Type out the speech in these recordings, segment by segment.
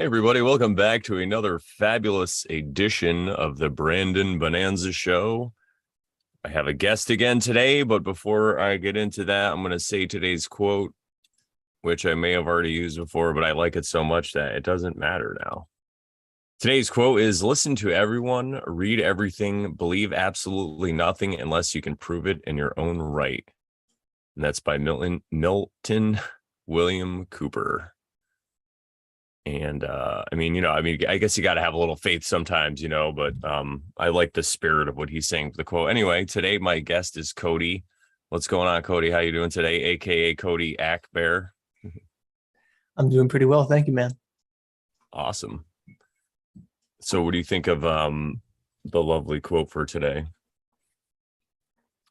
Hey everybody, welcome back to another fabulous edition of the Brandon Bonanza Show. I have a guest again today, but before I get into that, I'm going to say today's quote, which I may have already used before, but I like it so much that it doesn't matter now. Today's quote is, listen to everyone, read everything, believe absolutely nothing unless you can prove it in your own right. And that's by Milton William Cooper. And I guess you got to have a little faith sometimes, but I like the spirit of what he's saying for the quote. Anyway, today my guest is Cody. What's going on, Cody? How you doing today? AKA Cody-ak Bear. I'm doing pretty well. Thank you, man. Awesome. So what do you think of the lovely quote for today?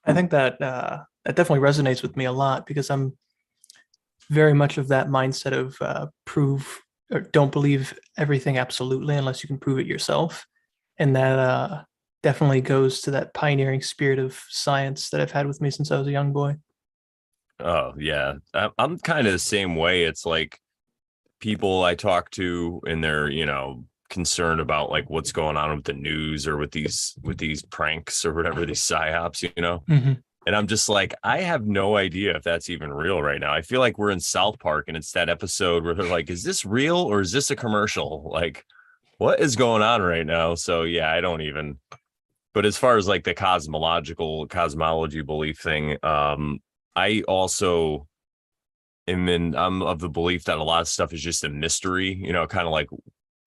I think that that definitely resonates with me a lot because I'm very much of that mindset of prove or don't believe everything absolutely unless you can prove it yourself. And that definitely goes to that pioneering spirit of science that I've had with me since I was a young boy. Oh, yeah. I'm kind of the same way. It's like people I talk to and they're, concerned about like what's going on with the news or with these pranks or whatever, these psyops. Mm-hmm. And I'm just like, I have no idea if that's even real right now. I feel like we're in South Park and it's that episode where they're like, is this real or is this a commercial? Like, what is going on right now? So yeah, I don't even, but as far as like the cosmology belief thing, I also I'm of the belief that a lot of stuff is just a mystery, kind of like,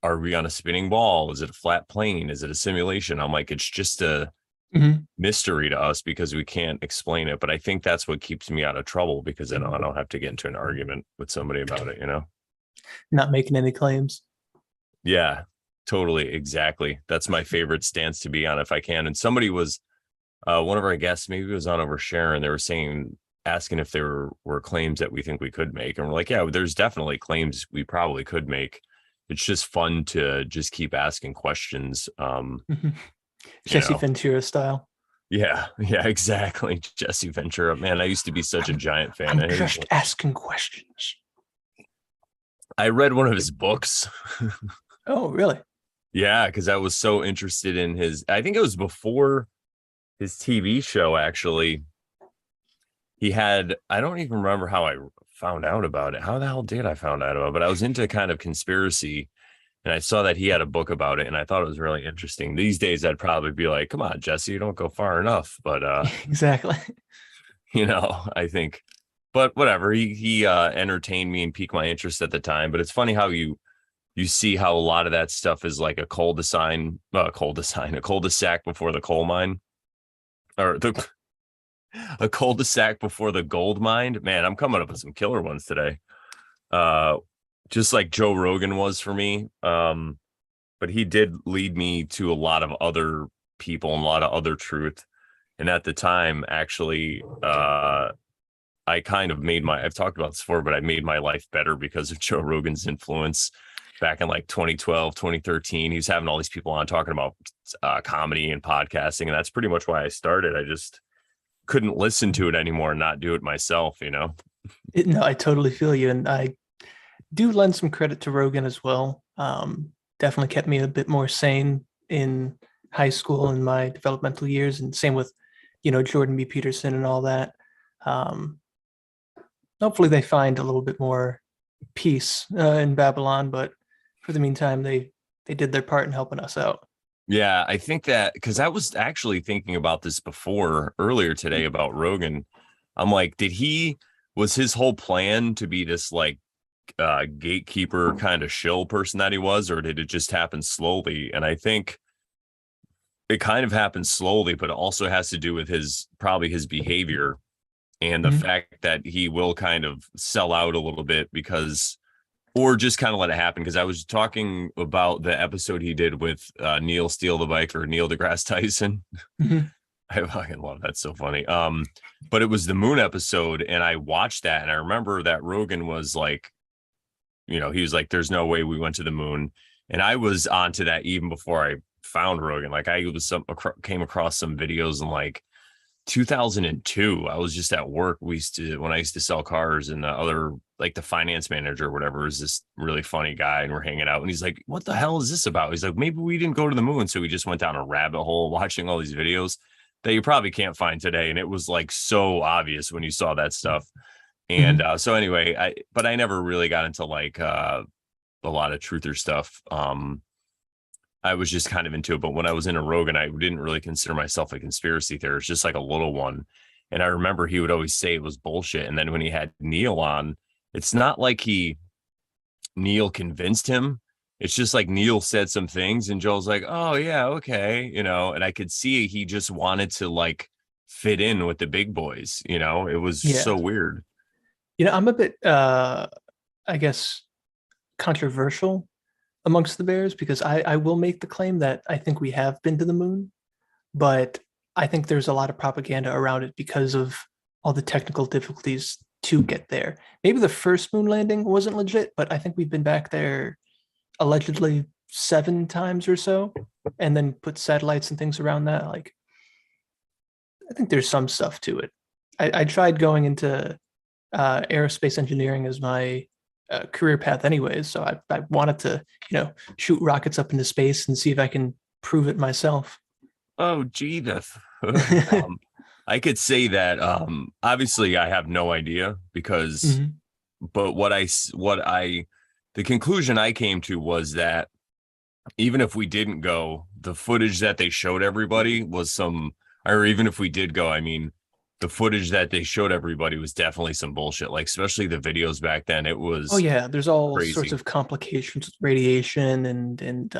are we on a spinning ball? Is it a flat plane? Is it a simulation? I'm like, it's just a Mm-hmm. mystery to us because we can't explain it. But I think that's what keeps me out of trouble because then I don't have to get into an argument with somebody about it. Not making any claims. Yeah, totally. Exactly. That's my favorite stance to be on if I can. And somebody was, one of our guests, maybe it was on over Sharon, they were asking if there were claims that we think we could make. And we're like, yeah, there's definitely claims we probably could make. It's just fun to just keep asking questions. Mm-hmm. You Jesse know, Ventura style. yeah, exactly. Jesse Ventura, man, I used to be such a giant fan I'm of his. just asking questions. I read one of his books. Oh, really? Yeah, because I was so interested in I think it was before his TV show, actually. I don't even remember how I found out about it. How the hell did I found out about it? But I was into kind of conspiracy and I saw that he had a book about it and I thought it was really interesting. These days, I'd probably be like, come on, Jesse, you don't go far enough. But, Exactly. I think, but whatever, he entertained me and piqued my interest at the time. But it's funny how you see how a lot of that stuff is like a a cul-de-sac before the coal mine, or a cul-de-sac before the gold mine. Man, I'm coming up with some killer ones today. Uh, just like Joe Rogan was for me. But he did lead me to a lot of other people and a lot of other truth. And at the time, actually, I kind of I've talked about this before, but I made my life better because of Joe Rogan's influence back in like 2012, 2013. He was having all these people on talking about comedy and podcasting. And that's pretty much why I started. I just couldn't listen to it anymore and not do it myself. No, I totally feel you. And I do lend some credit to Rogan as well. Definitely kept me a bit more sane in high school and my developmental years. And same with, Jordan B. Peterson and all that. Um, Hopefully they find a little bit more peace in Babylon, but for the meantime, they did their part in helping us out. Yeah, I think that because I was actually thinking about this earlier today about Rogan. I'm like, was his whole plan to be this like gatekeeper kind of shill person that he was, or did it just happen slowly? And I think it kind of happened slowly, but it also has to do with probably his behavior and the Mhm. fact that he will kind of sell out a little bit or just kind of let it happen. Because I was talking about the episode he did with Neil Steele the Biker, Neil deGrasse Tyson. Mhm. I fucking love that. So funny. But it was the moon episode, and I watched that, and I remember that Rogan was like, he was like, "There's no way we went to the moon," and I was onto that even before I found Rogan. Like I came across some videos and like 2002. I was just at work. When I used to sell cars, and the other, like, the finance manager or whatever, is this really funny guy, and we're hanging out, and he's like, what the hell is this about? He's like, maybe we didn't go to the moon. So we just went down a rabbit hole watching all these videos that you probably can't find today. And it was like so obvious when you saw that stuff. And Mhm. so anyway, I never really got into like a lot of truther stuff. I was just kind of into it. But when I was in a Rogan, I didn't really consider myself a conspiracy theorist, just like a little one. And I remember he would always say it was bullshit. And then when he had Neil on, it's not like Neil convinced him. It's just like Neil said some things, and Joel's like, oh, yeah, okay. And I could see he just wanted to like fit in with the big boys. It was Yeah. so weird. I'm a bit, I guess, controversial amongst the Bears because I will make the claim that I think we have been to the moon, but I think there's a lot of propaganda around it because of all the technical difficulties to get there. Maybe the first moon landing wasn't legit, but I think we've been back there allegedly 7 times or so, and then put satellites and things around that. Like, I think there's some stuff to it. I tried going into aerospace engineering as my career path, anyways. So I wanted to, shoot rockets up into space and see if I can prove it myself. Oh, gee, that's I could say that. Obviously, I have no idea because, Mhm. but the conclusion I came to was that even if we didn't go, the footage that they showed everybody was or even if we did go, I mean, the footage that they showed everybody was definitely some bullshit. Like, especially the videos back then, it Oh was yeah, there's all sorts crazy. of complications with radiation and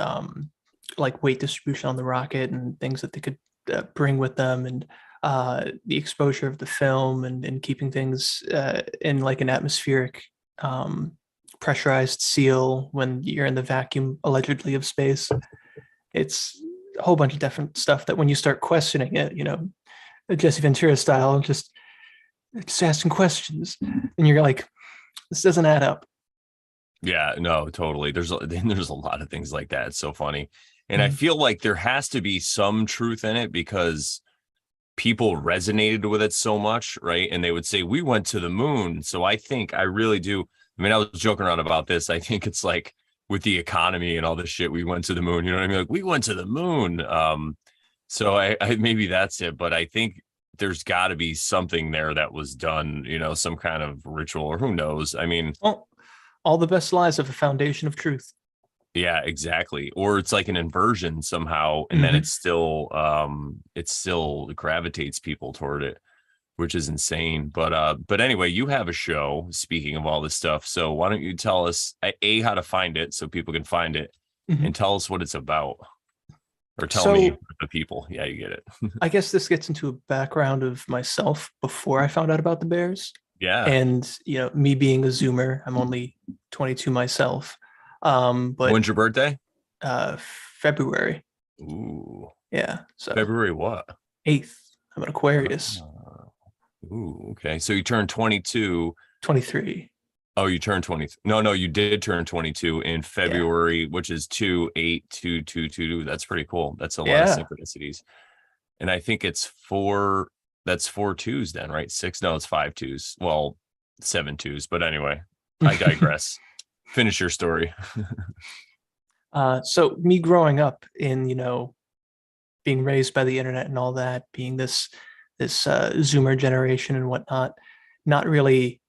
like weight distribution on the rocket and things that they could bring with them, and the exposure of the film and keeping things in like an atmospheric um, pressurized seal when you're in the vacuum allegedly of space. It's a whole bunch of different stuff that when you start questioning it, Jesse Ventura style, just asking questions, and you're like, this doesn't add up. Yeah, no, totally. There's a lot of things like that. It's so funny. And I Mm. feel like there has to be some truth in it because people resonated with it so much, right? And they would say, we went to the moon. So I really do. I mean, I was joking around about this. I think it's like with the economy and all this shit, we went to the moon. You know what I mean? Like, we went to the moon. So I maybe that's it, but I think there's got to be something there that was done, some kind of ritual, or who knows. I mean, Well, all the best lies have a foundation of truth. yeah, exactly. Or it's like an inversion somehow, and then Hmm. it still gravitates people toward it, which is insane. But anyway, you have a show, speaking of all this stuff. So why don't you tell us how to find it so people can find it, Hmm. and tell us what it's about, or tell me, So the people. Yeah, you get it. I guess this gets into a background of myself before I found out about the Bears. Yeah. And, me being a Zoomer, I'm only 22 myself. But When's your birthday? uh, February, Ooh, yeah. So February what? 8th, I'm an Aquarius, Uh, ooh, okay. So you turned 22. 23. Oh, you turned 20. No, you did turn 22 in Yeah. February, which is 2/8/2/2/2. That's pretty cool. That's a lot of Yeah. synchronicities. And I think that's 4 twos then, right? Six, no, it's 5 twos. Well, 7 twos. But anyway, I digress. Finish your story. So me growing up in, being raised by the internet and all that, being this Zoomer generation and whatnot, not really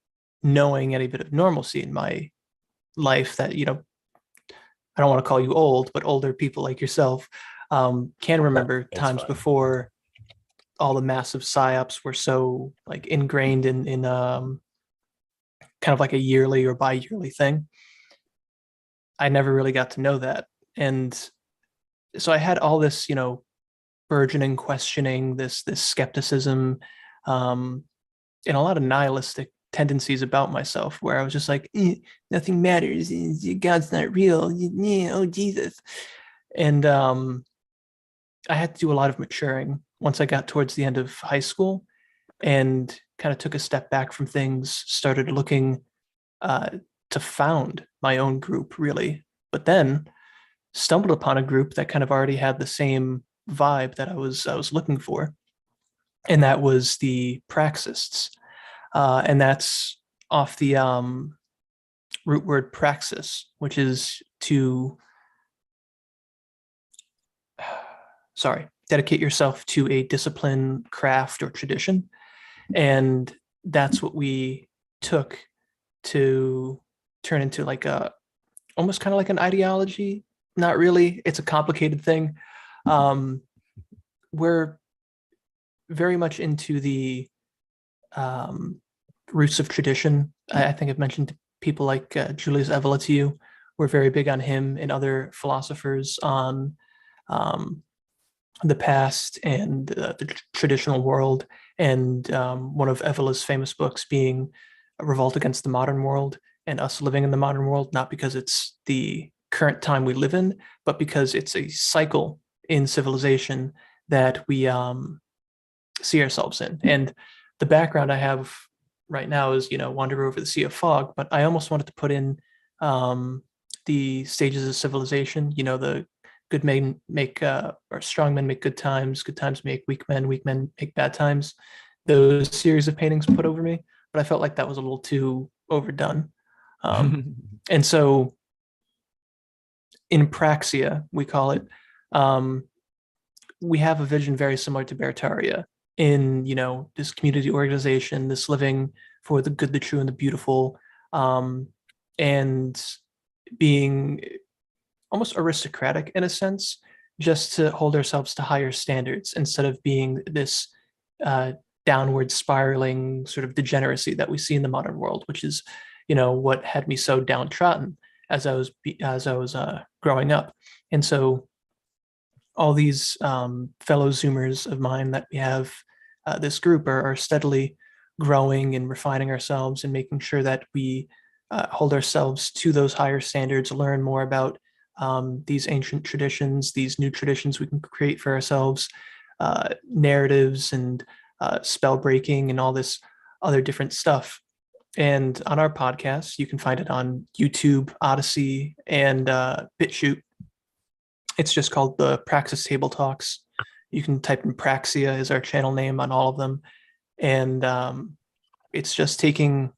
knowing any bit of normalcy in my life that I don't want to call you old, but older people like yourself can remember It's times fine. before all the massive psyops were so like ingrained in kind of like a yearly or bi-yearly thing. I never really got to know that, and so I had all this burgeoning questioning, this skepticism, um, and a lot of nihilistic tendencies about myself, where I was just like, nothing matters, God's not real, oh Jesus. And I had to do a lot of maturing once I got towards the end of high school, and kind of took a step back from things, started looking uh, to found my own group, really. But then stumbled upon a group that kind of already had the same vibe that I was looking for. and that was the Praxists, and that's off the root word praxis, which is to dedicate yourself to a discipline, craft, or tradition. And that's what we took to turn into like a almost kind of like an ideology. Not really. It's a complicated thing. Um, we're very much into the um, roots of tradition. I think I've mentioned people like Julius Evola to you. We're very big on him and other philosophers on um, the past and the traditional world. And one of Evola's famous books being a Revolt Against the Modern World and us living in the modern world, not because it's the current time we live in, but because it's a cycle in civilization that we see ourselves in. And the background I have right now is, wander over the sea of fog, but I almost wanted to put in um, the stages of civilization, the good men make or strong men make good times make weak men make bad times. Those series of paintings put over me, but I felt like that was a little too overdone. And so in praxia, we call it, um, we have a vision very similar to Bertaria in, this community organization, this living for the good, the true, and the beautiful, and being almost aristocratic in a sense, just to hold ourselves to higher standards instead of being this uh, downward spiraling sort of degeneracy that we see in the modern world, which is, what had me so downtrodden as I was growing up. And so all these fellow Zoomers of mine that we have this group are steadily growing and refining ourselves and making sure that we hold ourselves to those higher standards, learn more about these ancient traditions, these new traditions we can create for ourselves, narratives and spell breaking and all this other different stuff. And on our podcast, you can find it on YouTube, Odyssey, and BitChute. It's just called the Praxis Table Talks. You can type in Praxia is our channel name on all of them. And it's just taking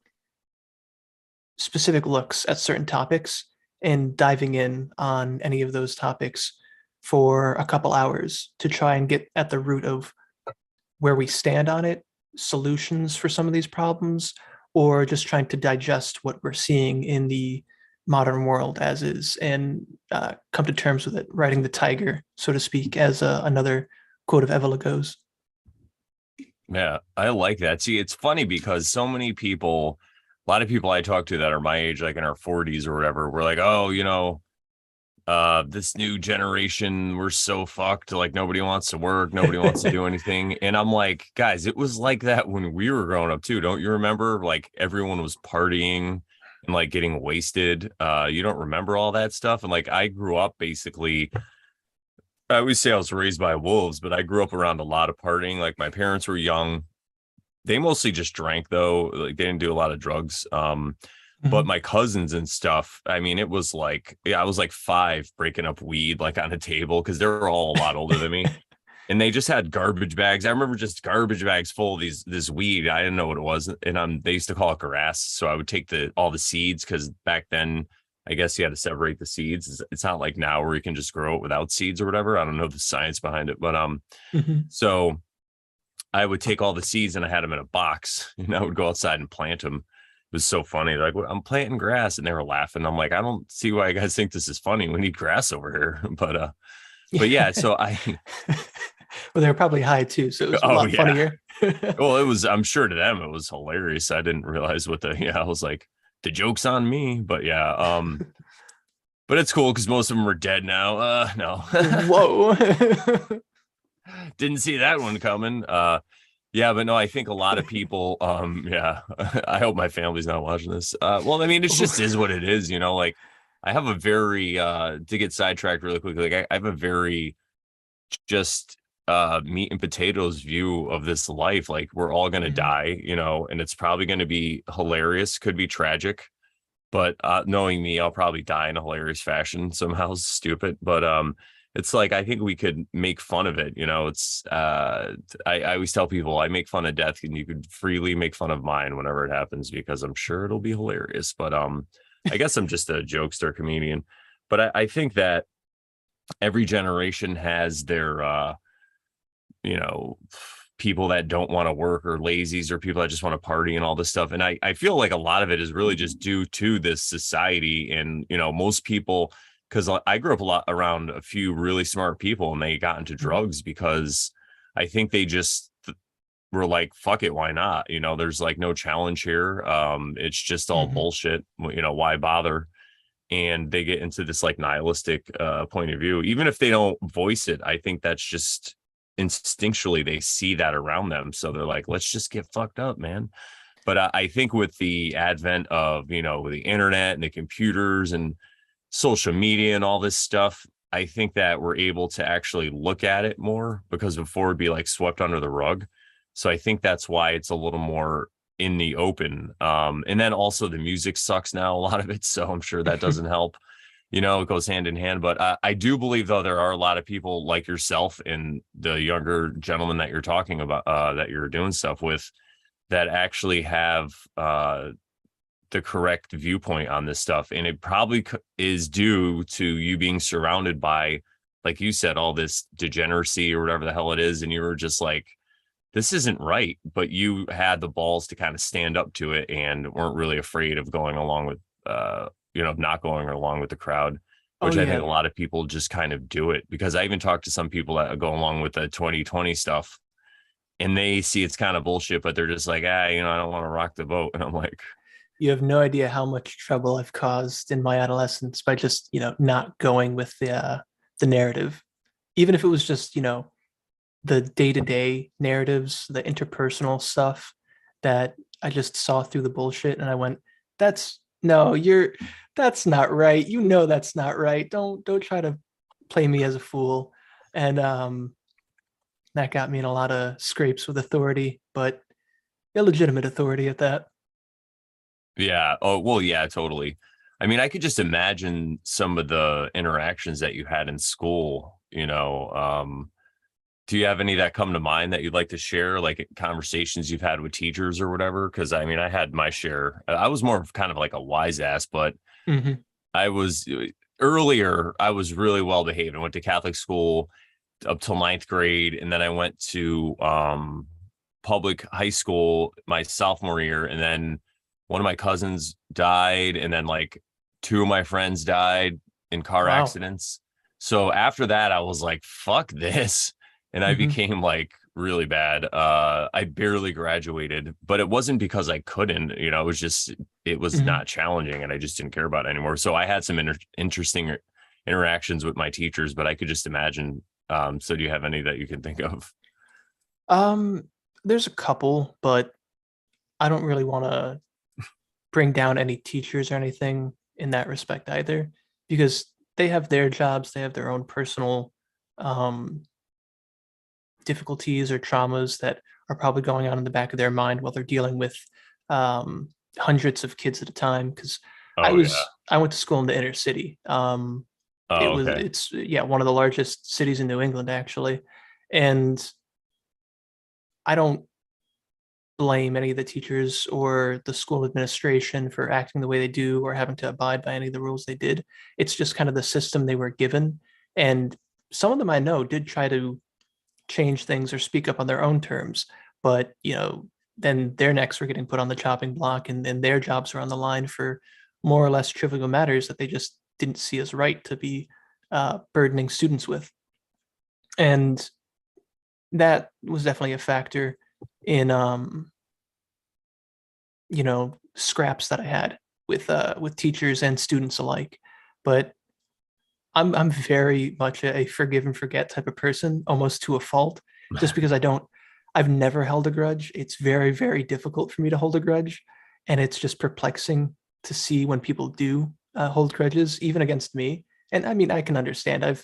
specific looks at certain topics and diving in on any of those topics for a couple hours to try and get at the root of where we stand on it, solutions for some of these problems, or just trying to digest what we're seeing in the modern world as is and come to terms with it, riding the tiger, so to speak, as another quote of Evola goes. Yeah, I like that. See, it's funny because so many people, a lot of people I talk to that are my age, like in our 40s or whatever, we're like, oh, this new generation, we're so fucked. Like nobody wants to work, nobody wants to do anything. And I'm like, guys, it was like that when we were growing up too. Don't you remember? Like everyone was partying and like getting wasted. You don't remember all that stuff. And like I grew up basically, I always say I was raised by wolves, but I grew up around a lot of partying. Like my parents were young. They mostly just drank though. Like they didn't do a lot of drugs. But my cousins and stuff, I mean, it was like, yeah, I was like 5 breaking up weed like on a table because they were all a lot older than me. And they just had garbage bags. I remember just garbage bags full of this weed. I didn't know what it was. And they used to call it grass. So I would take all the seeds because back then, I guess you had to separate the seeds. It's not like now where you can just grow it without seeds or whatever. I don't know the science behind it. But so I would take all the seeds and I had them in a box and I would go outside and plant them. It was so funny. Like, I'm planting grass, and they were laughing. I'm like, I don't see why you guys think this is funny. We need grass over here. But yeah, so I well, they were probably high too, so it was a oh lot yeah. funnier. Well, it was, I'm sure to them it was hilarious. I didn't realize I was like, the joke's on me. But yeah, but it's cool because most of them are dead now. No. Whoa. Didn't see that one coming. Yeah, but no, I think a lot of people, yeah, I hope my family's not watching this. Well, I mean, it just is what it is, like I have a very, to get sidetracked really quickly, like I have a very just meat and potatoes view of this life. Like we're all going to die, and it's probably going to be hilarious, could be tragic, but knowing me, I'll probably die in a hilarious fashion somehow. Stupid, but it's like I think we could make fun of it. It's I always tell people I make fun of death, and you could freely make fun of mine whenever it happens because I'm sure it'll be hilarious. But I guess I'm just a jokester comedian. But I think that every generation has their you know, people that don't want to work or lazies or people that just want to party and all this stuff. And I feel like a lot of it is really just due to this society. And, most people, because I grew up a lot around a few really smart people and they got into drugs because I think they just were like, fuck it, why not? There's like no challenge here. It's just all Mhm. bullshit. Why bother? And they get into this like nihilistic point of view. Even if they don't voice it, I think that's just instinctually they see that around them. So they're like, let's just get fucked up, man. But I think with the advent of, the internet and the computers and social media and all this stuff, I think that we're able to actually look at it more because before it'd be like swept under the rug. So I think that's why it's a little more in the open. And then also the music sucks now, a lot of it. So I'm sure that doesn't help. It goes hand in hand. But I do believe, though, there are a lot of people like yourself and the younger gentleman that you're talking about, that you're doing stuff with, that actually have the correct viewpoint on this stuff. And it probably is due to you being surrounded by, like you said, all this degeneracy or whatever the hell it is. And you were just like, this isn't right. But you had the balls to kind of stand up to it and weren't really afraid of going along with, not going along with the crowd, Oh which I think yeah. a lot of people just kind of do it because I even talked to some people that go along with the 2020 stuff and they see it's kind of bullshit, but they're just like, I don't want to rock the boat. And I'm like, You have no idea how much trouble I've caused in my adolescence by just, not going with the narrative. Even if it was just, the day-to-day narratives, the interpersonal stuff that I just saw through the bullshit and I went, that's no, that's not right. That's not right. Don't try to play me as a fool. And that got me in a lot of scrapes with authority, but illegitimate authority at that. yeah. Oh, well, yeah, totally. I mean, I could just imagine some of the interactions that you had in school, do you have any that come to mind that you'd like to share, like conversations you've had with teachers or whatever? Because I mean, I had my share. I was more of kind of like a wise ass, but Mm-hmm. I was earlier, I was really well behaved. I went to Catholic school up till ninth grade. And then I went to public high school my sophomore year. And then one of my cousins died. And then like two of my friends died in car Wow. accidents. So after that, I was like, fuck this. And I Mm-hmm. became like really bad. I barely graduated, but it wasn't because I couldn't, it was Mm-hmm. not challenging and I just didn't care about it anymore. So I had some interesting interactions with my teachers, but I could just imagine. So do you have any that you can think of? Um, there's a couple, but I don't really want to bring down any teachers or anything in that respect either, because they have their jobs, they have their own personal um, difficulties or traumas that are probably going on in the back of their mind while they're dealing with um, hundreds of kids at a time. Because Oh yeah. I went to school in the inner city. Oh, okay. It's yeah, one of the largest cities in New England actually, and I don't blame any of the teachers or the school administration for acting the way they do or having to abide by any of the rules they did. It's just kind of the system they were given. And some of them I know did try to change things or speak up on their own terms, but then their necks were getting put on the chopping block and their jobs were on the line for more or less trivial matters that they just didn't see as right to be burdening students with. And that was definitely a factor in scraps that I had with teachers and students alike. But I'm very much a forgive and forget type of person, almost to a fault, just because I've never held a grudge. It's very, very difficult for me to hold a grudge. And it's just perplexing to see when people do hold grudges, even against me. And I mean, I can understand.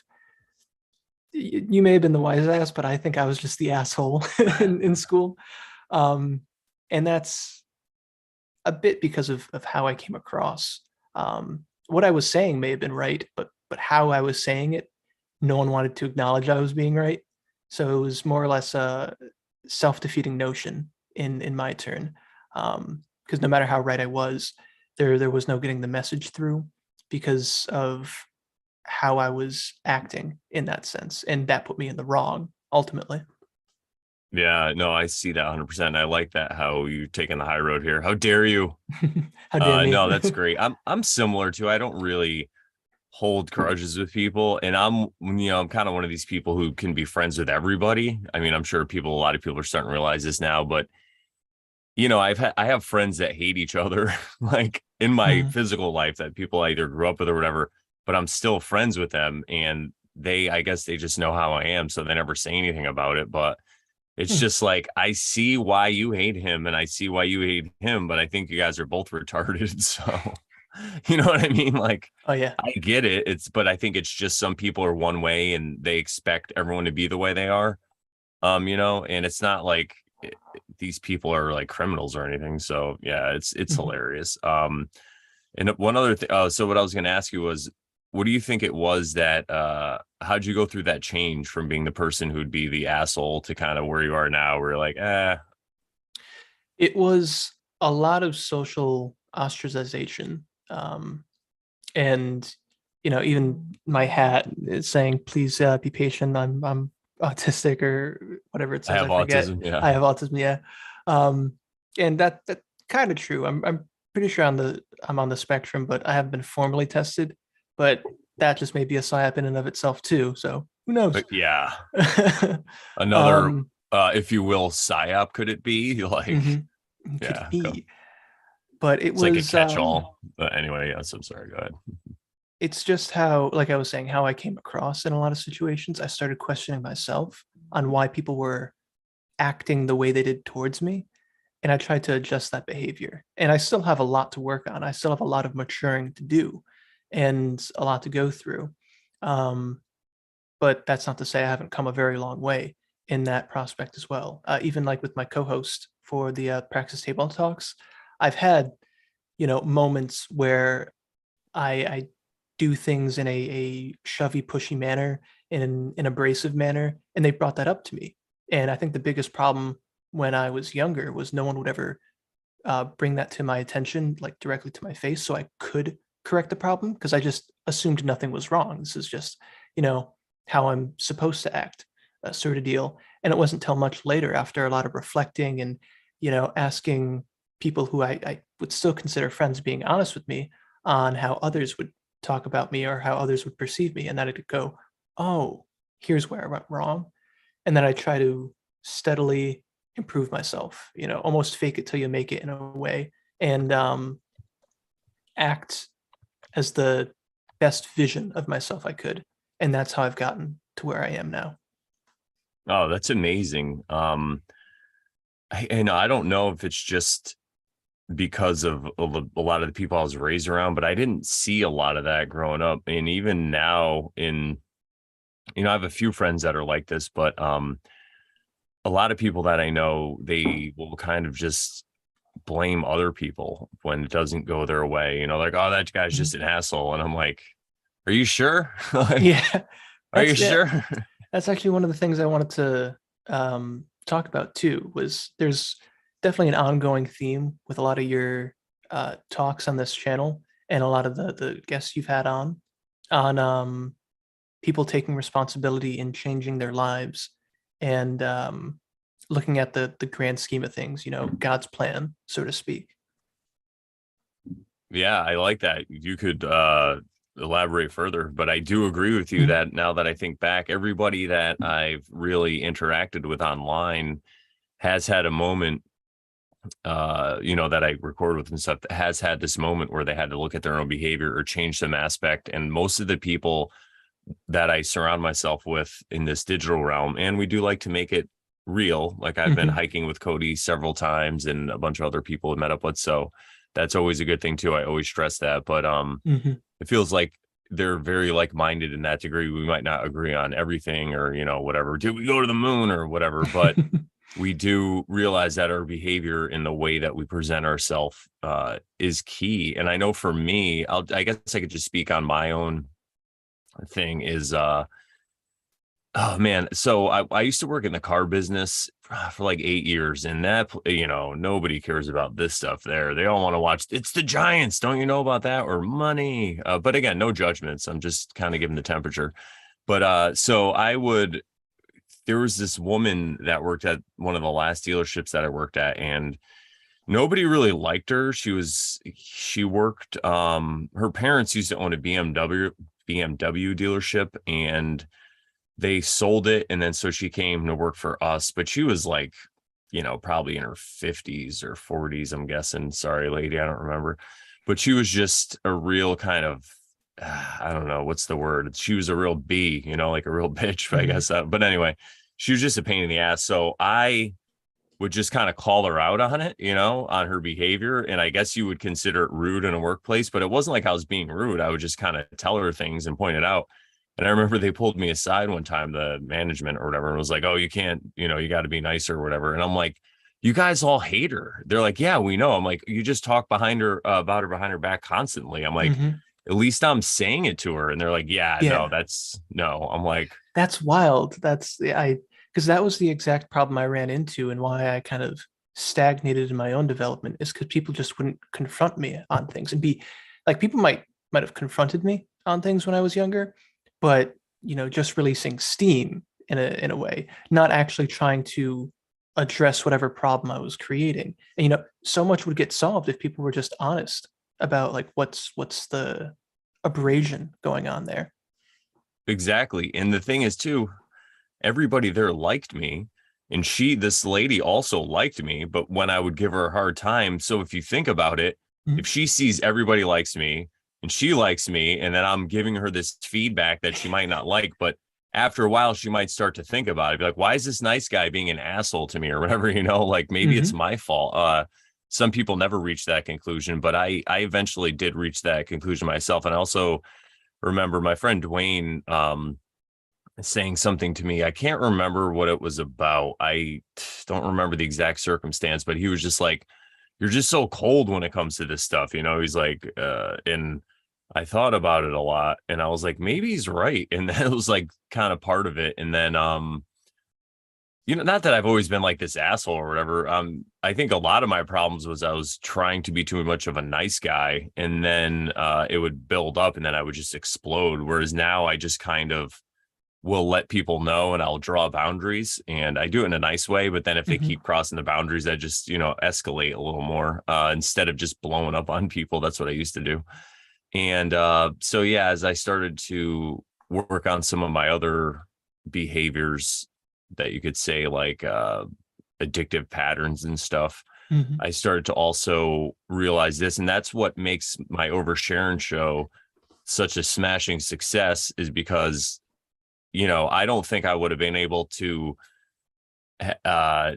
You may have been the wise ass, but I think I was just the asshole in school. Um, and that's a bit because of how I came across. What I was saying may have been right, but how I was saying it no one wanted to acknowledge I was being right. So it was more or less a self-defeating notion in my turn. Because no matter how right I was, there was no getting the message through because of how I was acting in that sense. And that put me in the wrong ultimately. Yeah, no, I see that 100%. I like that how you're taking the high road here. How dare you? How dare me? No, that's great. I'm similar to. I don't really hold grudges with people, and I'm kind of one of these people who can be friends with everybody. I mean, I'm sure a lot of people are starting to realize this now, but I have friends that hate each other, like in my Mhm. physical life, that people I either grew up with or whatever, but I'm still friends with them, and I guess they just know how I am, so they never say anything about it. But it's Hmm. just like I see why you hate him, and I see why you hate him, but I think you guys are both retarded. So, you know what I mean? Like, Oh yeah. I get it. But I think it's just some people are one way and they expect everyone to be the way they are. And it's not like these people are like criminals or anything. So yeah, it's Mhm. hilarious. And one other thing. Oh, so what I was going to ask you was, what do you think it was that? How'd you go through that change from being the person who'd be the asshole to kind of where you are now, where you're like, It was a lot of social ostracization. And even my hat is saying, "Please be patient. I'm autistic," or whatever it I says. have I forget. autism. Yeah. I have autism. Yeah, um, and that kind of true. I'm pretty sure I'm on the spectrum, but I haven't been formally tested. But that just may be a psyop in and of itself too. So who knows? But yeah, another, um, if you will, psyop, could it be? Like, mhm. Could yeah, be, but it it's like a was. catch-all. But anyway, yes, I'm sorry. Go ahead. It's just how, like I was saying, how I came across in a lot of situations. I started questioning myself on why people were acting the way they did towards me. And I tried to adjust that behavior. And I still have a lot to work on. I still have a lot of maturing to do and a lot to go through. Um, but that's not to say I haven't come a very long way in that prospect as well. Even like with my co-host for the Praxis Table Talks, I've had, moments where I do things in a shovey, pushy manner, in an abrasive manner, and they brought that up to me. And I think the biggest problem when I was younger was no one would ever bring that to my attention, like directly to my face, so I could correct the problem because I just assumed nothing was wrong. This is just, you know, how I'm supposed to act, sort of deal. And it wasn't till much later, after a lot of reflecting and, asking people who I would still consider friends being honest with me on how others would talk about me or how others would perceive me, and that I could go, oh, here's where I went wrong. And then I try to steadily improve myself, almost fake it till you make it in a way, and act as the best vision of myself I could. And that's how I've gotten to where I am now. Oh, that's amazing. I don't know if it's just because of a lot of the people I was raised around, but I didn't see a lot of that growing up. And even now I have a few friends that are like this, but a lot of people that I know, they will kind of just blame other people when it doesn't go their way. Like, oh, that guy's Mhm. just an asshole. And I'm like, are you sure? Like, Yeah, are you yeah, sure? that's actually one of the things I wanted to talk about too. Was there's definitely an ongoing theme with a lot of your talks on this channel and a lot of the guests you've had on people taking responsibility in changing their lives and looking at the grand scheme of things, God's plan, so to speak. Yeah, I like that. You could elaborate further, but I do agree with you Mhm. that now that I think back, everybody that I've really interacted with online has had a moment, that I record with and stuff, that has had this moment where they had to look at their own behavior or change some aspect. And most of the people that I surround myself with in this digital realm, and we do like to make it real. Like I've been Mhm. hiking with Cody several times and a bunch of other people have met up with. So that's always a good thing too. I always stress that. But Mhm. it feels like they're very like-minded in that degree. We might not agree on everything or, whatever. Did we go to the moon or whatever? But we do realize that our behavior in the way that we present ourselves is key. And I know for me, I guess I could just speak on my own thing is Oh man, so I used to work in the car business for like 8 years, and that nobody cares about this stuff there. They all want to watch it's the Giants. Don't you know about that? Or money. But again, no judgments. I'm just kind of giving the temperature. But so I would there was this woman that worked at one of the last dealerships that I worked at, and nobody really liked her. She worked her parents used to own a BMW dealership, and they sold it, and then so she came to work for us, but she was like, probably in her 50s or 40s, I'm guessing. Sorry lady, I don't remember, but she was just a real kind of I don't know what's the word. She was a real bee, like a real bitch, I Mhm. guess. But anyway, she was just a pain in the ass. So I would just kind of call her out on it, on her behavior. And I guess you would consider it rude in a workplace, but it wasn't like I was being rude. I would just kind of tell her things and point it out. And I remember they pulled me aside one time, the management or whatever, and was like, "Oh, you can't, you got to be nicer or whatever." And I'm like, "You guys all hate her." They're like, "Yeah, we know." I'm like, "You just talk behind her about her behind her back constantly." I'm like, Mhm. "At least I'm saying it to her." And they're like, "Yeah, no, Yeah, that's no." I'm like, that's wild. That's I because that was the exact problem I ran into and why I kind of stagnated in my own development is because people just wouldn't confront me on things and be like people might have confronted me on things when I was younger, but just releasing steam in a way, not actually trying to address whatever problem I was creating. And so much would get solved if people were just honest about like what's the abrasion going on there. exactly. And the thing is, too, everybody there liked me, and this lady also liked me, but when I would give her a hard time, so if you think about it, if Mhm. she sees everybody likes me and she likes me, and then I'm giving her this feedback that she might not like, but after a while she might start to think about it, be like, why is this nice guy being an asshole to me or whatever, like maybe it's Mhm. my fault. Some people never reach that conclusion, but I eventually did reach that conclusion myself. And I also remember my friend Dwayne saying something to me. I can't remember what it was about. I don't remember the exact circumstance, but he was just like, "You're just so cold when it comes to this stuff." He's like, and I thought about it a lot, and I was like, maybe he's right. And that was like kind of part of it. And then, not that I've always been like this asshole or whatever. I think a lot of my problems was I was trying to be too much of a nice guy, and then it would build up, and then I would just explode. Whereas now I just kind of will let people know, and I'll draw boundaries, and I do it in a nice way. But then if they Mhm. keep crossing the boundaries, I just, escalate a little more instead of just blowing up on people. That's what I used to do. And so, yeah, as I started to work on some of my other behaviors that you could say, like addictive patterns and stuff, Mhm. I started to also realize this. And that's what makes my Oversharing show such a smashing success, is because I don't think I would have been able to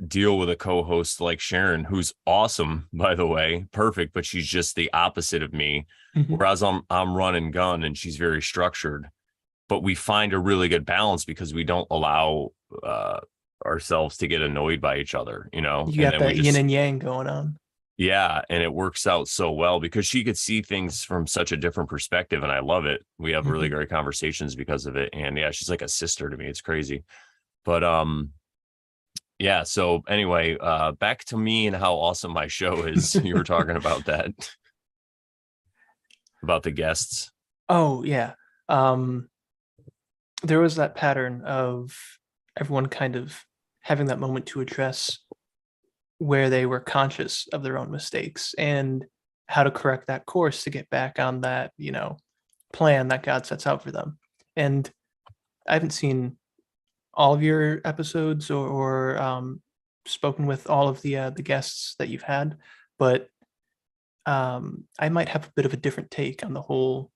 deal with a co-host like Sharon, who's awesome, by the way, perfect, but she's just the opposite of me. Mhm. Whereas I'm run and gun, and she's very structured. But we find a really good balance because we don't allow uh, ourselves to get annoyed by each other, You and got then we that yin just and yang going on. yeah, and it works out so well because she could see things from such a different perspective, and I love it. We have really Mhm. great conversations because of it, and yeah, she's like a sister to me. It's crazy. But yeah, so anyway, back to me and how awesome my show is. You were talking about that, about the guests. Oh yeah. Um, there was that pattern of everyone kind of having that moment to address where they were conscious of their own mistakes and how to correct that course to get back on that, plan that God sets out for them. And I haven't seen all of your episodes or spoken with all of the guests that you've had, but I might have a bit of a different take on the whole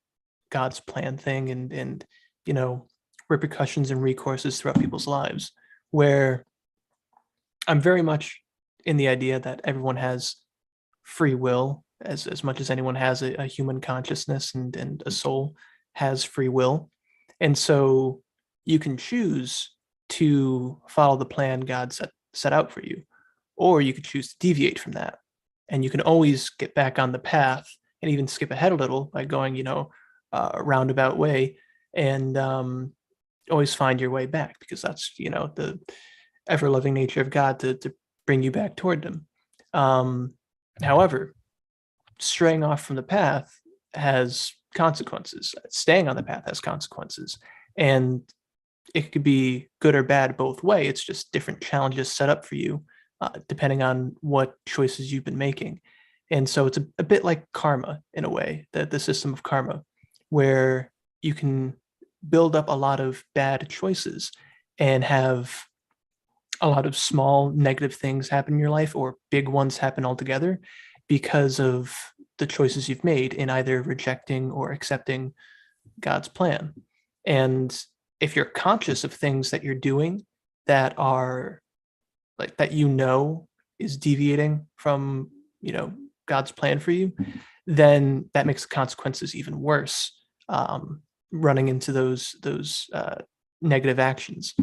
God's plan thing and you know repercussions and recourses throughout people's lives. Where I'm very much in the idea that everyone has free will as much as anyone has a human consciousness and a soul has free will, and so you can choose to follow the plan God set out for you, or you could choose to deviate from that. And you can always get back on the path and even skip ahead a little by going, a roundabout way. And always find your way back, because that's, the ever loving nature of God to bring you back toward Him. Um, However, straying off from the path has consequences. Staying on the path has consequences. And it could be good or bad both way. It's just different challenges set up for you, depending on what choices you've been making. And so it's a bit like karma in a way, the system of karma, where you can build up a lot of bad choices and have a lot of small negative things happen in your life, or big ones happen altogether, because of the choices you've made in either rejecting or accepting God's plan. And if you're conscious of things that you're doing that are like that, is deviating from, God's plan for you, then that makes the consequences even worse. Running into those negative actions.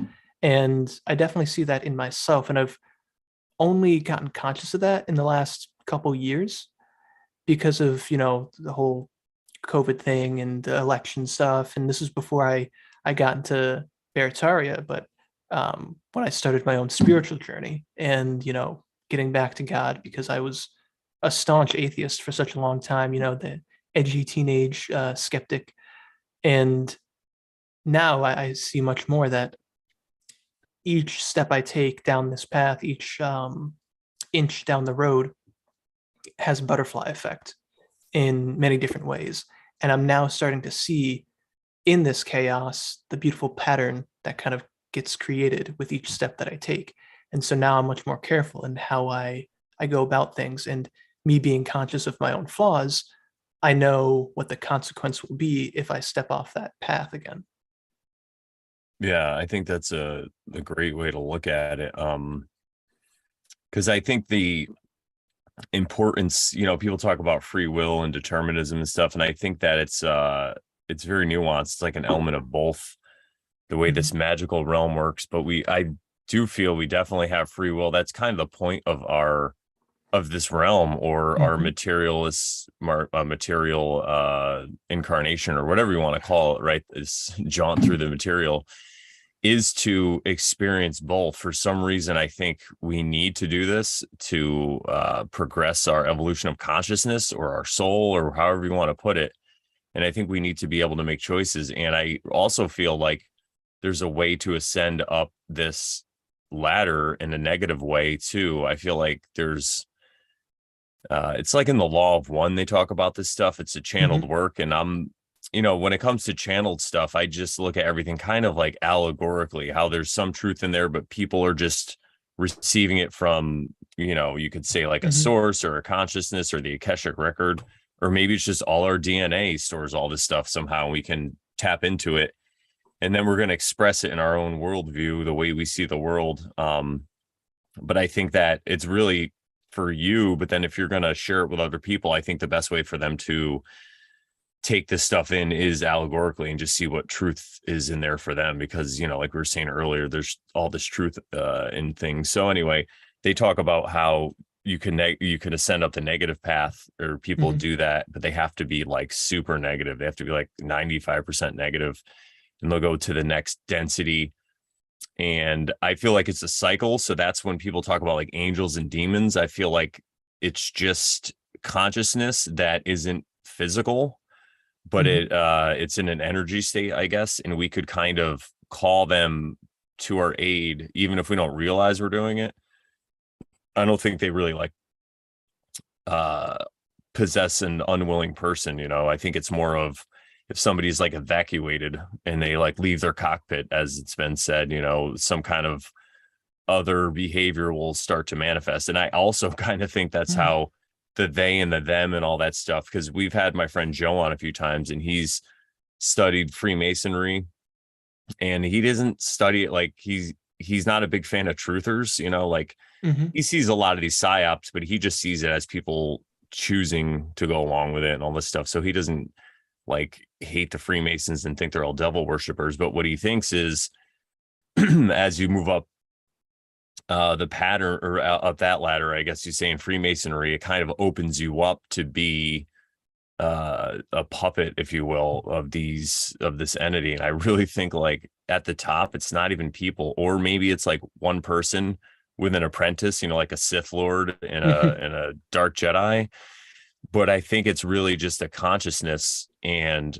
And I definitely see that in myself. And I've only gotten conscious of that in the last couple years, because of, the whole COVID thing and the election stuff. And this is before I got into Barataria, but when I started my own spiritual journey and, getting back to God, because I was a staunch atheist for such a long time, the edgy teenage skeptic. And now I see much more that each step I take down this path, each inch down the road, has a butterfly effect in many different ways. And I'm now starting to see in this chaos the beautiful pattern that kind of gets created with each step that I take. And so now I'm much more careful in how I go about things. And me being conscious of my own flaws, I know what the consequence will be if I step off that path again. Yeah, I think that's a great way to look at it. Because I think the importance, people talk about free will and determinism and stuff, and I think that it's very nuanced. It's like an element of both, the way this Mhm. magical realm works. But I do feel we definitely have free will. That's kind of the point of this realm, or our Mhm. material incarnation, or whatever you want to call it, right? This jaunt through the material is to experience both. For some reason, I think we need to do this to progress our evolution of consciousness, or our soul, or however you want to put it. And I think we need to be able to make choices. And I also feel like there's a way to ascend up this ladder in a negative way too. I feel like there's it's like in the law of one, they talk about this stuff. It's a channeled Mhm. work. And when it comes to channeled stuff, I just look at everything kind of like allegorically, how there's some truth in there, but people are just receiving it from, you could say like a Mhm. source, or a consciousness, or the Akashic record, or maybe it's just all our DNA stores all this stuff somehow. We can tap into it, and then we're going to express it in our own worldview, the way we see the world. But I think that it's really for you. But then if you're going to share it with other people, I think the best way for them to take this stuff in is allegorically, and just see what truth is in there for them. Because, like we were saying earlier, there's all this truth in things. So anyway, they talk about how you can ascend up the negative path, or people Mhm. do that, but they have to be like super negative. They have to be like 95% negative, and they'll go to the next density. And I feel like it's a cycle. So that's when people talk about like angels and demons. I feel like it's just consciousness that isn't physical, but Mhm. it's in an energy state, I guess. And we could kind of call them to our aid, even if we don't realize we're doing it. I don't think they really like uh possess an unwilling person. I think it's more of, if somebody's like evacuated and they like leave their cockpit, as it's been said, some kind of other behavior will start to manifest. And I also kind of think that's Mhm. how the they and the them and all that stuff, because we've had my friend Joe on a few times, and he's studied Freemasonry, and he doesn't study it like he's not a big fan of truthers, like Mhm. he sees a lot of these psyops, but he just sees it as people choosing to go along with it and all this stuff. So he doesn't like hate the Freemasons and think they're all devil worshippers. But what he thinks is, as you move up the pattern, or up that ladder, I guess you say, in Freemasonry, it kind of opens you up to be a puppet, if you will, of this entity. And I really think like at the top, it's not even people, or maybe it's like one person with an apprentice, like a Sith Lord and a Dark Jedi. But I think it's really just a consciousness. And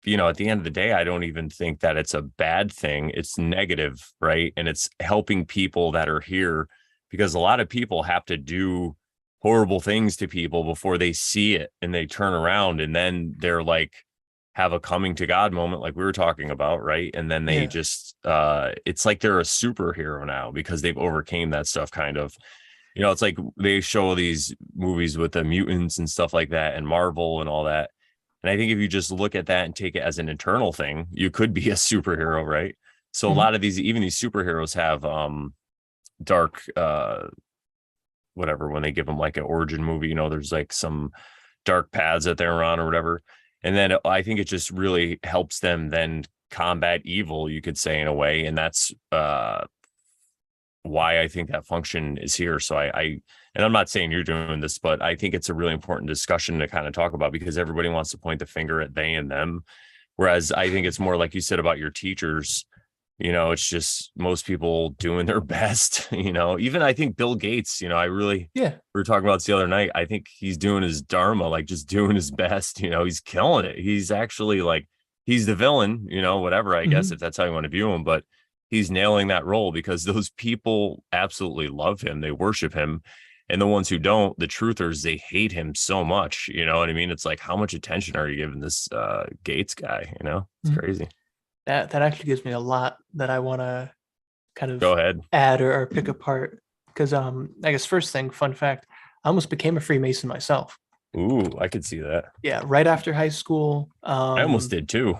at the end of the day, I don't even think that it's a bad thing. It's negative, right? And it's helping people that are here, because a lot of people have to do horrible things to people before they see it and they turn around, and then they're like have a coming to God moment like we were talking about, right? And then they Yeah. just it's like they're a superhero now because they've overcame that stuff, kind of. It's like they show these movies with the mutants and stuff like that and Marvel and all that. And I think if you just look at that and take it as an internal thing, you could be a superhero, right? So a Mhm. lot of these, even these superheroes have dark whatever, when they give them like an origin movie, there's like some dark paths that they're on or whatever. And then I think it just really helps them then combat evil, you could say, in a way. And that's why I think that function is here. So and I'm not saying you're doing this, but I think it's a really important discussion to kind of talk about, because everybody wants to point the finger at they and them. Whereas I think it's more like you said about your teachers, it's just most people doing their best, even I think Bill Gates, Yeah. we were talking about this the other night. I think he's doing his dharma, like just doing his best, he's killing it. He's actually like, he's the villain, whatever, I guess, Mhm. if that's how you want to view him, but he's nailing that role because those people absolutely love him. They worship him. And the ones who don't, the truthers, they hate him so much. You know what I mean? It's like, how much attention are you giving this Gates guy? It's Mhm. crazy. That actually gives me a lot that I want to kind Go of ahead. add or pick apart. Because I guess first thing, fun fact, I almost became a Freemason myself. Ooh, I could see that. Yeah, right after high school. I almost did too.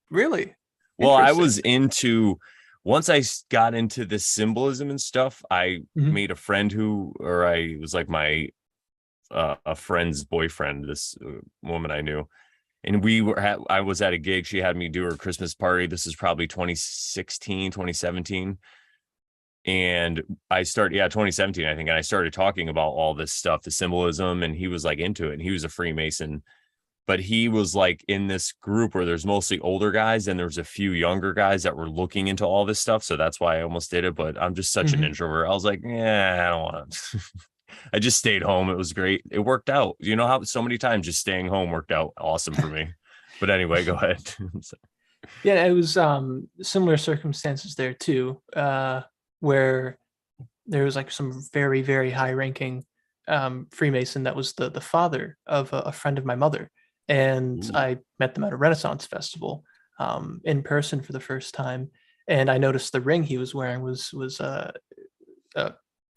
Really Well, I interesting. was into, once I got into the symbolism and stuff, I Mhm. made a friend or I was like my, a friend's boyfriend, this woman I knew. And I was at a gig. She had me do her Christmas party. This is probably 2016, 2017. And I started, yeah, 2017, I think. And I started talking about all this stuff, the symbolism, and he was like into it. And he was a Freemason, but he was like in this group where there's mostly older guys and there's a few younger guys that were looking into all this stuff. So that's why I almost did it. But I'm just such an Mhm. introvert. I was like, yeah, I don't want to. I just stayed home. It was great. It worked out. You know how so many times just staying home worked out awesome for me. But anyway, go ahead. Yeah, it was similar circumstances there too, where there was like some very, very high ranking Freemason that was the father of a friend of my mother. And Ooh. I met them at a Renaissance festival in person for the first time. And I noticed the ring he was wearing was uh,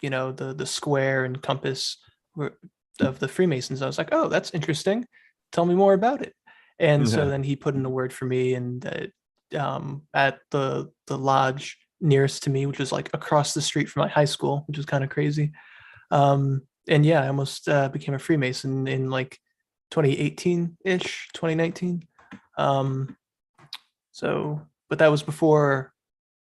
the square and compass of the Freemasons. I was like, oh, that's interesting. Tell me more about it. And so Yeah. then he put in a word for me, and at the lodge nearest to me, which was like across the street from my high school, which was kind of crazy. And yeah, I almost became a Freemason in like 2018 ish, 2019. Um, but that was before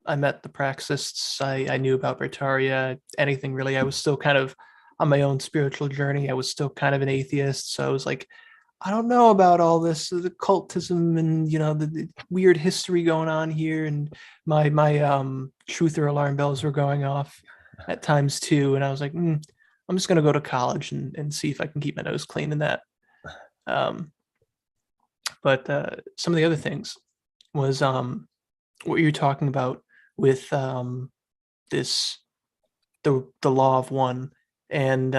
I met the Praxists. I knew about Bertaria, anything really. I was still kind of on my own spiritual journey. I was still kind of an atheist. So I was like, I don't know about all this, the cultism and the weird history going on here. And my truther alarm bells were going off at times too. And I was like, I'm just gonna go to college and see if I can keep my nose clean in that. Um, but some of the other things was what you're talking about with this the law of one and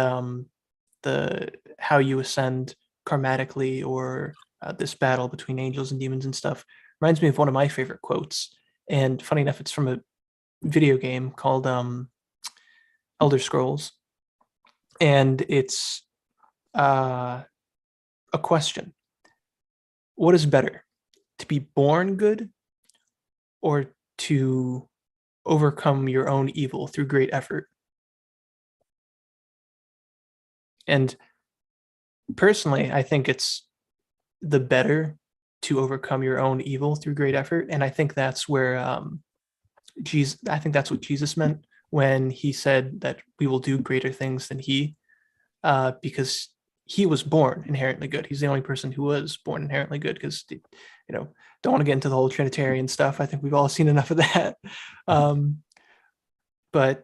the how you ascend karmatically or this battle between angels and demons and stuff reminds me of one of my favorite quotes. And funny enough, it's from a video game called Elder Scrolls, and it's uh, a question: what is better, to be born good or to overcome your own evil through great effort? And personally, I think it's the better to overcome your own evil through great effort. And I think that's where Jesus, I think that's what Jesus meant when he said that we will do greater things than he, because he was born inherently good. He's the only person who was born inherently good because, don't want to get into the whole Trinitarian stuff. I think we've all seen enough of that. Um, but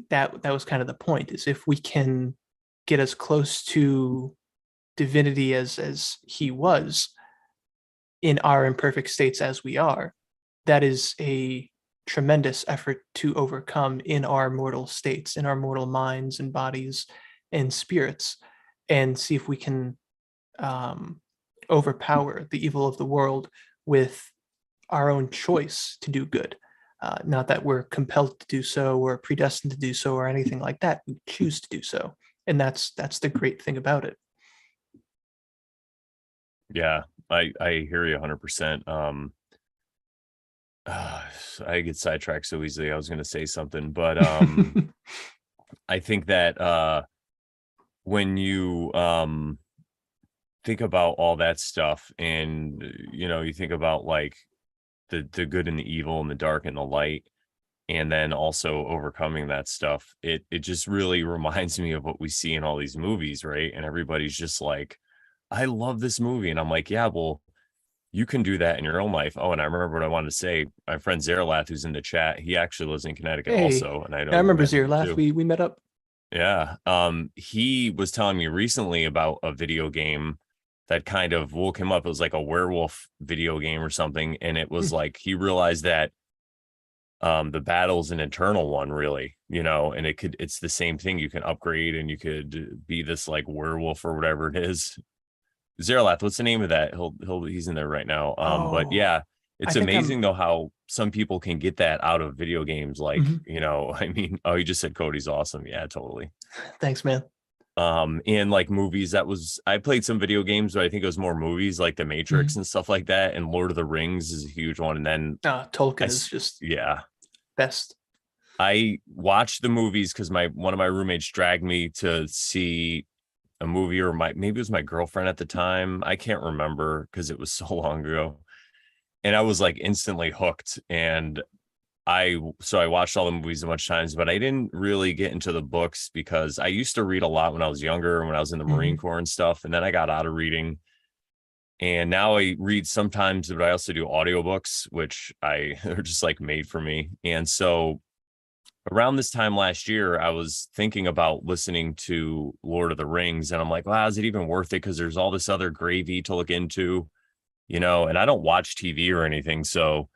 that was kind of the point, is if we can get as close to divinity as he was in our imperfect states as we are, that is a tremendous effort to overcome in our mortal states, in our mortal minds and bodies and spirits, and see if we can overpower the evil of the world with our own choice to do good. Not that we're compelled to do so or predestined to do so or anything like that. We choose to do so, and that's the great thing about it. Yeah, I hear you 100%. I get sidetracked so easily. I was going to say something, but I think that when you think about all that stuff, and you think about like the good and the evil and the dark and the light, and then also overcoming that stuff, it just really reminds me of what we see in all these movies, right? And everybody's just like, I love this movie, and I'm like, yeah, well, you can do that in your own life. Oh, and I remember what I wanted to say. My friend Zerlath, who's in the chat, he actually lives in Connecticut Hey, also, and I know I you remember met him Zirlath. too. We met up. Yeah. He was telling me recently about a video game that kind of woke him up. It was like a werewolf video game or something, and it was like he realized that the battle's an internal one, really, and it's the same thing. You can upgrade and you could be this like werewolf or whatever it is. Zerlath, what's the name of that? He's in there right now. But Oh, yeah, I it's think amazing I'm. though how some people can get that out of video games. Like, Mhm. I mean, oh, you just said Cody's awesome. Yeah, totally. Thanks, man. And like movies, I played some video games, but I think it was more movies like The Matrix Mhm. and stuff like that. And Lord of the Rings is a huge one. And then Tolkien is just yeah, best. I watched the movies because one of my roommates dragged me to see a movie, or maybe it was my girlfriend at the time. I can't remember because it was so long ago. And I was like instantly hooked. And so I watched all the movies a bunch of times, but I didn't really get into the books because I used to read a lot when I was younger, when I was in the Marine Mhm. Corps and stuff. And then I got out of reading. And now I read sometimes, but I also do audiobooks, which they're just like made for me. And so around this time last year, I was thinking about listening to Lord of the Rings, and I'm like, wow, is it even worth it? Because there's all this other gravy to look into, and I don't watch TV or anything. So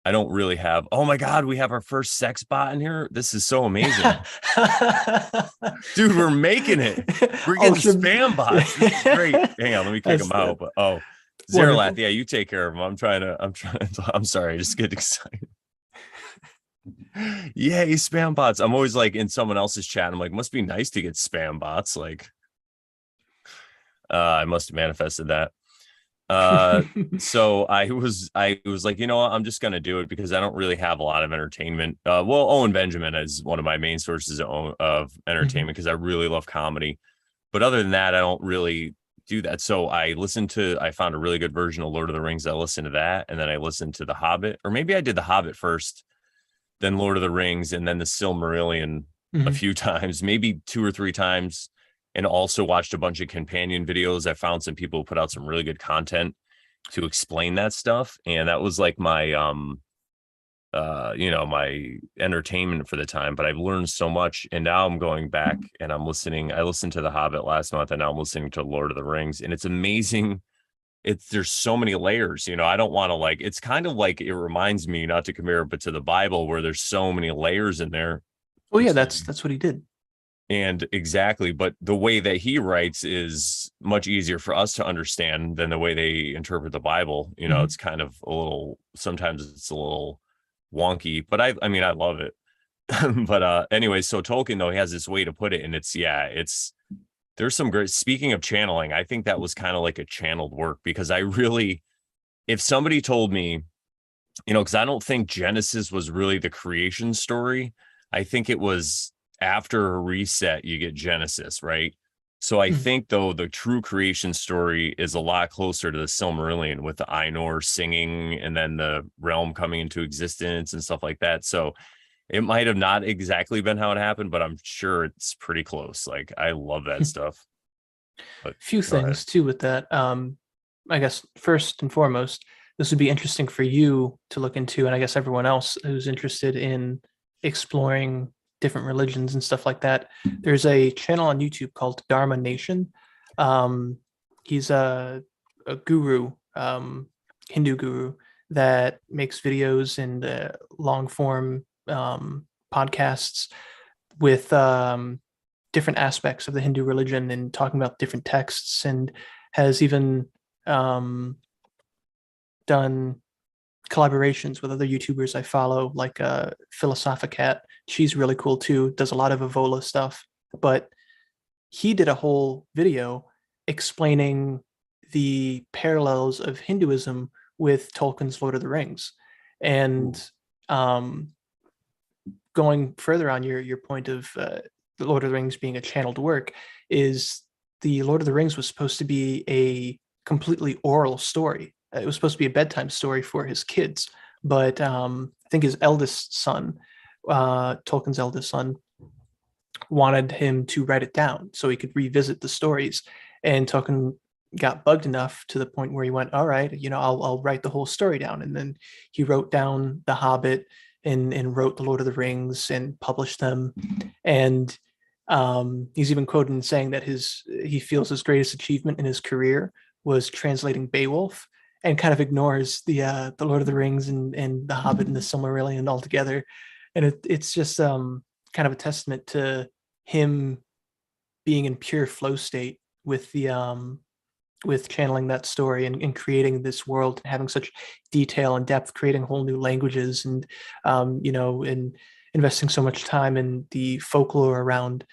I don't really have, oh my God, we have our first sex bot in here. This is so amazing. Dude, we're making it. We're Oh, getting so spam bots. This is great. Hang on, let me kick that's them out. But Zerlath, wonderful. yeah, you take care of them. I'm sorry, I just get excited. Yay, spam bots. I'm always like in someone else's chat. I'm like, must be nice to get spam bots. Like, I must have manifested that. So I was like, what? I'm just gonna do it because I don't really have a lot of entertainment. Well, Owen Benjamin is one of my main sources of Mhm. entertainment because I really love comedy. But other than that, I don't really do that. So I found a really good version of Lord of the Rings. I listened to that, and then I listened to The Hobbit, or maybe I did The Hobbit first, then Lord of the Rings, and then the Silmarillion a Mhm. few times, maybe 2 or 3 times, and also watched a bunch of companion videos. I found some people who put out some really good content to explain that stuff, and that was like my my entertainment for the time. But I've learned so much, and now I'm going back and I listened to The Hobbit last month, and now I'm listening to Lord of the Rings, and it's amazing. There's so many layers. I don't want to, like, it's kind of like, it reminds me, not to compare it, but to the Bible, where there's so many layers in there. Oh yeah, Excuse that's me. that's what he did. And exactly, but the way that he writes is much easier for us to understand than the way they interpret the Bible. Mhm. It's kind of sometimes it's a little wonky, but I mean, I love it. But anyway, so Tolkien, though, he has this way to put it, and there's some great, speaking of channeling, I think that was kind of like a channeled work, because if somebody told me, because I don't think Genesis was really the creation story. I think it was after a reset, you get Genesis, right? So I Mhm. think, though, the true creation story is a lot closer to the Silmarillion, with the Ainur singing and then the realm coming into existence and stuff like that. So it might have not exactly been how it happened, but I'm sure it's pretty close. Like, I love that stuff. But Few go ahead. things too with that. I guess first and foremost, this would be interesting for you to look into, and I guess everyone else who's interested in exploring different religions and stuff like that. There's a channel on YouTube called Dharma Nation. Um, he's a guru, Hindu guru that makes videos and long form podcasts with different aspects of the Hindu religion and talking about different texts, and has even um, done collaborations with other YouTubers I follow, like Philosophicat. She's really cool too, does a lot of Evola stuff. But he did a whole video explaining the parallels of Hinduism with Tolkien's Lord of the Rings. And um, going further on your point of the Lord of the Rings being a channeled work, is the Lord of the Rings was supposed to be a completely oral story. It was supposed to be a bedtime story for his kids, but I think his eldest son, Tolkien's eldest son, wanted him to write it down so he could revisit the stories. And Tolkien got bugged enough to the point where he went, "All right, I'll write the whole story down." And then he wrote down The Hobbit and wrote The Lord of the Rings and published them. And he's even quoted in saying that he feels his greatest achievement in his career was translating Beowulf, and kind of ignores the Lord of the Rings and The Hobbit and the Silmarillion altogether. And it's just kind of a testament to him being in pure flow state with channeling that story and creating this world and having such detail and depth, creating whole new languages, and and investing so much time in the folklore around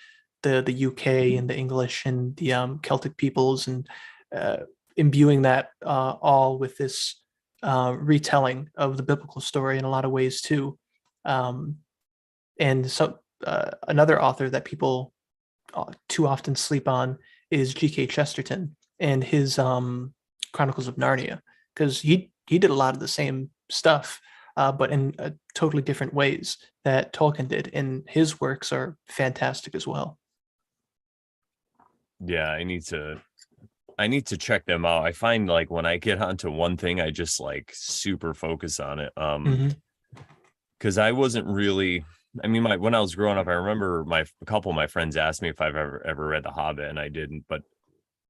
the UK and the English and the Celtic peoples, and uh, imbuing that all with this retelling of the biblical story in a lot of ways too. Um, and so another author that people too often sleep on is G.K. Chesterton and his Chronicles of Narnia, because he did a lot of the same stuff, but in totally different ways that Tolkien did, and his works are fantastic as well. Yeah, I need to check them out. I find like when I get onto one thing, I just like super focus on it. Mm-hmm. Because I wasn't really. I mean, when I was growing up, I remember a couple of my friends asked me if I've ever read The Hobbit, and I didn't. But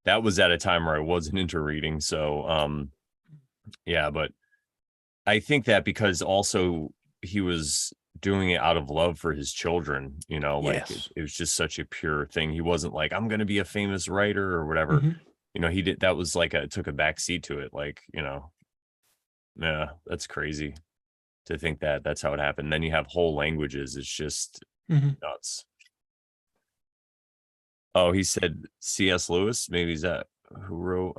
that was at a time where I wasn't into reading. So, yeah. But I think that because also he was doing it out of love for his children, like it, Yes. it was just such a pure thing. He wasn't like, I'm going to be a famous writer or whatever. Mm-hmm. He did. That was like took a back seat to it. Like, yeah, that's crazy to think that that's how it happened. Then you have whole languages. It's just Mm-hmm. nuts. Oh, he said C.S. Lewis. Maybe is that who wrote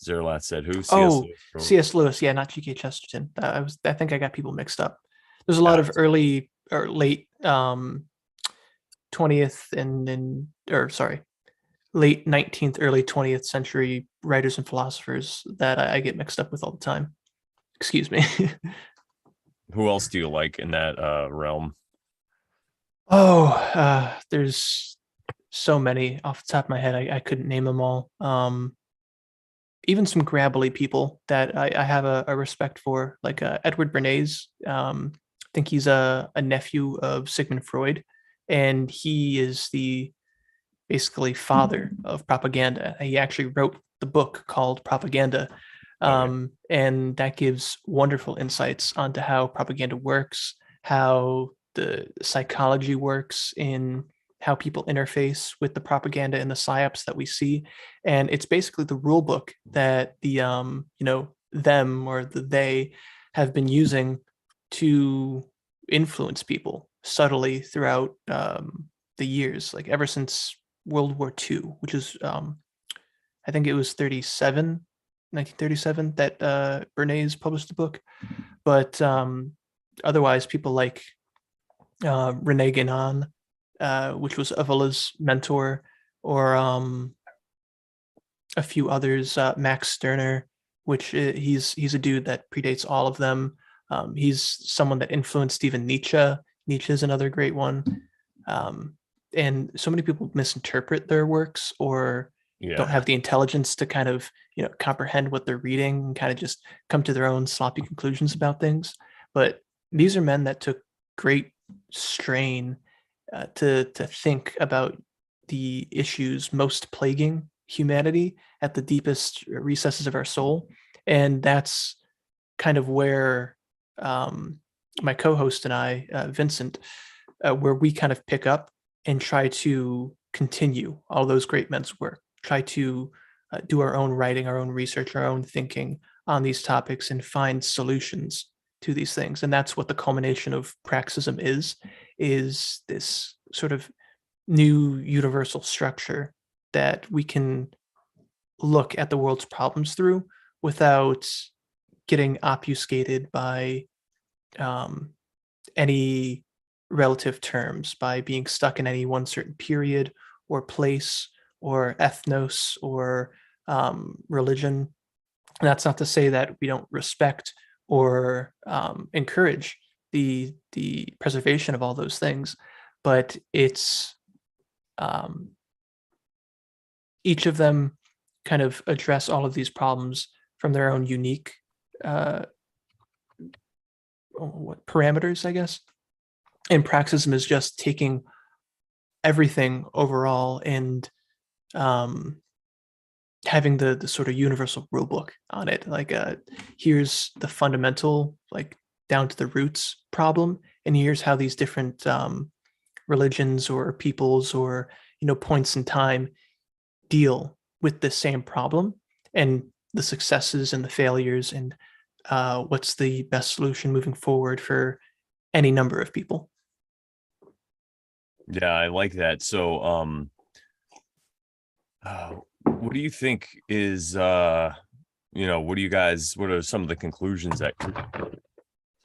Zerlath said who? C.S. Oh, Lewis wrote. C.S. Lewis, yeah, not G.K. Chesterton. I think I got people mixed up. There's a lot of That's early or late 20th and or sorry, late 19th, early 20th century writers and philosophers that I get mixed up with all the time. Excuse me. who else do you like in that realm? Oh, there's so many off the top of my head. I couldn't name them all. Even some gravelly people that I have a respect for, like Edward Bernays. I think he's a nephew of Sigmund Freud, and he is the basically father of propaganda. He actually wrote the book called Propaganda, Okay. and that gives wonderful insights onto how propaganda works, how the psychology works in how people interface with the propaganda and the psyops that we see. And it's basically the rule book that them or the they have been using to influence people subtly throughout the years, like ever since World War II, which is I think it was 1937, that Bernays published the book. But otherwise, people like Rene Guénon, which was Avola's mentor, or a few others, Max Stirner, which he's a dude that predates all of them. He's someone that influenced even Nietzsche. Nietzsche is another great one. Um, and so many people misinterpret their works or don't Yeah. have the intelligence to kind of comprehend what they're reading and kind of just come to their own sloppy conclusions about things. But these are men that took great strain to think about the issues most plaguing humanity at the deepest recesses of our soul, and that's kind of where my co-host and I, Vincent, where we kind of pick up and try to continue all those great men's work, try to do our own writing, our own research, our own thinking on these topics and find solutions to these things. And that's what the culmination of praxism is this sort of new universal structure that we can look at the world's problems through without getting obfuscated by um, any relative terms, by being stuck in any one certain period or place or ethnos or religion. And that's not to say that we don't respect or encourage the preservation of all those things, but it's um, each of them kind of address all of these problems from their own unique uh, parameters, I guess. And praxism is just taking everything overall and um, having the sort of universal rule book on it. Like, here's the fundamental, like down to the roots problem, and here's how these different religions or peoples or points in time deal with the same problem and the successes and the failures and what's the best solution moving forward for any number of people. Yeah, I like that. So, what do you think is, what are some of the conclusions that,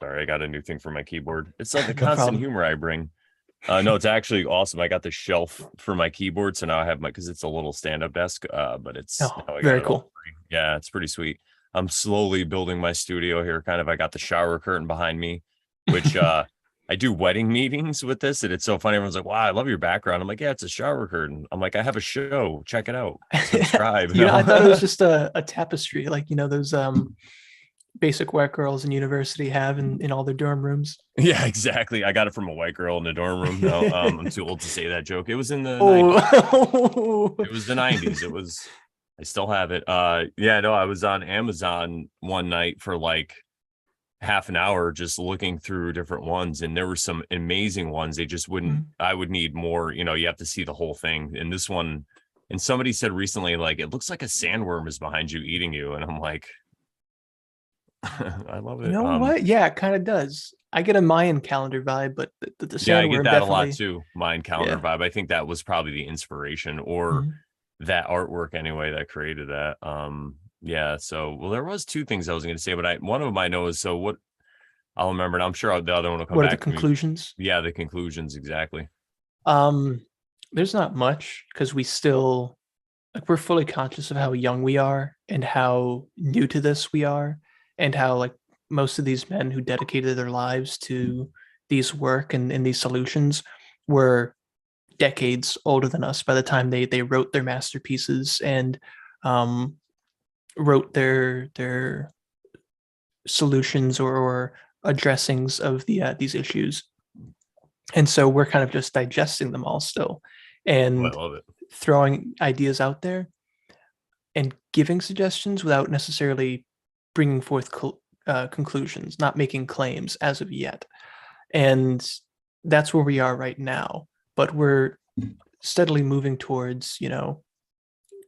sorry, I got a new thing for my keyboard. It's like the No constant problem. humor I bring. No, it's actually awesome. I got the shelf for my keyboard. So now I have because it's a little stand-up desk, but it's, Oh, now I got very it all cool. free. Yeah, it's pretty sweet. I'm slowly building my studio here. Kind of, I got the shower curtain behind me, which, I do wedding meetings with this, and it's so funny. Everyone's like, "Wow, I love your background." I'm like, "Yeah, it's a shower curtain." I'm like, "I have a show. Check it out. Subscribe." I thought it was No. just a tapestry, like those basic white girls in university have in all their dorm rooms. Yeah, exactly. I got it from a white girl in the dorm room. No, I'm too old to say that joke. It was in the 90s. Oh, It was the 90s. It was, I still have it. Yeah, no, I was on Amazon one night for like half an hour just looking through different ones, and there were some amazing ones. They just wouldn't, I would need more, you have to see the whole thing. And this one, and somebody said recently, like, it looks like a sandworm is behind you eating you. And I'm like, I love you it. know what? Yeah, it kind of does. I get a Mayan calendar vibe, but the Yeah, I get sandworm that a lot definitely. too. Mind calendar Yeah. vibe. I think that was probably the inspiration or Mhm. that artwork anyway that created that. Yeah. So, well, there was two things I was going to say, but one of them I know is, so what I'll remember, and I'm sure the other one will come What are the back to me. conclusions? Yeah, the conclusions exactly. Um, there's not much because we still like we're fully conscious of how young we are and how new to this we are, and how like most of these men who dedicated their lives to these work and these solutions were decades older than us by the time they wrote their masterpieces and um, wrote their solutions or addressings of these issues. And so we're kind of just digesting them all still Oh, I and love it. throwing ideas out there and giving suggestions without necessarily bringing forth conclusions, not making claims as of yet. And that's where we are right now. But we're steadily moving towards,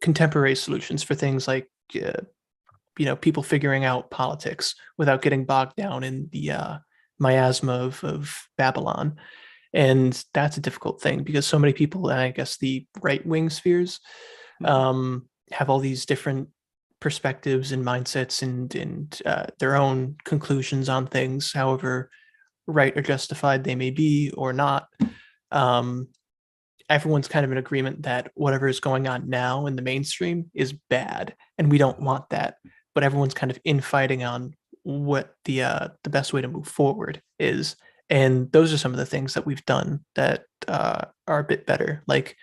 contemporary solutions for things like, people figuring out politics without getting bogged down in the miasma of Babylon. And that's a difficult thing because so many people, and I guess the right wing spheres, have all these different perspectives and mindsets and their own conclusions on things, however right or justified they may be or not. Um, Everyone's kind of in agreement that whatever is going on now in the mainstream is bad, and we don't want that. But everyone's kind of infighting on what the best way to move forward is, and those are some of the things that we've done that are a bit better, like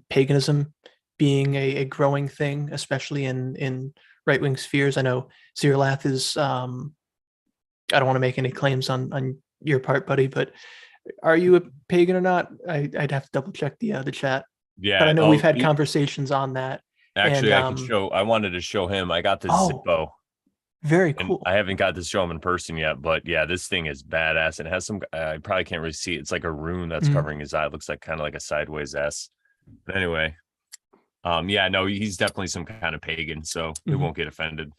paganism being a growing thing, especially in right wing spheres. I know Zirlath is. I don't want to make any claims on your part, buddy, but are you a pagan or not? I'd have to double check the chat, but I Yeah. know we've Oh, had conversations on that. And actually, I can show. I wanted to show him. I got this oh, Zippo, very and cool. I haven't got to show him in person yet. But yeah, this thing is badass. And it has some. I probably can't really see it. It's like a rune that's Mhm. covering his eye. It looks like kind of like a sideways S. But anyway, yeah, no, he's definitely some kind of pagan, so it Mhm. won't get offended.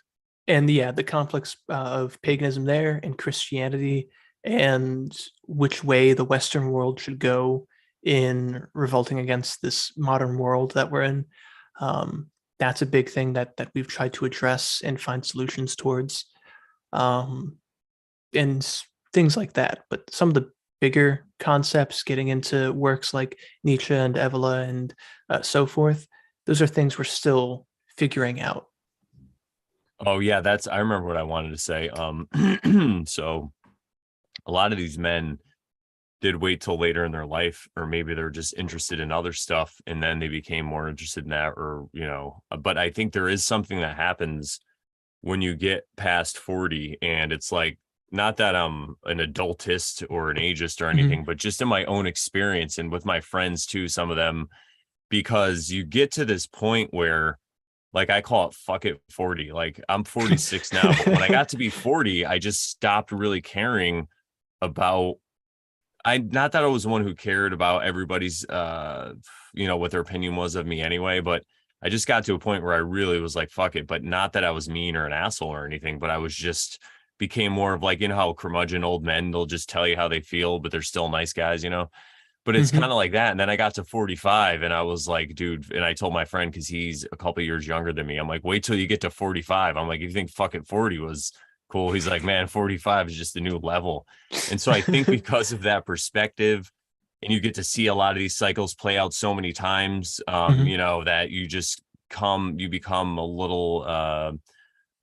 And yeah, the conflicts of paganism there and Christianity, and which way the Western world should go in revolting against this modern world that we're in. That's a big thing that we've tried to address and find solutions towards, um, and things like that. But some of the bigger concepts, getting into works like Nietzsche and Evola and so forth, those are things we're still figuring out. Oh yeah, that's I remember what I wanted to say. So a lot of these men did wait till later in their life, or maybe they're just interested in other stuff and then they became more interested in that, or but I think there is something that happens when you get past 40, and it's like, not that I'm an adultist or an ageist or Mhm. anything, but just in my own experience and with my friends too, some of them, because you get to this point where, like, I call it fuck it 40. Like, I'm 46 now, but when I got to be 40, I just stopped really caring about, I not that I was the one who cared about everybody's what their opinion was of me anyway, but I just got to a point where I really was like, fuck it. But not that I was mean or an asshole or anything, but I was just became more of like, how curmudgeon old men, they'll just tell you how they feel, but they're still nice guys. But it's kind Mhm. of like that. And then I got to 45 and I was like, dude, and I told my friend, because he's a couple years younger than me, I'm like, wait till you get to 45. I'm like, you think fucking 40 was cool? He's like, man, 45 is just a new level. And so I think because of that perspective, and you get to see a lot of these cycles play out so many times, Mhm. that you become a little, I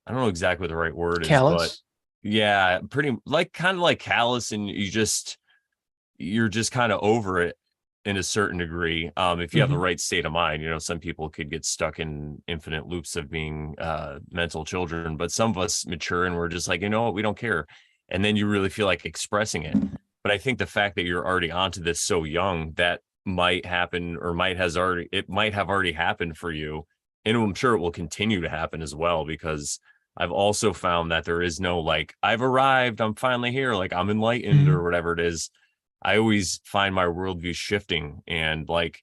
don't know exactly what the right word is, but Callous. yeah, pretty like kind of like callous, and you're just kind of over it in a certain degree. If you have the Mhm. right state of mind, some people could get stuck in infinite loops of being mental children, but some of us mature and we're just like, what, we don't care. And then you really feel like expressing it. But I think the fact that you're already onto this so young, that might happen, or it might have already happened for you. And I'm sure it will continue to happen as well, because I've also found that there is no like, I've arrived, I'm finally here, like I'm enlightened Mhm. or whatever it is. I always find my worldview shifting, and like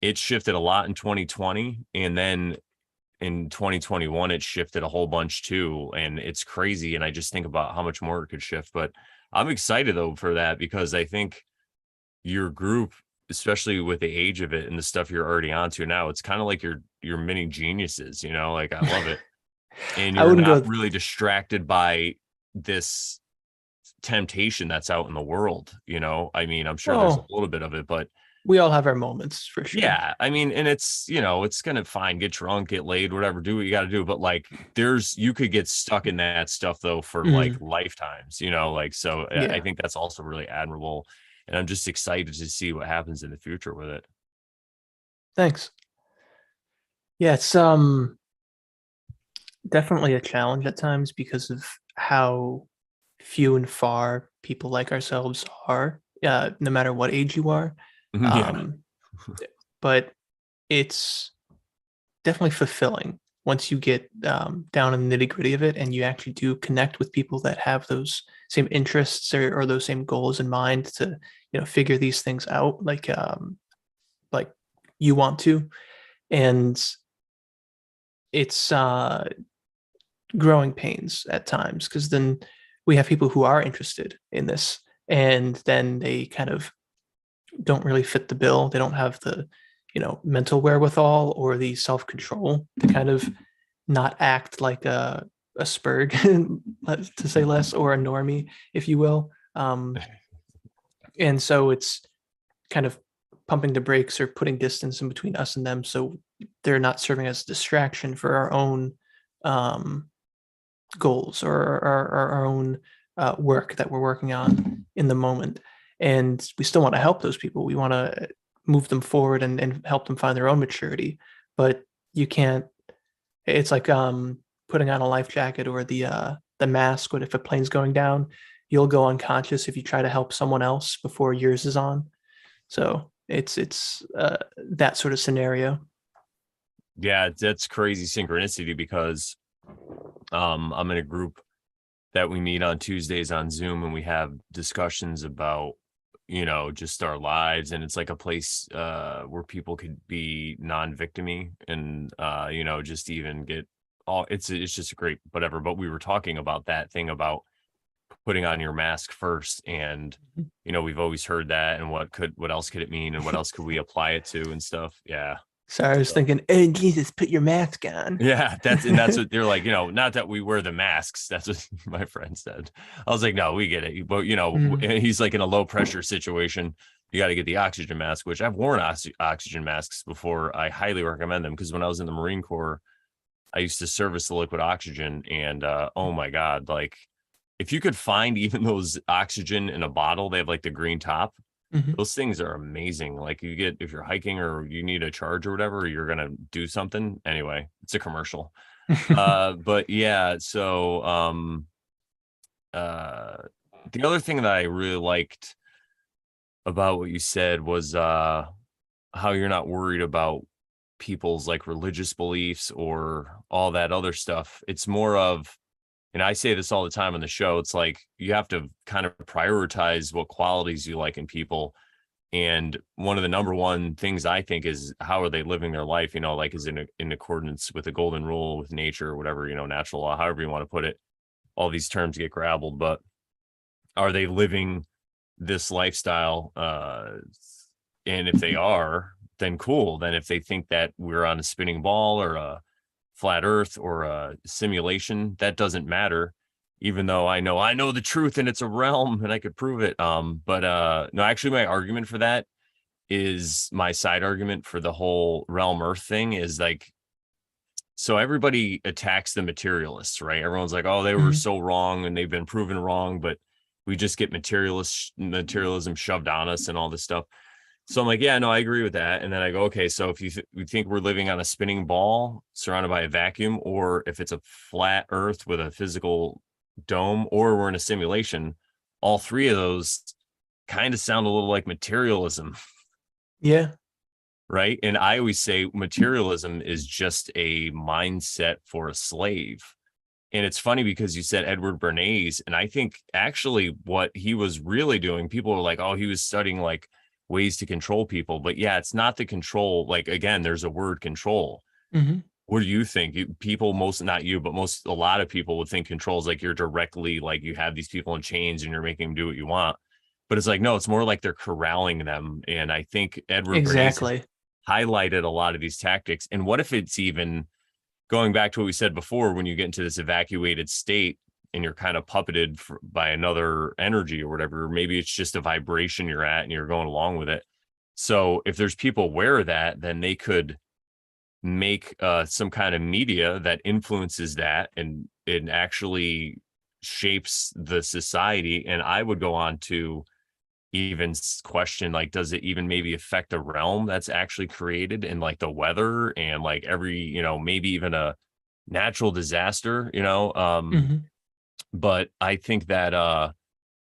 it shifted a lot in 2020, and then in 2021 it shifted a whole bunch too, and it's crazy. And I just think about how much more it could shift. But I'm excited though for that, because I think your group, especially with the age of it and the stuff you're already onto now, it's kind of like you're mini geniuses. Like I love it, and I you're wouldn't not go. really distracted by this temptation that's out in the world. I mean, I'm sure there's a Well, little bit of it, but we all have our moments for sure. yeah, I mean, and it's gonna fine, get drunk, get laid, whatever, do what you got to do. But like, you could get stuck in that stuff though for like Mhm. lifetimes, like, so I Yeah. think that's also really admirable. And I'm just excited to see what happens in the future with it. Thanks. Yeah, it's definitely a challenge at times because of how few and far people like ourselves are, no matter what age you are. Yeah. Um, but it's definitely fulfilling once you get down in the nitty gritty of it and you actually do connect with people that have those same interests or those same goals in mind to figure these things out like you want to. And it's growing pains at times because then we have people who are interested in this and then they kind of don't really fit the bill. They don't have the mental wherewithal or the self-control to kind of not act like a spurg to say less, or a normie, if you will. And so it's kind of pumping the brakes or putting distance in between us and them so they're not serving as a distraction for our own um, goals or our own work that we're working on in the moment. And we still want to help those people. We want to move them forward and help them find their own maturity. but you can't. It's like putting on a life jacket or the mask. But if a plane's going down, you'll go unconscious if you try to help someone else before yours is on. So it's that sort of scenario. Yeah, that's crazy synchronicity because I'm in a group that we meet on Tuesdays on Zoom and we have discussions about, just our lives. And it's like a place where people could be non-victimy and, just even get all it's just a great whatever. But we were talking about that thing about putting on your mask first. And, we've always heard that. And what else could it mean? And what else could we apply it to and stuff? Yeah. So I was So. thinking, oh Jesus, put your mask on. Yeah, that's what they're like, not that we wear the masks. That's what my friend said. I was like, no, we get it. But he's like in a low pressure situation. You got to get the oxygen mask, which I've worn oxygen masks before. I highly recommend them because when I was in the Marine Corps, I used to service the liquid oxygen. And oh my God, like if you could find even those oxygen in a bottle, they have like the green top. Mhm. Those things are amazing. Like you get, if you're hiking or you need a charge or whatever, you're going to do something. Anyway, it's a commercial. But yeah, so uh the other thing that I really liked about what you said was how you're not worried about people's like religious beliefs or all that other stuff. It's more of, and I say this all the time on the show, it's like you have to kind of prioritize what qualities you like in people. And one of the number one things I think is how are they living their life, like is in accordance with the golden rule, with nature, or whatever, natural law, however you want to put it. All these terms get grabbled, but are they living this lifestyle? And if they are, then cool. Then if they think that we're on a spinning ball or a flat earth or a simulation, that doesn't matter, even though I know the truth and it's a realm and I could prove it. But no, actually my argument for that is my side argument for the whole realm earth thing is like, so everybody attacks the materialists, right? Everyone's like, oh, they were Mhm. so wrong and they've been proven wrong, but we just get materialism shoved on us and all this stuff. So I'm like, yeah, no, I agree with that. And then I go, okay, so if you think we're living on a spinning ball surrounded by a vacuum, or if it's a flat earth with a physical dome, or we're in a simulation, all three of those kind of sound a little like materialism, Yeah. right? And I always say materialism is just a mindset for a slave. And it's funny because you said Edward Bernays, and I think actually what he was really doing, people were like, oh, he was studying like ways to control people. But yeah, it's not the control. Like, again, there's a word control. Hmm. What do you think? People, most, not you, but a lot of people would think control is like you're directly, like you have these people in chains and you're making them do what you want. But it's like, no, it's more like they're corralling them. And I think Edward Bernays Exactly. highlighted a lot of these tactics. And what if it's even going back to what we said before, when you get into this evacuated state and you're kind of puppeted by another energy or whatever, maybe it's just a vibration you're at and you're going along with it. So if there's people aware of that, then they could make some kind of media that influences that and it actually shapes the society. And I would go on to even question, like, does it even maybe affect a realm that's actually created, and like the weather and like every, maybe even a natural disaster, Hmm. but I think that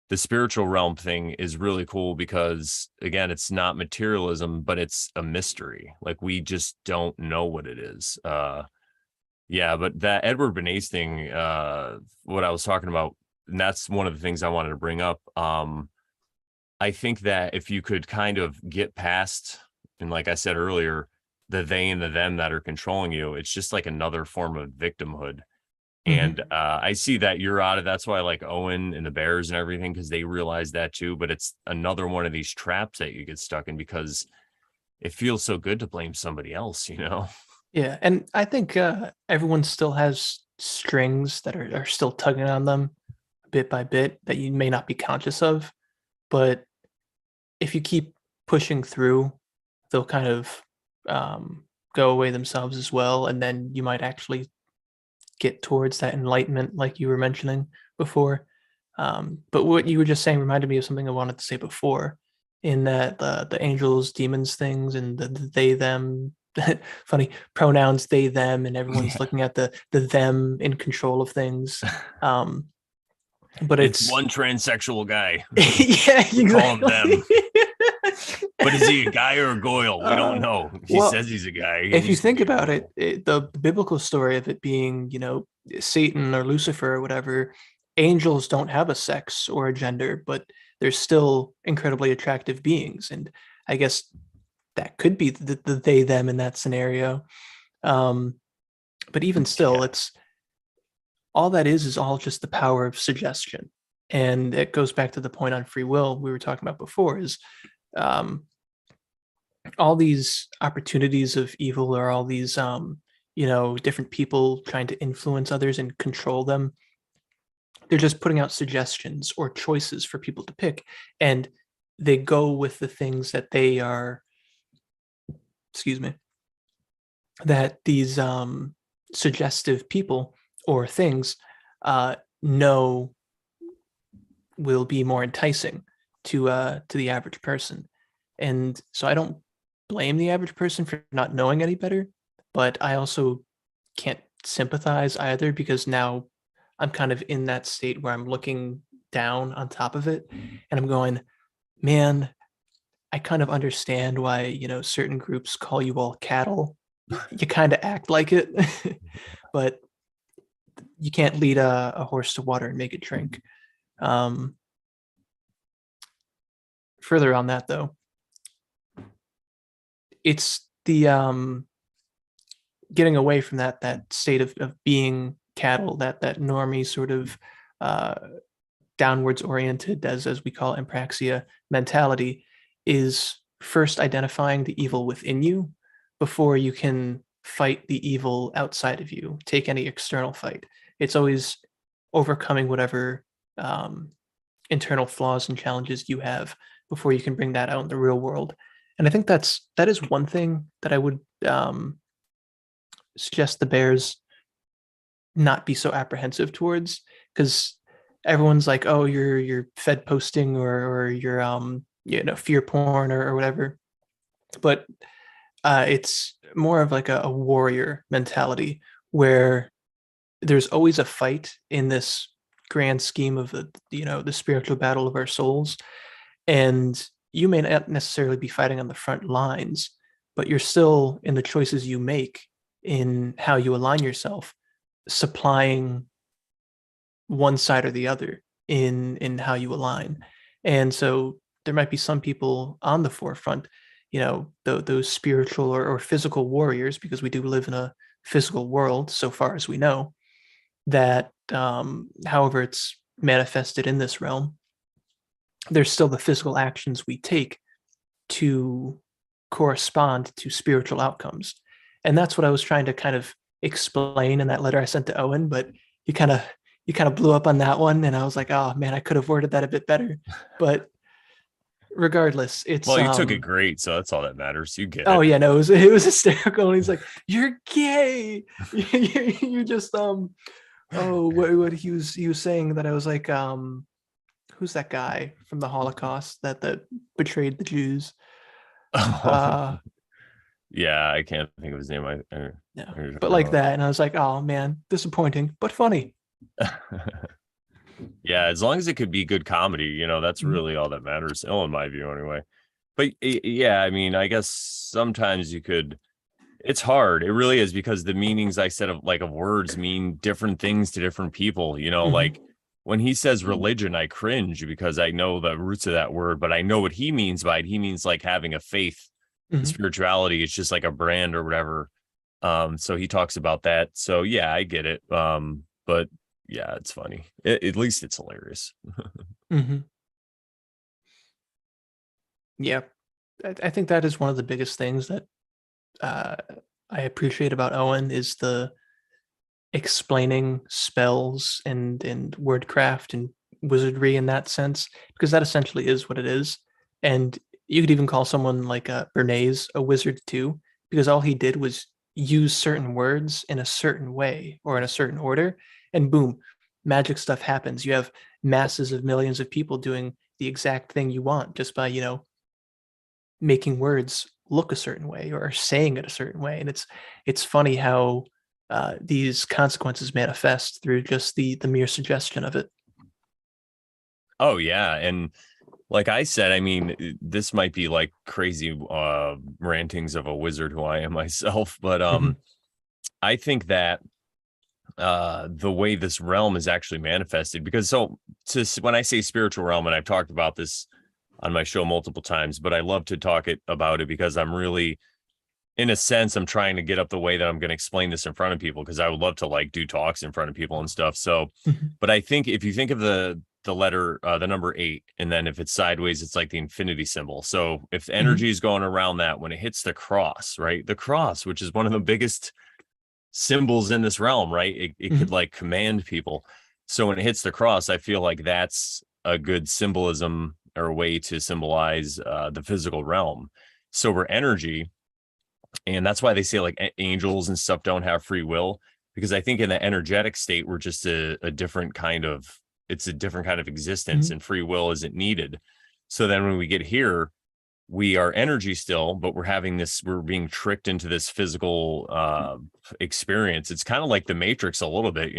the spiritual realm thing is really cool because again, it's not materialism, but it's a mystery. Like we just don't know what it is. Yeah, but that Edward Bernays thing, what I was talking about, and that's one of the things I wanted to bring up. I think that if you could kind of get past, and like I said earlier, the they and the them that are controlling you, it's just like another form of victimhood. Hmm. And I see that you're out of, that's why I like Owen and the Bears and everything, because they realize that too. But it's another one of these traps that you get stuck in because it feels so good to blame somebody else. Yeah. And I think everyone still has strings that are still tugging on them bit by bit that you may not be conscious of. But if you keep pushing through, they'll kind of go away themselves as well. And then you might actually get towards that enlightenment, like you were mentioning before. But what you were just saying reminded me of something I wanted to say before, in that the angels, demons things, and the they them funny pronouns they them, and everyone's Yeah. looking at the them in control of things. Um, but It's it's one transsexual guy. yeah, We call him them. exactly. But is he a guy or a goyle? We don't uh, know. He well, says he's a guy. He if you used to think be a about it, girl. the biblical story of it being, Satan or Lucifer or whatever, angels don't have a sex or a gender, but they're still incredibly attractive beings. And I guess that could be the they them in that scenario. Um, but even still, Yeah. it's all that is all just the power of suggestion. And it goes back to the point on free will we were talking about before is um, all these opportunities of evil, or all these different people trying to influence others and control them. They're just putting out suggestions or choices for people to pick, and they go with the things that they are, excuse me, that these suggestive people or things know will be more enticing to the average person. And so I don't blame the average person for not knowing any better, but I also can't sympathize either, because now I'm kind of in that state where I'm looking down on top of it and I'm going, man, I kind of understand why, certain groups call you all cattle. You kind of act like it, but you can't lead a horse to water and make it drink. Um, Further on that though, it's the getting away from that state of being cattle, that normie sort of uh, downwards oriented, as we call it, praxia mentality, is first identifying the evil within you before you can fight the evil outside of you, take any external fight. It's always overcoming whatever internal flaws and challenges you have before you can bring that out in the real world. And I think that is one thing that I would suggest the Bears not be so apprehensive towards, because everyone's like, oh, you're fed posting, or you're fear porn, or whatever. But it's more of like a warrior mentality, where there's always a fight in this grand scheme of the spiritual battle of our souls. And you may not necessarily be fighting on the front lines, but you're still, in the choices you make, in how you align yourself, supplying one side or the other in how you align. And so there might be some people on the forefront, those spiritual or physical warriors, because we do live in a physical world so far as we know, that however it's manifested in this realm, there's still the physical actions we take to correspond to spiritual outcomes. And that's what I was trying to kind of explain in that letter I sent to Owen, but he kind of he kind of blew up on that one, and I was like, oh man, I could have worded that a bit better. But regardless, it's Well, you took it great, so that's all that matters. You get oh it. yeah, no, it was hysterical. And he's like, you're gay. You just oh, what he was saying, that I was like, who's that guy from the Holocaust that betrayed the Jews? Uh Yeah, I can't think of his name. yeah, I but like about. that. And I was like, oh man, disappointing, but funny. Yeah, as long as it could be good comedy, that's Mhm. really all that matters. Oh, in my view, anyway. But yeah, I mean, I guess sometimes you could. It's hard. It really is, because the meanings I said of words mean different things to different people. Mhm. Like when he says religion, I cringe because I know the roots of that word, but I know what he means by it. He means like having a faith, Mhm. spirituality. It's just like a brand or whatever. So he talks about that. So yeah, I get it. But yeah, it's funny. At least it's hilarious. Mhm. Yeah, I think that is one of the biggest things that uh, I appreciate about Owen, is the explaining spells and wordcraft and wizardry in that sense, because that essentially is what it is. And you could even call someone like Bernays a wizard too, because all he did was use certain words in a certain way or in a certain order, and boom, magic stuff happens. You have masses of millions of people doing the exact thing you want, just by making words look a certain way or are saying it a certain way. And it's funny how these consequences manifest through just the mere suggestion of it. Oh yeah, and like I said, I mean, this might be like crazy rantings of a wizard who I am myself, but Mhm. I think that the way this realm is actually manifested, because so when I say spiritual realm, and I've talked about this on my show multiple times, but I love to talk about it because I'm really, in a sense, I'm trying to get up the way that I'm going to explain this in front of people, because I would love to like do talks in front of people and stuff. So, Mhm. but I think if you think of the letter, the number 8, and then if it's sideways, it's like the infinity symbol. So if the Mhm. energy is going around that, when it hits the cross, right? The cross, which is one of the biggest symbols in this realm, right? It could Mhm. like command people. So when it hits the cross, I feel like that's a good symbolism or a way to symbolize the physical realm. So we're energy, and that's why they say like angels and stuff don't have free will, because I think in the energetic state we're just a different kind of, it's a different kind of existence, Mhm. and free will isn't needed. So then when we get here, we are energy still, but we're being tricked into this physical experience. It's kind of like the Matrix a little bit,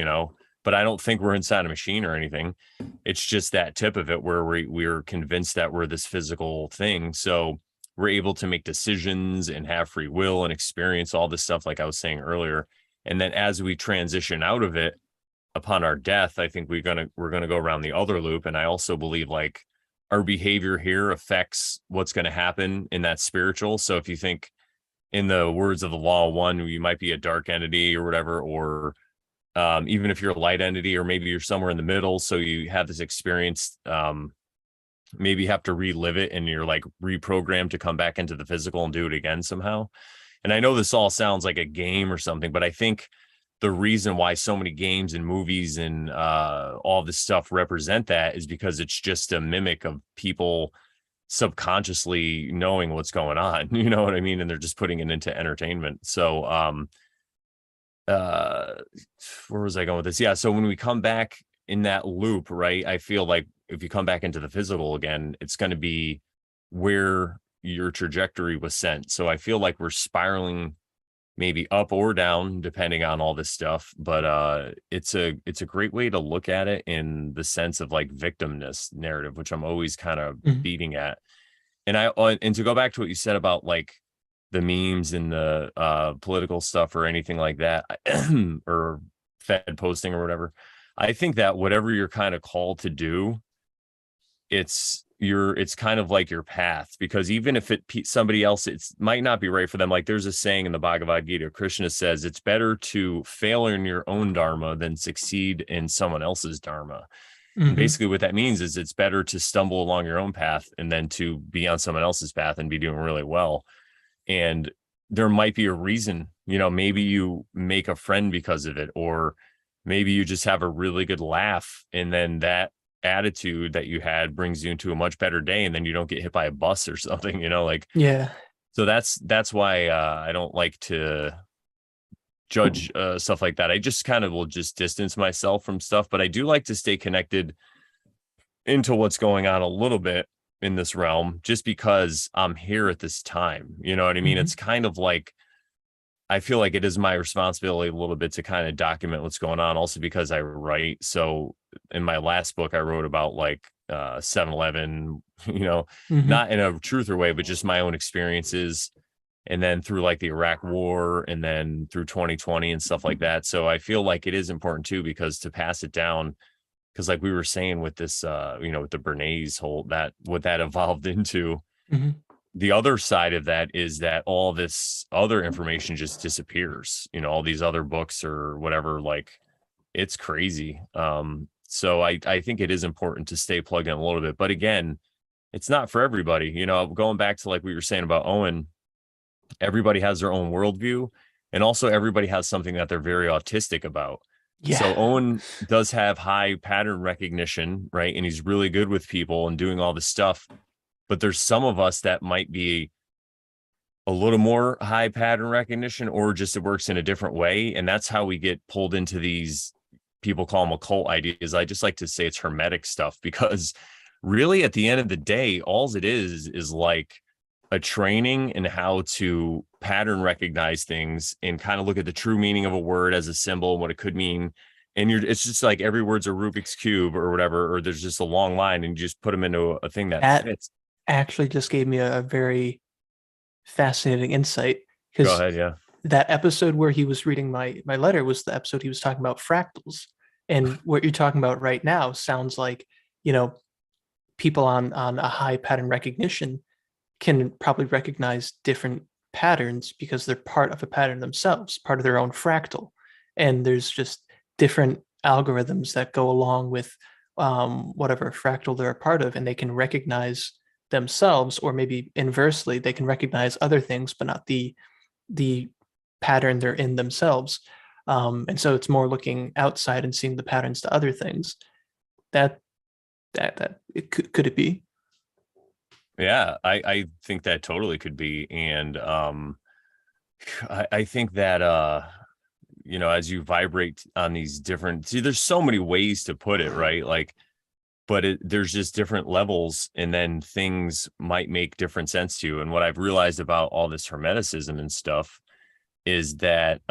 but I don't think we're inside a machine or anything. It's just that tip of it where we're convinced that we're this physical thing. So we're able to make decisions and have free will and experience all this stuff, like I was saying earlier. And then as we transition out of it upon our death, I think we're gonna go around the other loop. And I also believe like our behavior here affects what's going to happen in that spiritual. So if you think in the words of the law of one, you might be a dark entity or whatever, or even if you're a light entity, or maybe you're somewhere in the middle. So you have this experience, maybe you have to relive it and you're like reprogrammed to come back into the physical and do it again somehow. And I know this all sounds like a game or something, but I think the reason why so many games and movies and all this stuff represent that is because it's just a mimic of people subconsciously knowing what's going on. You know what I mean? And they're just putting it into entertainment. So uh where was I going with this? Yeah, so when we come back in that loop, right, I feel like if you come back into the physical again, it's going to be where your trajectory was sent. So I feel like we're spiraling maybe up or down depending on all this stuff, but it's a great way to look at it in the sense of like victimness narrative, which I'm always kind of Mhm. beating at. And and to go back to what you said about like the memes and the political stuff or anything like that, or Fed posting or whatever, I think that whatever you're kind of called to do, it's kind of like your path, because even if somebody else, it might not be right for them. Like there's a saying in the Bhagavad Gita, Krishna says it's better to fail in your own dharma than succeed in someone else's dharma. And Mhm. basically what that means is it's better to stumble along your own path and then to be on someone else's path and be doing really well. And there might be a reason, maybe you make a friend because of it, or maybe you just have a really good laugh, and then that attitude that you had brings you into a much better day, and then you don't get hit by a bus or something, like. Yeah. So that's why I don't like to judge stuff like that. I just kind of will just distance myself from stuff, but I do like to stay connected into what's going on a little bit in this realm, just because I'm here at this time. You know what I mean? Mhm. It's kind of like I feel like it is my responsibility a little bit to kind of document what's going on, also because I write. So in my last book, I wrote about like 7-Eleven, Mhm. not in a truther way, but just my own experiences. And then through like the Iraq war, and then through 2020 and stuff like that. So I feel like it is important too, because to pass it down, because like we were saying with this, with the Bernays whole, that what that evolved into, Mhm. the other side of that is that all this other information just disappears, all these other books or whatever, like it's crazy. So I think it is important to stay plugged in a little bit, but again, it's not for everybody. Going back to like we were saying about Owen, everybody has their own worldview, and also everybody has something that they're very autistic about. Yeah. So Owen does have high pattern recognition, right? And he's really good with people and doing all this stuff. But there's some of us that might be a little more high pattern recognition, or just it works in a different way. And that's how we get pulled into these, people call them occult ideas. I just like to say it's hermetic stuff, because really at the end of the day, all it is like a training in how to pattern recognize things and kind of look at the true meaning of a word as a symbol and what it could mean. And it's just like every word's a Rubik's cube or whatever, or there's just a long line and you just put them into a thing that That fits. actually just gave me a very fascinating insight Go because ahead. Yeah. that episode where he was reading my letter was the episode he was talking about fractals. And what you're talking about right now sounds like, you know, people on a high pattern recognition can probably recognize different patterns because they're part of a pattern themselves, part of their own fractal. And there's just different algorithms that go along with whatever fractal they're a part of, and they can recognize themselves, or maybe inversely, they can recognize other things, but not the pattern they're in themselves. And so it's more looking outside and seeing the patterns to other things. That could it be? Yeah, I think that totally could be. And I think that as you vibrate on these different, see, there's so many ways to put it, right? Like, but there's just different levels, and then things might make different sense to you. And what I've realized about all this hermeticism and stuff is that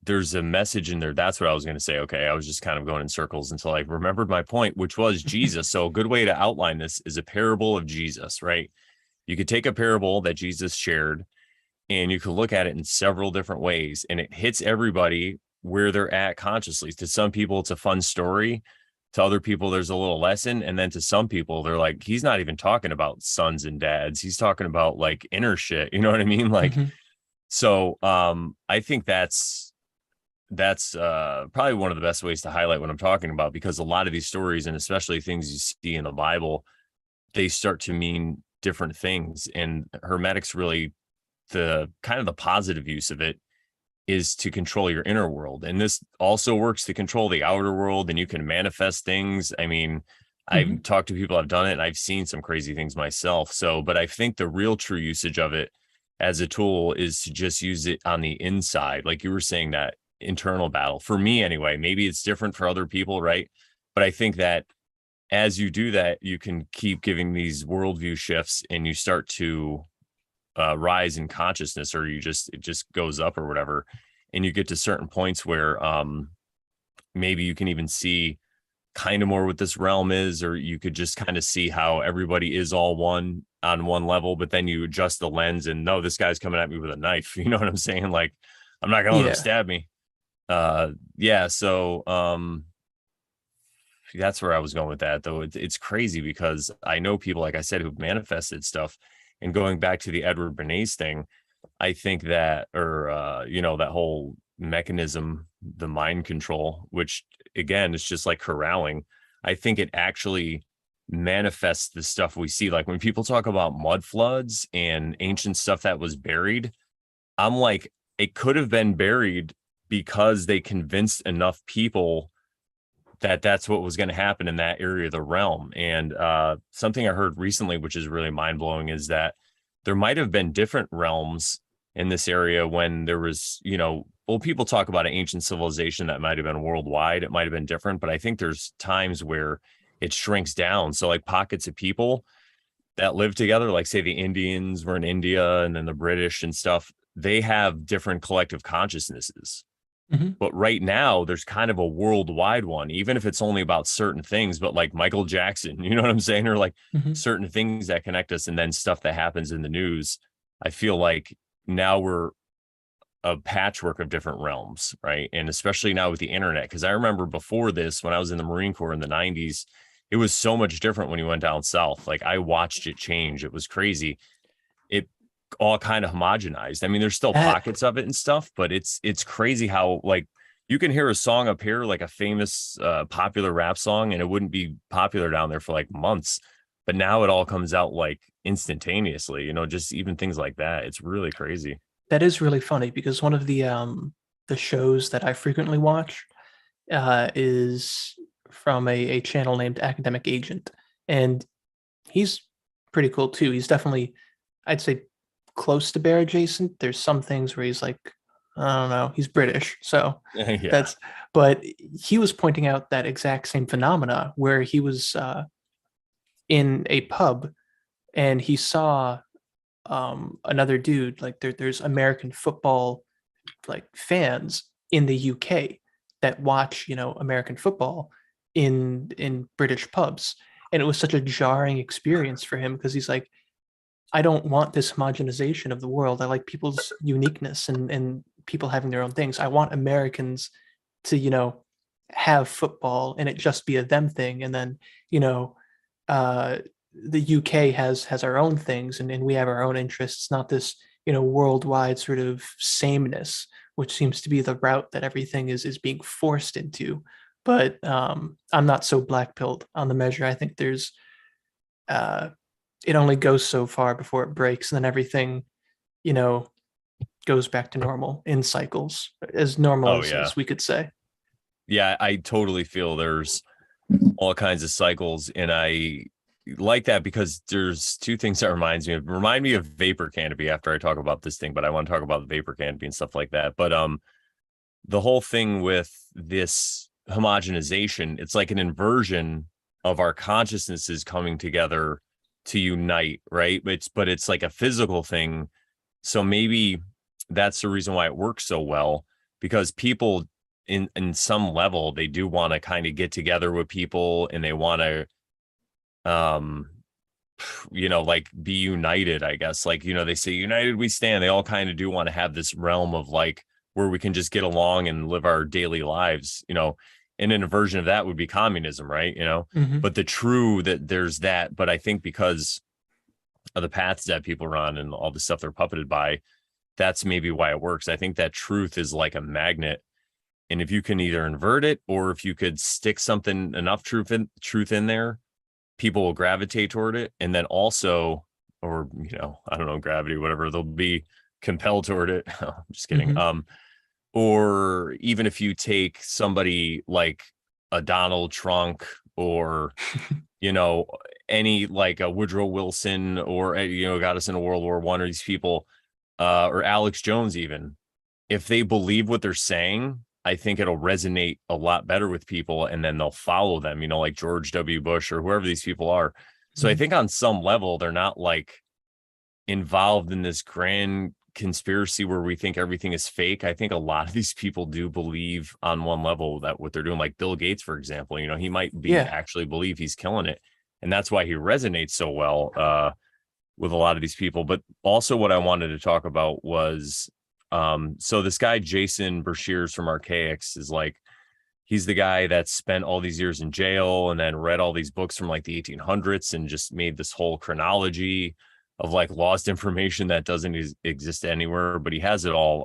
there's a message in there. That's what I was going to say. Okay, I was just kind of going in circles until I remembered my point, which was Jesus. So a good way to outline this is a parable of Jesus, right? You could take a parable that Jesus shared and you can look at it in several different ways, and it hits everybody where they're at consciously. To some people, it's a fun story. To other people, there's a little lesson. And then to some people, they're like, he's not even talking about sons and dads. He's talking about like inner shit. You know what I mean? Like, Mhm. so I think that's probably one of the best ways to highlight what I'm talking about, because a lot of these stories, and especially things you see in the Bible, they start to mean different things. And hermetics really, the kind of the positive use of it is to control your inner world. And this also works to control the outer world, and you can manifest things. I mean, I've Mhm. talked to people, I've done it, and I've seen some crazy things myself. So, but I think the real true usage of it as a tool is to just use it on the inside. Like you were saying, that internal battle, for me anyway, maybe it's different for other people, right? But I think that as you do that, you can keep giving these worldview shifts, and you start to rise in consciousness, or it just goes up or whatever. And you get to certain points where maybe you can even see kind of more what this realm is, or you could just kind of see how everybody is all one on one level, but then you adjust the lens and no, this guy's coming at me with a knife. You know what I'm saying? Like, I'm not gonna let him Yeah, stab me. Yeah. So that's where I was going with that, though. It's crazy because I know people, like I said, who've manifested stuff. And going back to the Edward Bernays thing, I think that, or that whole mechanism, the mind control, which again is just like corralling. I think it actually manifests the stuff we see. Like when people talk about mud floods and ancient stuff that was buried, I'm like, it could have been buried because they convinced enough people that that's what was going to happen in that area of the realm. And something I heard recently, which is really mind blowing, is that there might have been different realms in this area when there was, well, people talk about an ancient civilization that might have been worldwide. It might have been different, but I think there's times where it shrinks down. So like pockets of people that live together, like say the Indians were in India and then the British and stuff, they have different collective consciousnesses. Mhm. But right now, there's kind of a worldwide one, even if it's only about certain things, but like Michael Jackson, you know what I'm saying? Or like Mhm. certain things that connect us, and then stuff that happens in the news. I feel like now we're a patchwork of different realms, right? And especially now with the internet, because I remember before this, when I was in the Marine Corps in the 90s, it was so much different when you went down south. Like I watched it change. It was crazy. It all kind of homogenized. I mean, there's still That pockets of it and stuff, but it's crazy how like you can hear a song up here, like a famous popular rap song, and it wouldn't be popular down there for like months. But now it all comes out like instantaneously, just even things like that. It's really crazy. that is really funny because one of the shows that I frequently watch is from a channel named Academic Agent, and he's pretty cool too. He's definitely, I'd say, close to bear adjacent. There's some things where he's like, I don't know, he's British, so Yeah. that's. But he was pointing out that exact same phenomena where he was in a pub and he saw another dude, like there's American football like fans in the UK that watch, American football in British pubs. And it was such a jarring experience for him because he's like, I don't want this homogenization of the world. I like people's uniqueness and people having their own things. I want Americans to, have football and it just be a them thing. And then, you know, uh, the UK has our own things and we have our own interests, not this, worldwide sort of sameness, which seems to be the route that everything is being forced into. But I'm not so black pilled on the measure. I think there's uh, it only goes so far before it breaks, and then everything, you know, goes back to normal in cycles, as normal Oh as yeah. we could say. Yeah, I totally feel there's all kinds of cycles, and I like that because there's two things that reminds me of vapor canopy after I talk about this thing, but I want to talk about the vapor canopy and stuff like that. But the whole thing with this homogenization, it's like an inversion of our consciousnesses coming together to unite, right? But it's like a physical thing. So maybe that's the reason why it works so well, because people in some level they do want to kind of get together with people and they want to um like be united, I guess. Like, they say united we stand. They all kind of do want to have this realm of like where we can just get along and live our daily lives, and an version of that would be communism, right? Mm-hmm. But the true that there's that, but I think because of the paths that people run and all the stuff they're puppeted by, that's maybe why it works. I think that truth is like a magnet, and if you can either invert it or if you could stick something enough truth in there, people will gravitate toward it. And then also, or I don't know, gravity, whatever, they'll be compelled toward it. I'm just kidding. Mm-hmm. Or even if you take somebody like a Donald Trump, or you know any like a Woodrow Wilson, or got us into World War I, or these people, or Alex Jones, even if they believe what they're saying, I think it'll resonate a lot better with people, and then they'll follow them, like George W. Bush or whoever these people are. So I Mm-hmm. think on some level, they're not like involved in this grand conspiracy where we think everything is fake. I think a lot of these people do believe on one level that what they're doing, like Bill Gates, for example, he might be Yeah. actually believe he's killing it. And that's why he resonates so well with a lot of these people. But also what I wanted to talk about was so this guy Jason Bershears from Archaics is like, he's the guy that spent all these years in jail and then read all these books from like the 1800s and just made this whole chronology of like lost information that doesn't exist anywhere, but he has it all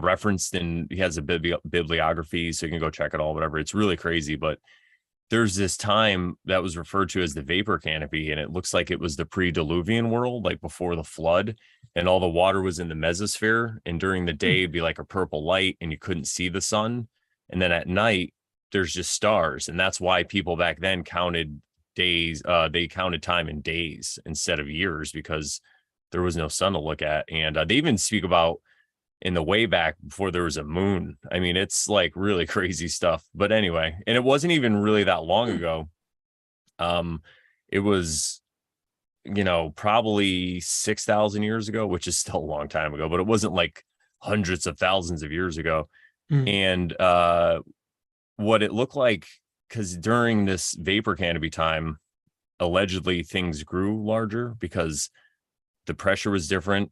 referenced, and he has a bibliography, so you can go check it all, whatever. It's really crazy. But there's this time that was referred to as the vapor canopy, and it looks like it was the pre-diluvian world, like before the flood, and all the water was in the mesosphere, and during the day it'd be like a purple light and you couldn't see the sun, and then at night there's just stars. And that's why people back then counted days, they counted time in days instead of years, because there was no sun to look at. And they even speak about in the way back before there was a moon. I mean, it's like really crazy stuff. But anyway, and it wasn't even really that long ago. Um, it was, probably 6,000 years ago, which is still a long time ago, but it wasn't like hundreds of thousands of years ago. Mm. And what it looked like, because during this vapor canopy time, allegedly things grew larger because the pressure was different.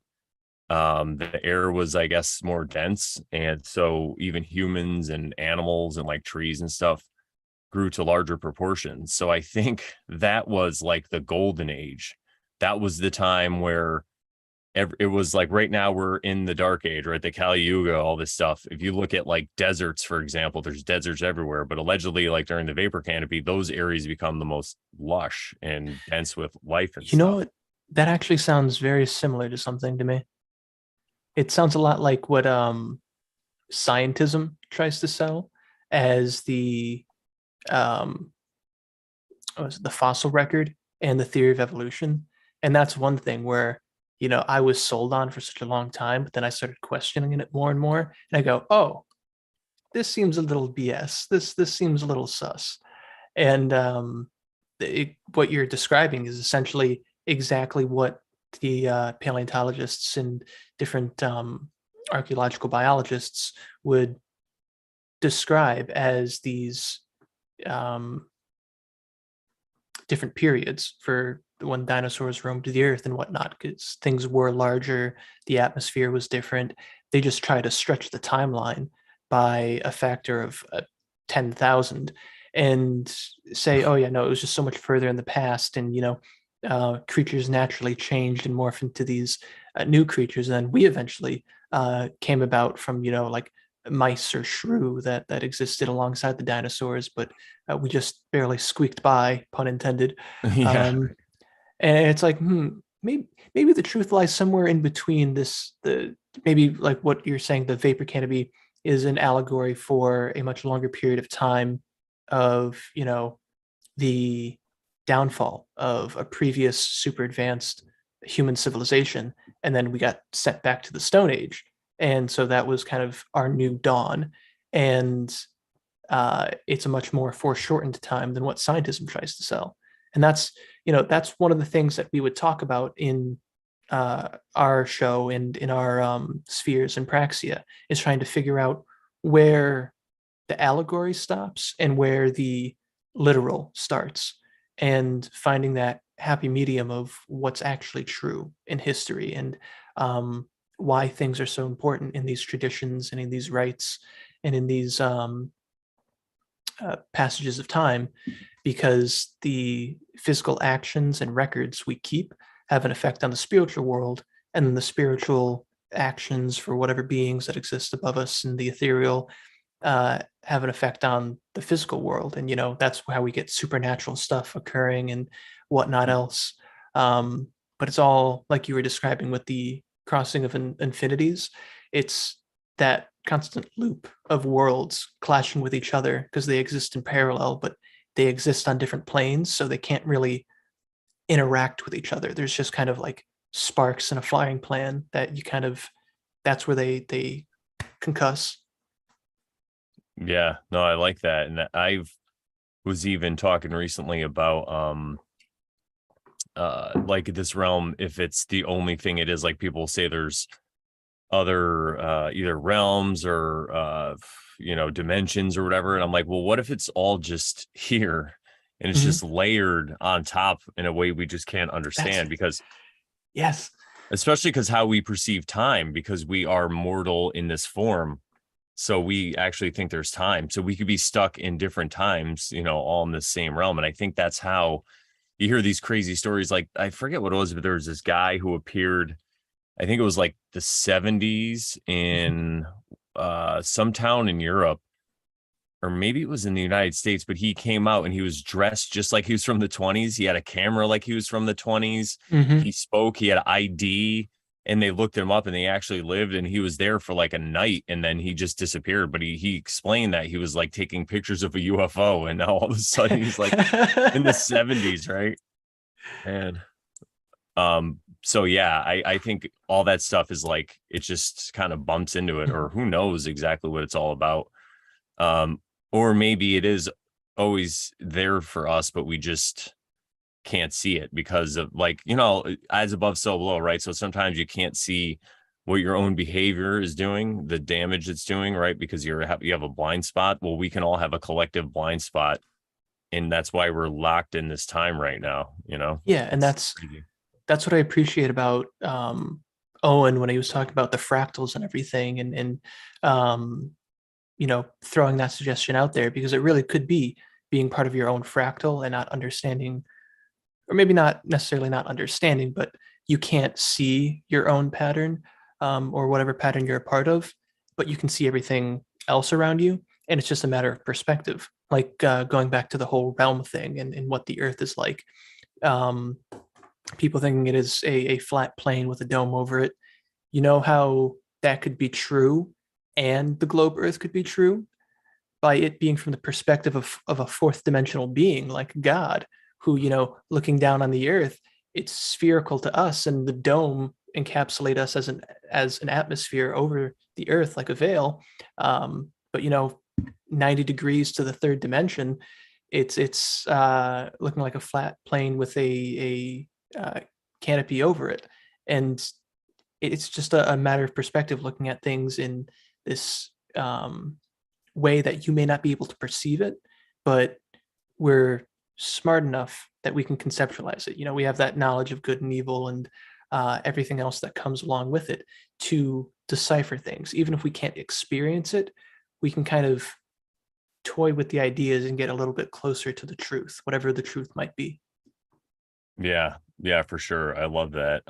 The air was, I guess, more dense, and so even humans and animals and like trees and stuff grew to larger proportions. So I think that was like the golden age. That was the time where it was like, right now we're in the dark age, right? The Kali Yuga, all this stuff. If you look at like deserts, for example, there's deserts everywhere, but allegedly, like during the vapor canopy, those areas become the most lush and dense with life and You know stuff. what? That actually sounds very similar to something to me. It sounds a lot like what scientism tries to sell as um, the fossil record and the theory of evolution. And that's one thing where, I was sold on for such a long time, but then I started questioning it more and more. And I go, oh, this seems a little BS. This seems a little sus. And what you're describing is essentially exactly what the paleontologists and different archaeological biologists would describe as these um, different periods for when dinosaurs roamed the earth and whatnot, because things were larger, the atmosphere was different. They just try to stretch the timeline by a factor of 10,000 and say, oh, yeah, no, it was just so much further in the past. And, creatures naturally changed and morphed into these new creatures. And then we eventually came about from, like mice or shrew that existed alongside the dinosaurs, but we just barely squeaked by, pun intended. Yeah. Um, and it's like, maybe the truth lies somewhere in between this. The maybe like what you're saying, the vapor canopy is an allegory for a much longer period of time of the downfall of a previous super advanced human civilization, and then we got sent back to the Stone Age, and so that was kind of our new dawn, and it's a much more foreshortened time than what scientism tries to sell. And that's one of the things that we would talk about in our show and in our spheres and praxia, is trying to figure out where the allegory stops and where the literal starts, and finding that happy medium of what's actually true in history, and why things are so important in these traditions and in these rites and in these passages of time, because the physical actions and records we keep have an effect on the spiritual world, and then the spiritual actions for whatever beings that exist above us in the ethereal have an effect on the physical world. And that's how we get supernatural stuff occurring and whatnot else. But it's all like you were describing with the crossing of infinities. It's that constant loop of worlds clashing with each other because they exist in parallel, but they exist on different planes, so they can't really interact with each other. There's just kind of like sparks in a flying plan that you kind of, that's where they concuss. Yeah, no, I like that. And I've was even talking recently about like this realm, if it's the only thing it is, like people say there's other either realms or dimensions or whatever. And I'm like, well, what if it's all just here and it's Mhm. just layered on top in a way we just can't That's understand? Because yes. especially because how we perceive time, because we are mortal in this form, so we actually think there's time, so we could be stuck in different times, all in the same realm. And I think that's how you hear these crazy stories. Like, I forget what it was, but there was this guy who appeared, I think it was like the 70s in some town in Europe, or maybe it was in the United States, but he came out and he was dressed just like he was from the 20s. He had a camera like he was from the 20s. Hmm. He spoke, he had ID, and they looked him up and they actually lived, and he was there for like a night and then he just disappeared. But he explained that he was like taking pictures of a UFO, and now all of a sudden he's like in the 70s, right? And so yeah, I think all that stuff is like, it just kind of bumps into it, or who knows exactly what it's all about. Um, or maybe it is always there for us, but we just can't see it because of, like, as above, so below, right? So sometimes you can't see what your own behavior is doing, the damage it's doing, right? Because you have a blind spot. Well, we can all have a collective blind spot, and that's why we're locked in this time right now. Yeah, and It's that's crazy. that's what I appreciate about Owen when he was talking about the fractals and everything, and um, throwing that suggestion out there, because it really could be being part of your own fractal and not understanding, or maybe not necessarily not understanding, but you can't see your own pattern, or whatever pattern you're a part of, but you can see everything else around you. And it's just a matter of perspective, like going back to the whole realm thing and what the earth is like. Um, People thinking it is a flat plane with a dome over it. You know how that could be true and the globe earth could be true by it being from the perspective of a fourth dimensional being like God, who, looking down on the earth, it's spherical to us, and the dome encapsulate us as an atmosphere over the earth like a veil. But 90 degrees to the third dimension, it's looking like a flat plane with a canopy over it. And it's just a matter of perspective, looking at things in this way that you may not be able to perceive it, but we're smart enough that we can conceptualize it. We have that knowledge of good and evil and everything else that comes along with it to decipher things. Even if we can't experience it, we can kind of toy with the ideas and get a little bit closer to the truth, whatever the truth might be. Yeah, yeah, for sure. I love that.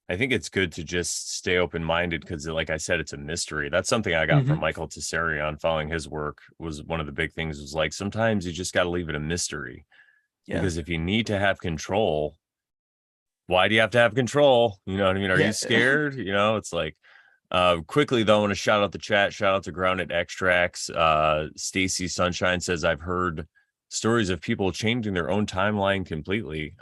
I think it's good to just stay open-minded because, like I said, it's a mystery. That's something I got from Mm-hmm. Michael Tessarion following his work. Was one of the big things was like sometimes you just got to leave it a mystery, Yeah. because if you need to have control, why do you have to have control? You know what I mean? Are you Yeah. scared? It's like, quickly though, I want to shout out the chat. Shout out to Grounded Extracts. Stacy Sunshine says, I've heard stories of people changing their own timeline completely.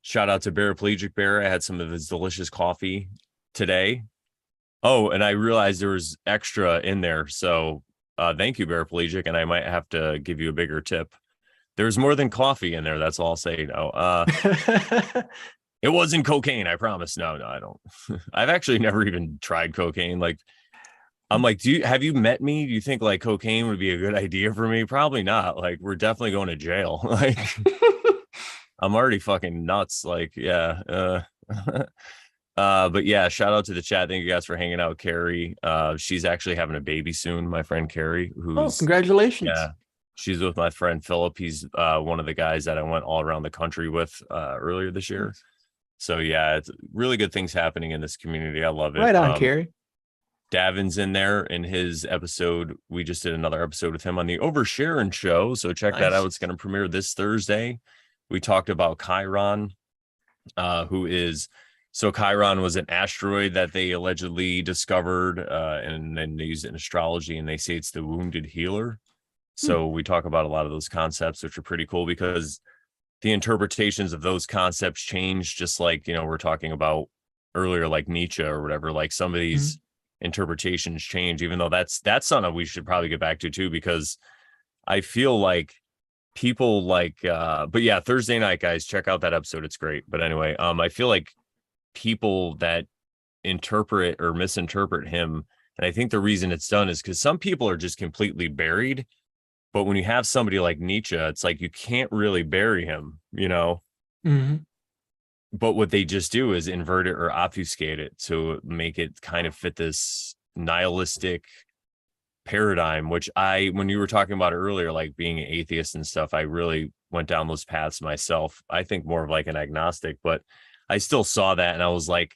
Shout out to Paraplegic Bear. I had some of his delicious coffee today. Oh, and I realized there was extra in there. So thank you, Paraplegic. And I might have to give you a bigger tip. There's more than coffee in there. That's all I'll say. No, it wasn't cocaine. I promise. No, I don't. I've actually never even tried cocaine. Like, I'm like, have you met me? Do you think like cocaine would be a good idea for me? Probably not. Like, we're definitely going to jail. Like, I'm already fucking nuts. Like, yeah. But yeah, shout out to the chat. Thank you guys for hanging out, Carrie. She's actually having a baby soon, my friend Carrie, Oh, who's congratulations. yeah, she's with my friend Philip. He's one of the guys that I went all around the country with earlier this year. Nice. So yeah, it's really good things happening in this community. I love it. Right on, Carrie. Davin's in there in his episode. We just did another episode with him on the Oversharing show. So check that out. Nice. It's going to premiere this Thursday. We talked about Chiron, who is so Chiron was an asteroid that they allegedly discovered, and then they used it in astrology, and they say it's the wounded healer. So we talk about a lot of those concepts, which are pretty cool because the interpretations of those concepts change, just like, we're talking about earlier, like Nietzsche or whatever. Like some of these interpretations change, even though that's something we should probably get back to too, because I feel like people like but yeah, Thursday night, guys, check out that episode. It's great. But anyway, I feel like people that interpret or misinterpret him, and I think the reason it's done is because some people are just completely buried. But when you have somebody like Nietzsche, it's like you can't really bury him, Mm-hmm. But what they just do is invert it or obfuscate it to make it kind of fit this nihilistic paradigm, which when you were talking about it earlier, like being an atheist and stuff, I really went down those paths myself. I think more of like an agnostic, but I still saw that and I was like,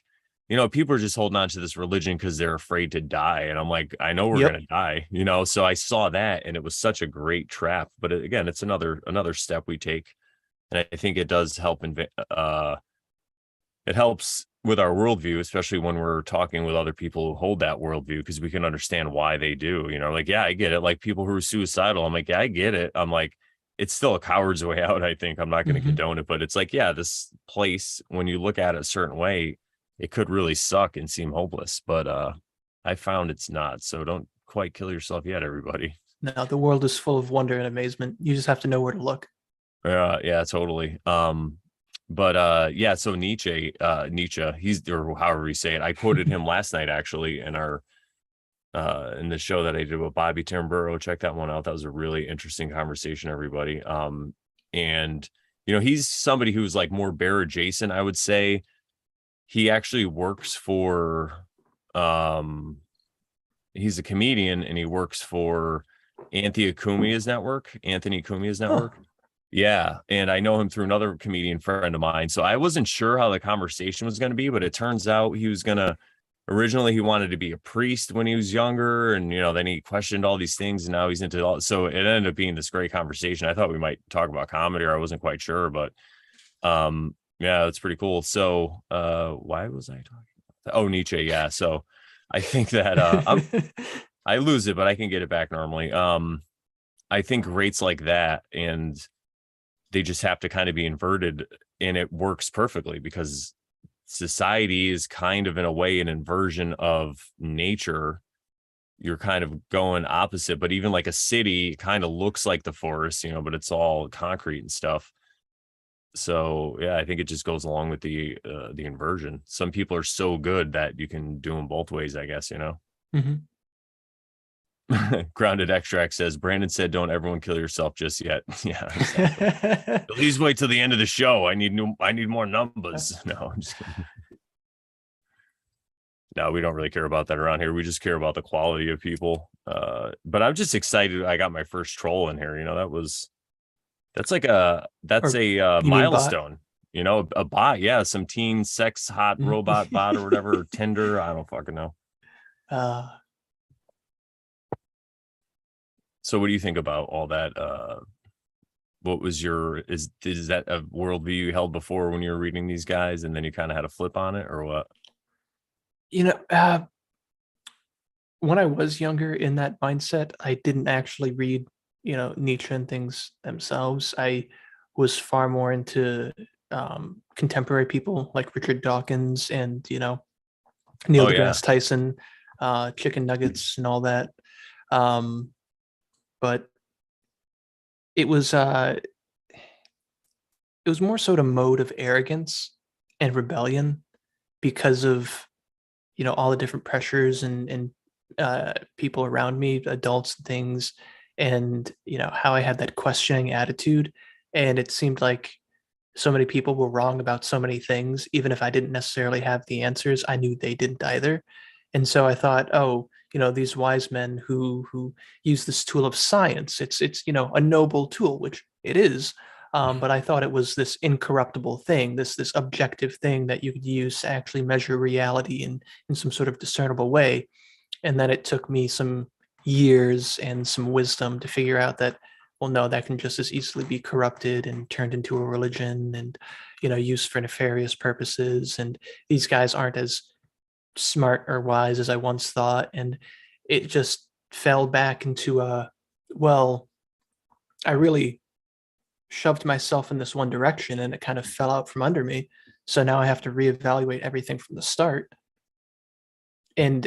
people are just holding on to this religion because they're afraid to die. And I'm like, I know we're Yep. going to die, so I saw that and it was such a great trap. But again, it's another step we take. And I think it does help. It helps with our worldview, especially when we're talking with other people who hold that worldview, because we can understand why they do, like, yeah, I get it. Like people who are suicidal, I'm like, yeah, I get it. I'm like, it's still a coward's way out. I think I'm not going to Mm-hmm. condone it, but it's like, yeah, this place, when you look at it a certain way, it could really suck and seem hopeless, but I found it's not. So don't quite kill yourself yet, everybody. No, the world is full of wonder and amazement. You just have to know where to look. Yeah, totally. But yeah, so Nietzsche, he's, or however you say it, I quoted him last night actually in our in the show that I did with Bobby Timburo. Check that one out. That was a really interesting conversation, everybody. And he's somebody who's like more bear adjacent, I would say. He actually works for he's a comedian and he works for Anthony Cumia's network. Huh. Yeah. And I know him through another comedian friend of mine. So I wasn't sure how the conversation was going to be, but it turns out he was going to, originally he wanted to be a priest when he was younger. And, then he questioned all these things and now he's into all. So it ended up being this great conversation. I thought we might talk about comedy, or I wasn't quite sure, but yeah, that's pretty cool. So why was I talking about that? Oh, Nietzsche. Yeah. So I think that I lose it, but I can get it back normally. I think rates like that, and they just have to kind of be inverted, and it works perfectly because society is kind of in a way an inversion of nature. You're kind of going opposite, but even like a city kind of looks like the forest, but it's all concrete and stuff. So yeah, I think it just goes along with the inversion. Some people are so good that you can do them both ways, I guess, you know. Hmm. Grounded Extract says Brandon said, "Don't everyone kill yourself just yet." Yeah, exactly. At least wait till the end of the show. I need more numbers. No, I'm just kidding. No, we don't really care about that around here. We just care about the quality of people. But I'm just excited. I got my first troll in here. You know, that's Or a you mean bot? milestone. You know, a bot. Yeah, some teen sex hot robot bot or whatever, or Tinder. I don't fucking know. uh, So, what do you think about all that? What was your is that a worldview you held before when you were reading these guys, and then you kind of had a flip on it, or what? you know, when I was younger in that mindset, I didn't actually read, Nietzsche and things themselves. I was far more into contemporary people like Richard Dawkins and, Neil Oh yeah, deGrasse Tyson, chicken nuggets and all that. Um, but it was uh, it was more so a mode of arrogance and rebellion because of all the different pressures and people around me, adults and things, and how I had that questioning attitude, and it seemed like so many people were wrong about so many things. Even if I didn't necessarily have the answers, I knew they didn't either. And so I thought, oh, these wise men who use this tool of science, it's a noble tool, which it is. But I thought it was this incorruptible thing, this objective thing that you could use to actually measure reality in some sort of discernible way. And then it took me some years and some wisdom to figure out that, well, no, that can just as easily be corrupted and turned into a religion and, used for nefarious purposes. And these guys aren't as smart or wise as I once thought. And it just fell back into well, I really shoved myself in this one direction and it kind of fell out from under me. So now I have to reevaluate everything from the start. And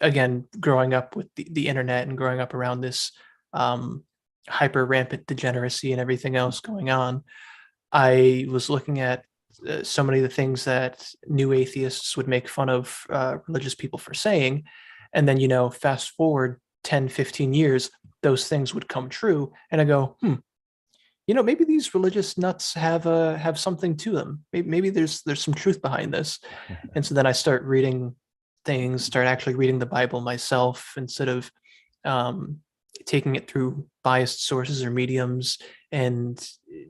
again, growing up with the internet and growing up around this um, hyper rampant degeneracy and everything else going on, I was looking at so many of the things that new atheists would make fun of religious people for saying. And then, fast forward 10, 15 years, those things would come true. And I go, maybe these religious nuts have something to them. Maybe there's some truth behind this. And so then I start reading things, start actually reading the Bible myself instead of um, taking it through biased sources or mediums and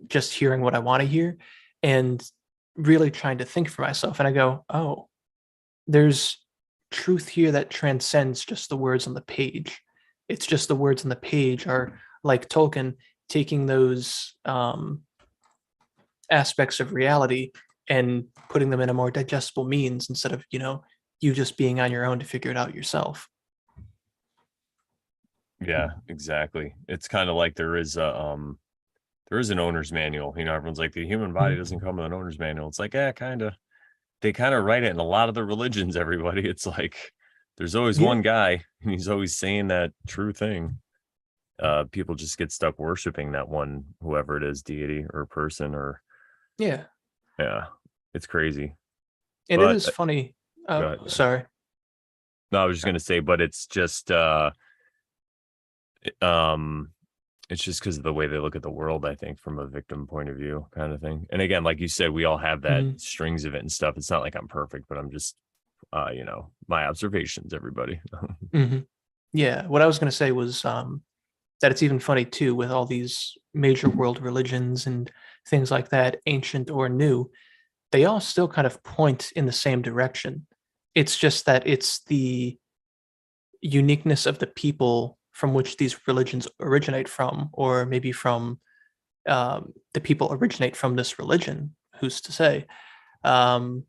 just hearing what I want to hear and really trying to think for myself. And I go, oh, there's truth here that transcends just the words on the page. It's just the words on the page are like Tolkien taking those aspects of reality and putting them in a more digestible means instead of, you just being on your own to figure it out yourself. yeah, exactly. It's kind of like there is an owner's manual. You know, everyone's like the human body Mhm. doesn't come with an owner's manual. It's like, yeah, kind of. They kind of write it in a lot of the religions. Everybody, it's like there's always Yeah. one guy, and he's always saying that true thing. People just get stuck worshiping that one, whoever it is, deity or person, or Yeah. yeah, it's crazy. And it But is funny. Oh, uh, sorry. no, I was just gonna say, but it's just um it's just because of the way they look at the world, I think, from a victim point of view, kind of thing. And again, like you said, we all have that Mhm. strings of it and stuff. It's not like I'm perfect, but I'm just my observations, everybody. Mhm. Yeah. What I was going to say was that it's even funny too with all these major world religions and things like that, ancient or new, they all still kind of point in the same direction. It's just that it's the uniqueness of the people from which these religions originate from, or maybe from the people originate from this religion. Who's to say? Um,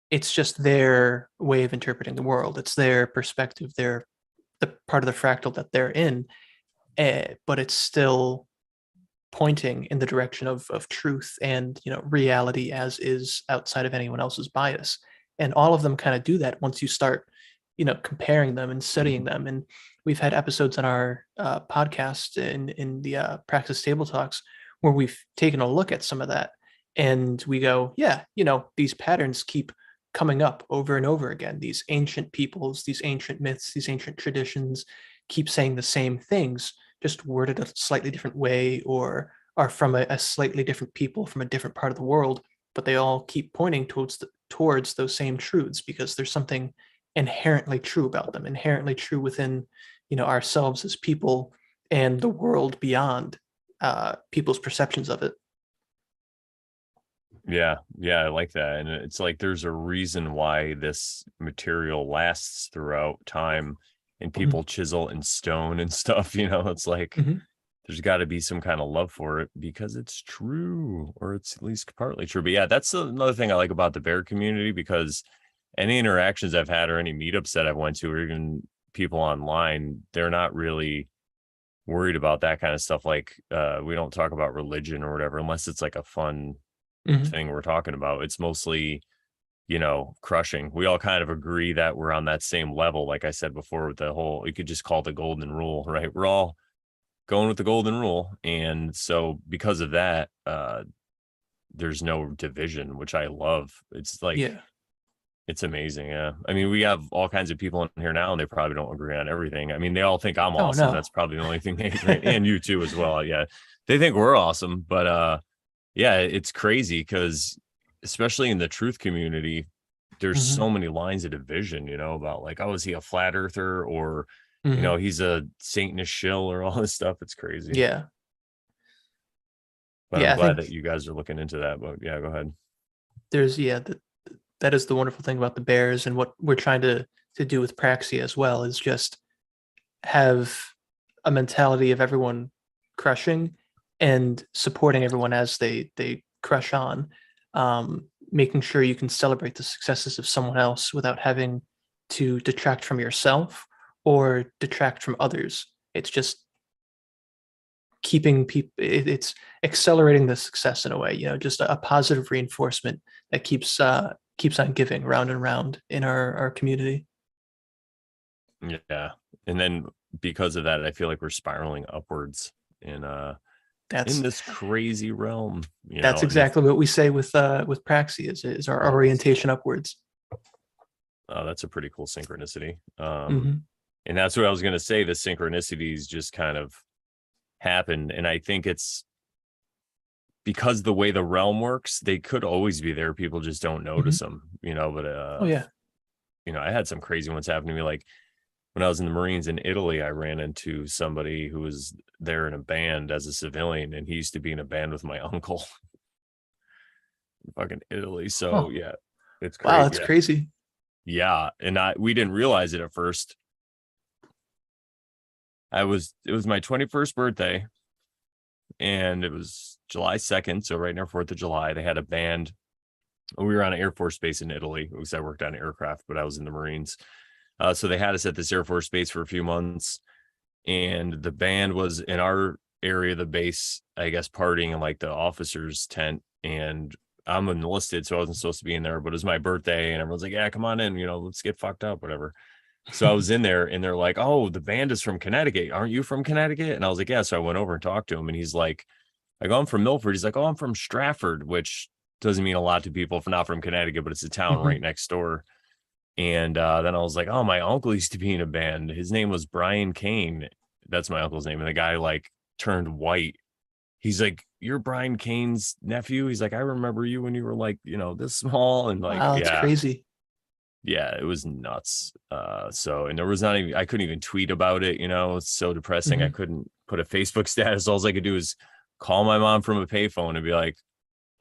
it's just their way of interpreting the world. It's their perspective. Their the part of the fractal that they're in, but it's still pointing in the direction of truth and reality as is outside of anyone else's bias. And all of them kind of do that once you start comparing them and studying them. And we've had episodes on our podcast in the Praxis Table Talks where we've taken a look at some of that and we go, yeah, these patterns keep coming up over and over again. These ancient peoples, these ancient myths, these ancient traditions keep saying the same things, just worded a slightly different way, or are from a slightly different people from a different part of the world, but they all keep pointing towards those same truths because there's something inherently true about them, inherently true within ourselves as people and the world beyond people's perceptions of it. Yeah, yeah, I like that. And it's like there's a reason why this material lasts throughout time and Mhm. people chisel in stone and stuff, it's like Mhm. there's got to be some kind of love for it because it's true, or it's at least partly true. But yeah, that's another thing I like about the bear community, because any interactions I've had or any meetups that I've went to, or even people online, they're not really worried about that kind of stuff. Like we don't talk about religion or whatever unless it's like a fun Mhm. thing we're talking about. It's mostly, crushing. We all kind of agree that we're on that same level. Like I said before, with the whole, you could just call it the golden rule, right? We're all going with the golden rule. And so because of that, there's no division, which I love. It's like, Yeah. it's amazing. Yeah. I mean, we have all kinds of people in here now and they probably don't agree on everything. I mean, they all think I'm Oh awesome. no. That's probably the only thing they agree. And you too as well. Yeah. They think we're awesome, but yeah, it's crazy because especially in the truth community, there's Mhm. so many lines of division, about like, oh, is he a flat earther, or Mhm. he's a Satanist shill, or all this stuff. It's crazy. Yeah. But I'm Yeah, I glad that think you guys are looking into that. But yeah, go ahead. there's that is the wonderful thing about the Bears, and what we're trying to do with Praxia as well is just have a mentality of everyone crushing and supporting everyone as they crush on, making sure you can celebrate the successes of someone else without having to detract from yourself or detract from others. It's just keeping people, it's accelerating the success in a way, just a positive reinforcement that keeps on giving round and round in our community. Yeah. And then because of that, I feel like we're spiraling upwards in That's this crazy realm, that's and if exactly what we say with Praxi is our nice. orientation upwards. Oh, that's a pretty cool synchronicity. Hmm. And that's what I was gonna say. The synchronicities just kind of happened. And I think it's because the way the realm works, they could always be there. People just don't Hmm. notice them, but Oh yeah. I had some crazy ones happen to me. Like when I was in the Marines in Italy, I ran into somebody who was there in a band as a civilian, and he used to be in a band with my uncle in fucking Italy. So Oh yeah, it's wow, crazy. that's Yeah. crazy. Yeah. And we didn't realize it at first. It was my 21st birthday, and it was July 2nd. So right near 4th of July, they had a band. We were on an Air Force base in Italy because I worked on aircraft, but I was in the Marines. So they had us at this Air Force base for a few months, and the band was in our area of the base, I guess, partying in like the officers' tent. And I'm enlisted, so I wasn't supposed to be in there, but it was my birthday, and everyone's like, yeah, come on in, let's get fucked up, whatever. So I was in there, and they're like, oh, the band is from Connecticut. Aren't you from Connecticut? And I was like, yeah. So I went over and talked to him, and he's like, I go, I'm from Milford. He's like, oh, I'm from Stratford, which doesn't mean a lot to people if not from Connecticut, but it's a town Hmm. right next door. And then I was like, oh, my uncle used to be in a band. His name was Brian Kane. That's my uncle's name. And the guy like turned white. He's like, you're Brian Kane's nephew. He's like, I remember you when you were like, this small. And like, Wow, that's yeah, crazy. yeah, it was nuts. And there was not even, I couldn't even tweet about it. It's so depressing. I Hmm. couldn't put a Facebook status. All I could do is call my mom from a payphone and be like,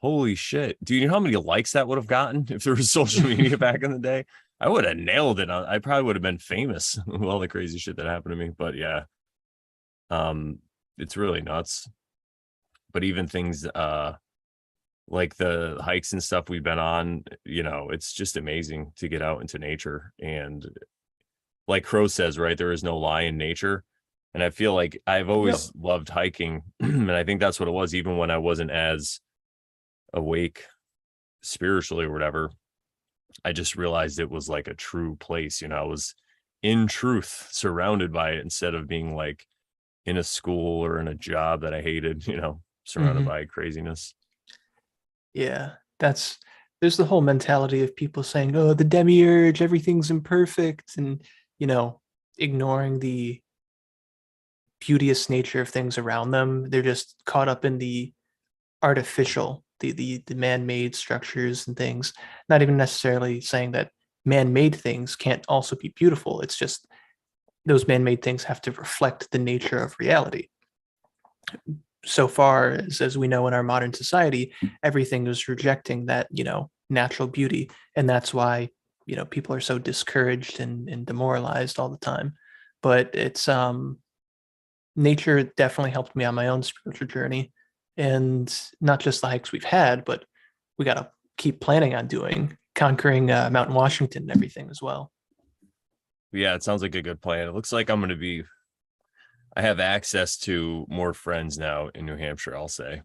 holy shit. Do you know how many likes that would have gotten if there was social media back in the day? I would have nailed it. I probably would have been famous with all the crazy shit that happened to me. But yeah, um, it's really nuts. But even things like the hikes and stuff we've been on, it's just amazing to get out into nature. And like Crow says, right, there is no lie in nature. And I feel like I've Yep. always loved hiking. And I think that's what it was, even when I wasn't as awake spiritually or whatever. I just realized it was like a true place. I was in truth surrounded by it instead of being like in a school or in a job that I hated. surrounded Hmm. by craziness. Yeah, that's there's the whole mentality of people saying, "Oh, the demiurge, everything's imperfect," and you know, ignoring the beauteous nature of things around them. They're just caught up in the artificial, the man-made structures and things. Not even necessarily saying that man-made things can't also be beautiful. It's just those man-made things have to reflect the nature of reality. So far as we know in our modern society, everything is rejecting that, natural beauty. And that's why, people are so discouraged and demoralized all the time. But it's nature definitely helped me on my own spiritual journey. And not just the hikes we've had, but we got to keep planning on doing, conquering Mountain Washington and everything as well. Yeah, it sounds like a good plan. It looks like I have access to more friends now in New Hampshire, I'll say.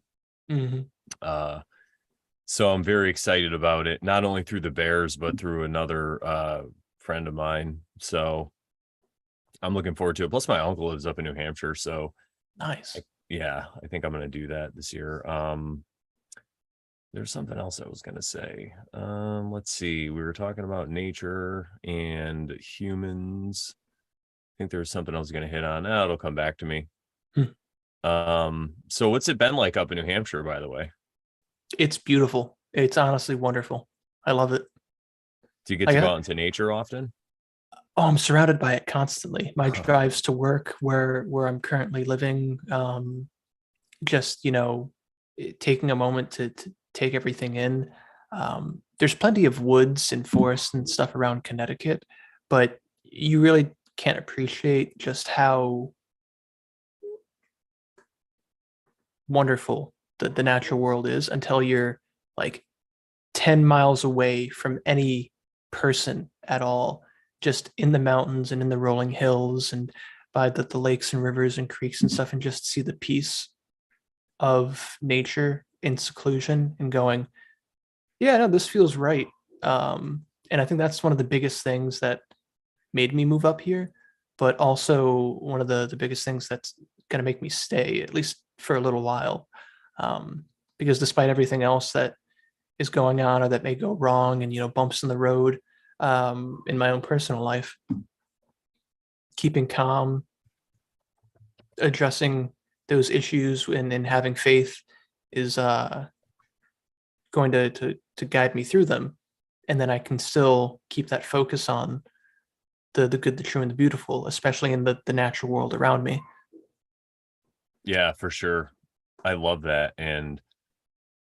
Hmm. Uh, so I'm very excited about it, not only through the Bears, but through another friend of mine. So I'm looking forward to it. Plus, my uncle lives up in New Hampshire. So Nice. yeah, I think I'm going to do that this year. There's something else I was going to say. Let's see. We were talking about nature and humans. I think there's something I was going to hit on. It'll come back to me. Hmm. So what's it been like up in New Hampshire, by the way? It's beautiful. It's honestly wonderful. I love it. Do you get I to go got out into nature often? Oh, I'm surrounded by it constantly. My drives to work, where I'm currently living, just taking a moment to take everything in. There's plenty of woods and forests and stuff around Connecticut, but you really can't appreciate just how wonderful the natural world is until you're like 10 miles away from any person at all, just in the mountains and in the rolling hills and by the lakes and rivers and creeks and stuff, and just see the peace of nature in seclusion and going, yeah, no, this feels right. And I think that's one of the biggest things that made me move up here, but also one of the biggest things that's going to make me stay, at least for a little while. Um, because despite everything else that is going on or that may go wrong and, bumps in the road in my own personal life, keeping calm, addressing those issues and having faith is going to guide me through them. And then I can still keep that focus on the good, the true, and the beautiful, especially in the natural world around me. Yeah, for sure. I love that. And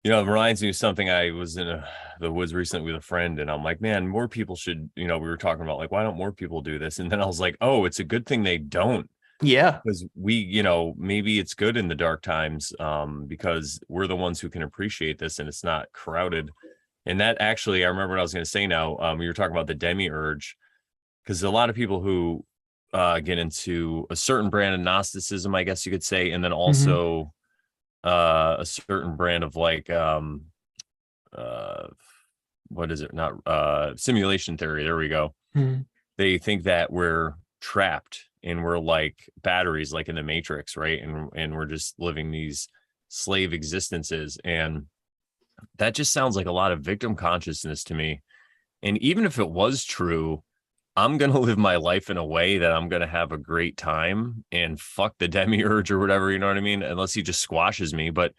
it reminds me of something. I was in the woods recently with a friend, and I'm like, man, more people should, we were talking about like, why don't more people do this? And then I was like, oh, it's a good thing they don't, Yeah. because maybe it's good in the dark times, because we're the ones who can appreciate this and it's not crowded. And that actually, I remember what I was going to say now. We were talking about the demiurge, because a lot of people who get into a certain brand of Gnosticism, I guess you could say, and then Hmm. also a certain brand of like uh what is it, not simulation theory, there we go. Hmm. They think that we're trapped and we're like batteries, like in the Matrix, right? And we're just living these slave existences, and that just sounds like a lot of victim consciousness to me. And even if it was true, I'm going to live my life in a way that I'm going to have a great time and fuck the demiurge or whatever, you know what I mean? Unless he just squashes me. But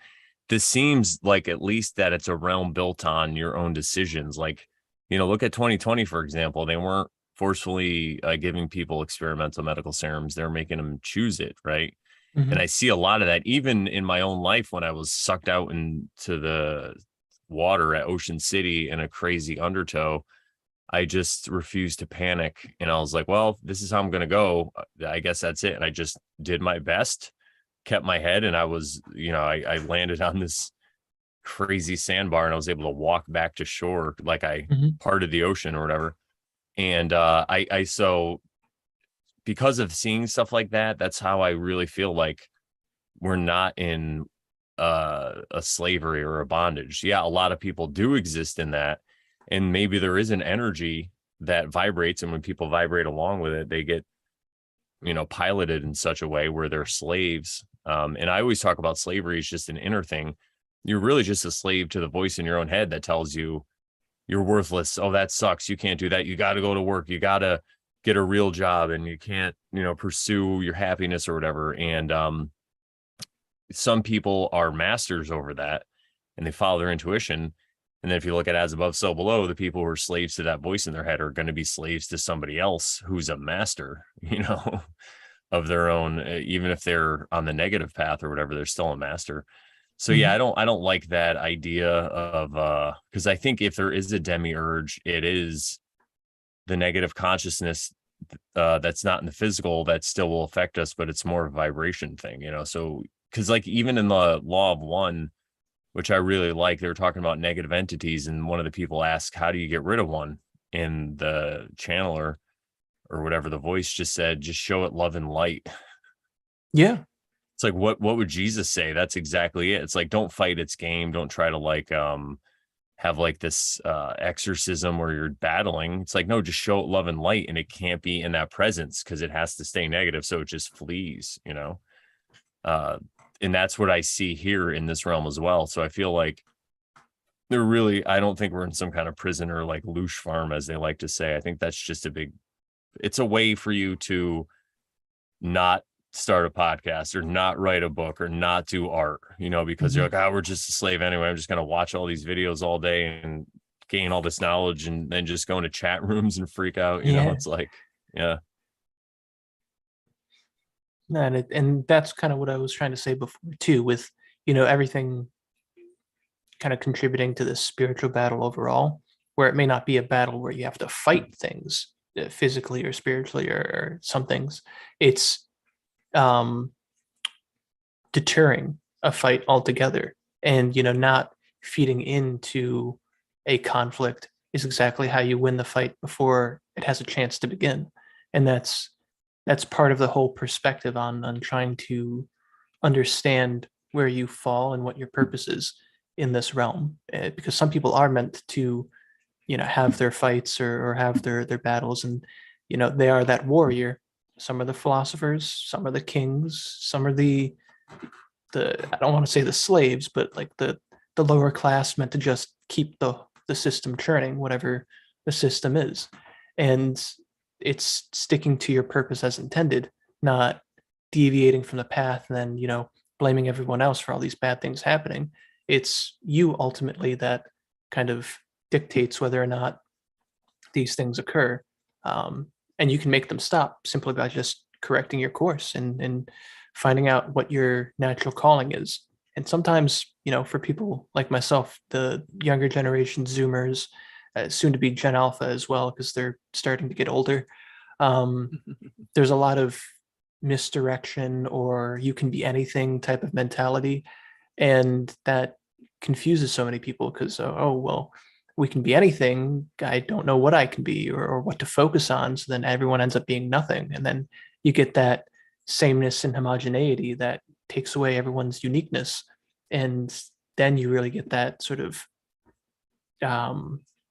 this seems like at least that it's a realm built on your own decisions. Like, look at 2020, for example. They weren't forcefully giving people experimental medical serums. They're making them choose it, right? And Hmm. I see a lot of that even in my own life when I was sucked out into the water at Ocean City in a crazy undertow. I just refused to panic. And I was like, well, this is how I'm going to go. I guess that's it. And I just did my best, kept my head. And I was, I landed on this crazy sandbar and I was able to walk back to shore like I Hmm. parted the ocean or whatever. And so because of seeing stuff like that, that's how I really feel like we're not in a slavery or a bondage. Yeah, a lot of people do exist in that, and maybe there is an energy that vibrates, and when people vibrate along with it, they get piloted in such a way where they're slaves. And I always talk about slavery as just an inner thing. You're really just a slave to the voice in your own head that tells you you're worthless. Oh, that sucks. You can't do that. You got to go to work. You got to get a real job, and you can't, pursue your happiness or whatever. And some people are masters over that, and they follow their intuition. And then if you look at as above, so below, the people who are slaves to that voice in their head are going to be slaves to somebody else who's a master, of their own, even if they're on the negative path or whatever, they're still a master. So yeah, I don't like that idea of because I think if there is a demiurge, it is the negative consciousness that's not in the physical that still will affect us, but it's more of a vibration thing, so because like even in the law of one, which I really like, they were talking about negative entities, and one of the people asked, how do you get rid of one? And the channeler or whatever, the voice just said, just show it love and light. Yeah. It's like, what would Jesus say? That's exactly it. It's like, don't fight its game. Don't try to like have like this exorcism where you're battling. It's like, no, just show it love and light, and it can't be in that presence because it has to stay negative, so it just flees, and that's what I see here in this realm as well. So I feel like I don't think we're in some kind of prison or like loosh farm, as they like to say. I think that's just it's a way for you to not start a podcast or not write a book or not do art, because you're like, we're just a slave anyway. I'm just going to watch all these videos all day and gain all this knowledge and then just go into chat rooms and freak out. It's like, yeah. And that's kind of what I was trying to say before too, with, everything kind of contributing to this spiritual battle overall, where it may not be a battle where you have to fight things physically or spiritually or some things. It's deterring a fight altogether, and not feeding into a conflict is exactly how you win the fight before it has a chance to begin. And that's part of the whole perspective on trying to understand where you fall and what your purpose is in this realm, because some people are meant to have their fights or have their battles, and they are that warrior. Some are the philosophers, some are the kings, some are the I don't want to say the slaves, but like the lower class meant to just keep the system churning, whatever the system is. And it's sticking to your purpose as intended, not deviating from the path and then blaming everyone else for all these bad things happening. It's you ultimately that kind of dictates whether or not these things occur. And you can make them stop simply by just correcting your course and finding out what your natural calling is. And sometimes, for people like myself, the younger generation Zoomers, soon to be Gen Alpha as well, because they're starting to get older, there's a lot of misdirection or you can be anything type of mentality. And that confuses so many people because, well, we can be anything. I don't know what I can be or what to focus on. So then everyone ends up being nothing. And then you get that sameness and homogeneity that takes away everyone's uniqueness. And then you really get that sort of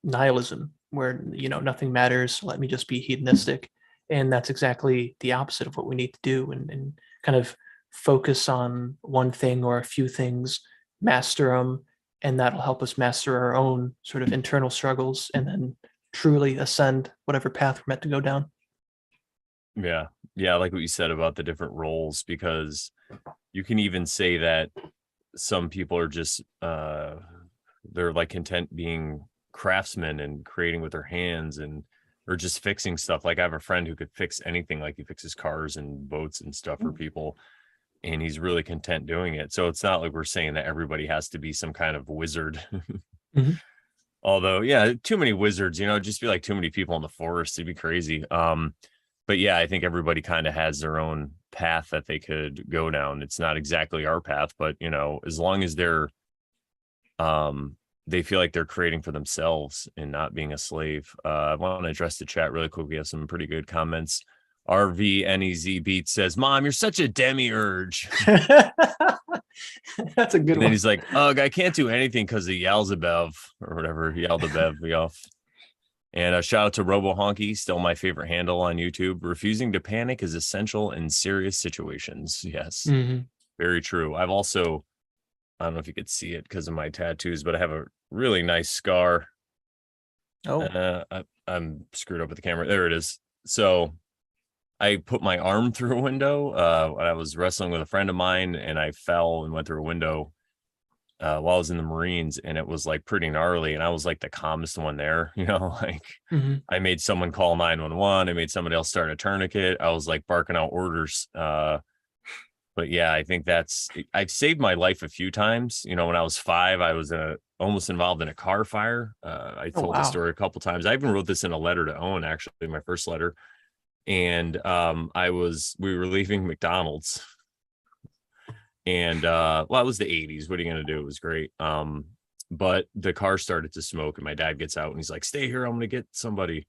nihilism where, nothing matters. So let me just be hedonistic. And that's exactly the opposite of what we need to do, and kind of focus on one thing or a few things, master them, and that'll help us master our own sort of internal struggles and then truly ascend whatever path we're meant to go down. Yeah. I like what you said about the different roles, because you can even say that some people are just they're like content being craftsmen and creating with their hands or just fixing stuff. Like I have a friend who could fix anything, like he fixes cars and boats and stuff for people, and he's really content doing it. So it's not like we're saying that everybody has to be some kind of wizard. Mhm. Although, yeah, too many wizards, just be like too many people in the forest. It'd be crazy. But yeah, I think everybody kind of has their own path that they could go down. It's not exactly our path, but as long as they feel like they're creating for themselves and not being a slave. I want to address the chat really quick. We have some pretty good comments. RVNEZ Beat says, "Mom, you're such a demiurge." That's a good And then one. he's like, "Ugh, I can't do anything because of Yalzabev or whatever." Yaldabev. And a shout out to Robo Honky, still my favorite handle on YouTube. "Refusing to panic is essential in serious situations." Yes. Mm-hmm. Very true. I've also, I don't know if you could see it because of my tattoos, but I have a really nice scar. Oh, I'm screwed up with the camera. There it is. So I put my arm through a window when I was wrestling with a friend of mine, and I fell and went through a window while I was in the Marines, and it was like pretty gnarly. And I was like the calmest one there, like hmm. I made someone call 911. I made somebody else start a tourniquet. I was like barking out orders. But yeah, I think I've saved my life a few times. When I was 5, I was almost involved in a car fire. I Oh, told this wow. story a couple times. I even wrote this in a letter to Owen, actually, my first letter. And we were leaving McDonald's, and well, it was the 80s. What are you gonna do? It was great. But the car started to smoke, and my dad gets out and he's like, "Stay here, I'm gonna get somebody."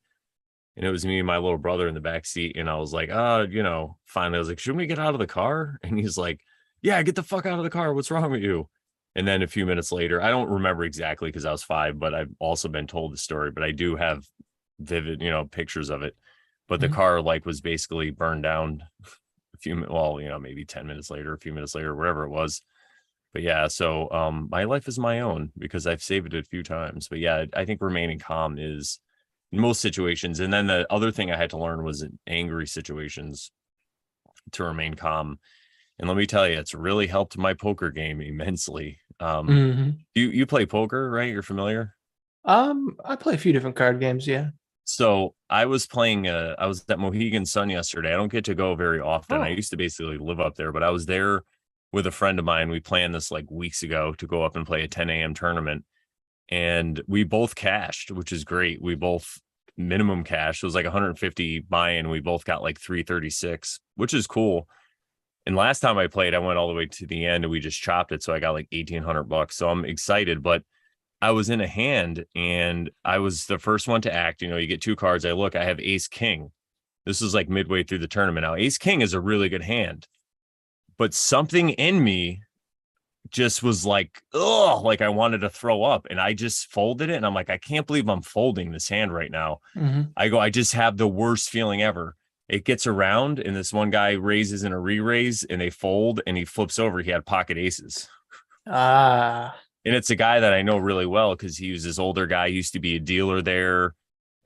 And it was me and my little brother in the back seat. And I was like, finally I was like, "Shouldn't we get out of the car?" And he's like, "Yeah, get the fuck out of the car. What's wrong with you?" And then a few minutes later, I don't remember exactly because I was 5, but I've also been told the story, but I do have vivid, pictures of it. But the Mhm. car like was basically burned down well, maybe 10 minutes later, a few minutes later, whatever it was. But yeah, so my life is my own because I've saved it a few times. But yeah, I think remaining calm is in most situations. And then the other thing I had to learn was in angry situations to remain calm. And let me tell you, it's really helped my poker game immensely. Hmm. You play poker, right? You're familiar? I play a few different card games. Yeah. So I was playing I was at Mohegan Sun yesterday. I don't get to go very often. I Oh, used to basically live up there, but I was there with a friend of mine. We planned this like weeks ago to go up and play a 10 a.m. tournament. And we both cashed, which is great. We both minimum cash. It was like 150 buy-in. We both got like 336, which is cool. And last time I played, I went all the way to the end and we just chopped it. So I got like 1,800 bucks. So I'm excited, but I was in a hand and I was the first one to act. You get 2 cards. I have ace king. This is like midway through the tournament. Now, ace king is a really good hand, but something in me just was like, oh, like I wanted to throw up, and I just folded it. And I'm like, I can't believe I'm folding this hand right now. hmm. I just have the worst feeling ever. It gets around, and this one guy raises in a re-raise, and they fold, and he flips over. He had pocket aces. Ah. And it's a guy that I know really well because he was this older guy. He used to be a dealer there.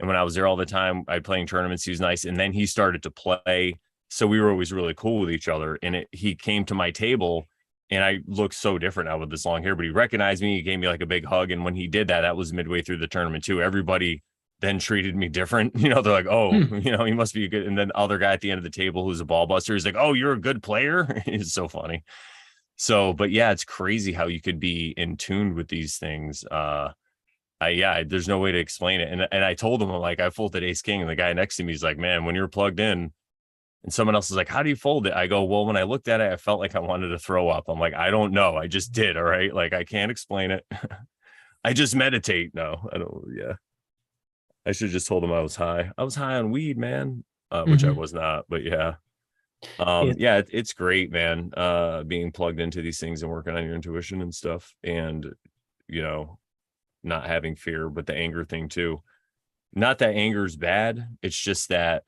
And when I was there all the time, I'd play in tournaments. He was nice. And then he started to play. So we were always really cool with each other. And he came to my table and I looked so different now with this long hair, but he recognized me. He gave me like a big hug. And when he did that, that was midway through the tournament too. Everybody then treated me different. They're like, oh, Hmm. he must be a good. And then the other guy at the end of the table who's a ball buster, he's like, oh, you're a good player. It's so funny. So, but yeah, it's crazy how you could be in tune with these things. There's no way to explain it. And I told him, I'm like, I folded ace king. And the guy next to me is like, man, when you're plugged in and someone else is like, how do you fold it? I go, well, when I looked at it, I felt like I wanted to throw up. I'm like, I don't know. I just did. All right. Like, I can't explain it. I just meditate. No, I don't. Yeah. I should have just told him I was high. I was high on weed, man. Which I Hmm. was not, but yeah. Yeah. It's great, man. Being plugged into these things and working on your intuition and stuff, and you know, not having fear, but the anger thing too. Not that anger is bad. It's just that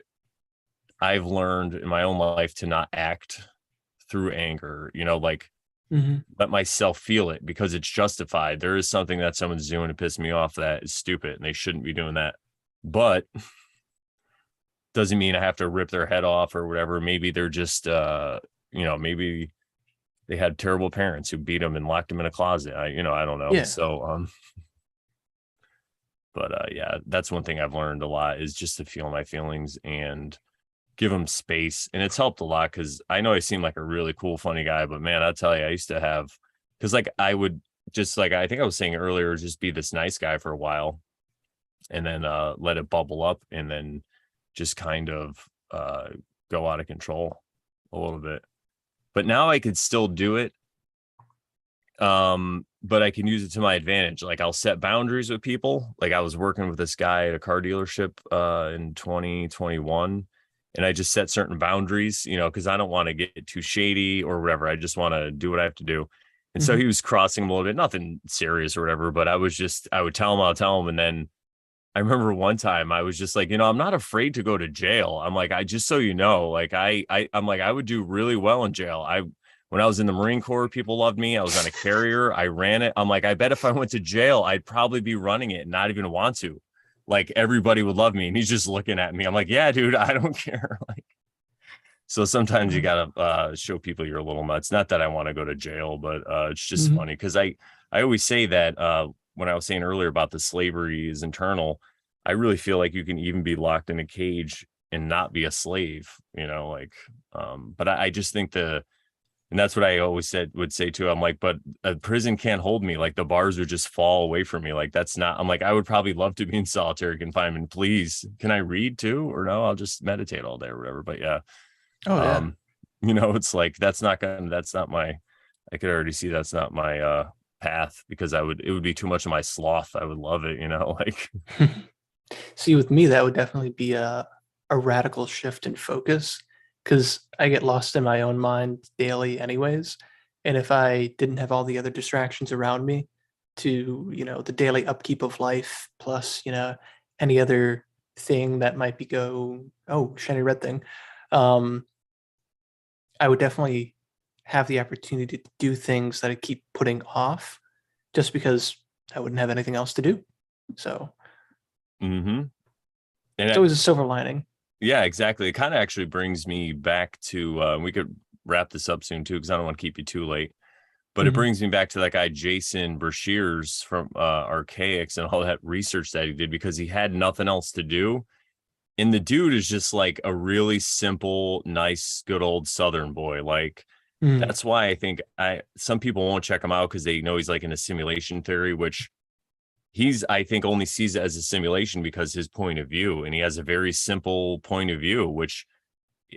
I've learned in my own life to not act through anger, like Hmm. let myself feel it because it's justified. There is something that someone's doing to piss me off that is stupid and they shouldn't be doing that. But doesn't mean I have to rip their head off or whatever. Maybe they're just maybe they had terrible parents who beat them and locked them in a closet. I don't know. Yeah. So but yeah, that's one thing I've learned a lot is just to feel my feelings and give them space. And it's helped a lot because I know I seem like a really cool, funny guy, but man, I tell you, I used to have because like I would just like I think I was saying earlier, just be this nice guy for a while and then let it bubble up and then just kind of go out of control a little bit. But now I could still do it. But I can use it to my advantage. Like I'll set boundaries with people. Like I was working with this guy at a car dealership in 2021 and I just set certain boundaries, because I don't want to get too shady or whatever. I just want to do what I have to do. And so Hmm. he was crossing a little bit, nothing serious or whatever, but I would tell him, I'll tell him. And then I remember one time I was just like, I'm not afraid to go to jail. I'm like, I just so you know, like I'm like, I would do really well in jail. When I was in the Marine Corps, people loved me. I was on a carrier. I ran it. I'm like, I bet if I went to jail, I'd probably be running it and not even want to. Like everybody would love me. And he's just looking at me. I'm like, yeah, dude, I don't care. Like, so sometimes you gotta show people you're a little nuts. Not that I want to go to jail, but it's just Mhm. funny because I always say that when I was saying earlier about the slavery is internal, I really feel like you can even be locked in a cage and not be a slave, you know, like but I just think and that's what I always would say too. I'm like, but a prison can't hold me. Like the bars would just fall away from me. Like that's not, I'm like, I would probably love to be in solitary confinement. Please, can I read too? Or no, I'll just meditate all day or whatever. But yeah, Oh yeah. um, it's like that's not my, I could already see that's not my path because it would be too much of my sloth. I would love it, like See, with me, that would definitely be a radical shift in focus because I get lost in my own mind daily, anyways. And if I didn't have all the other distractions around me to, the daily upkeep of life, plus, any other thing that might oh, shiny red thing, um, I would definitely have the opportunity to do things that I keep putting off just because I wouldn't have anything else to do. So mm-hmm. And it's always a silver lining. yeah, exactly. It kind of actually brings me back to we could wrap this up soon too, because I don't want to keep you too late. But it Mhm. brings me back to that guy Jason Bershears from Archaics and all that research that he did because he had nothing else to do. And the dude is just like a really simple, nice, good old Southern boy. Like Mhm. that's why I think some people won't check him out because they know he's like in a simulation theory, which I think only sees it as a simulation because his point of view, and he has a very simple point of view, which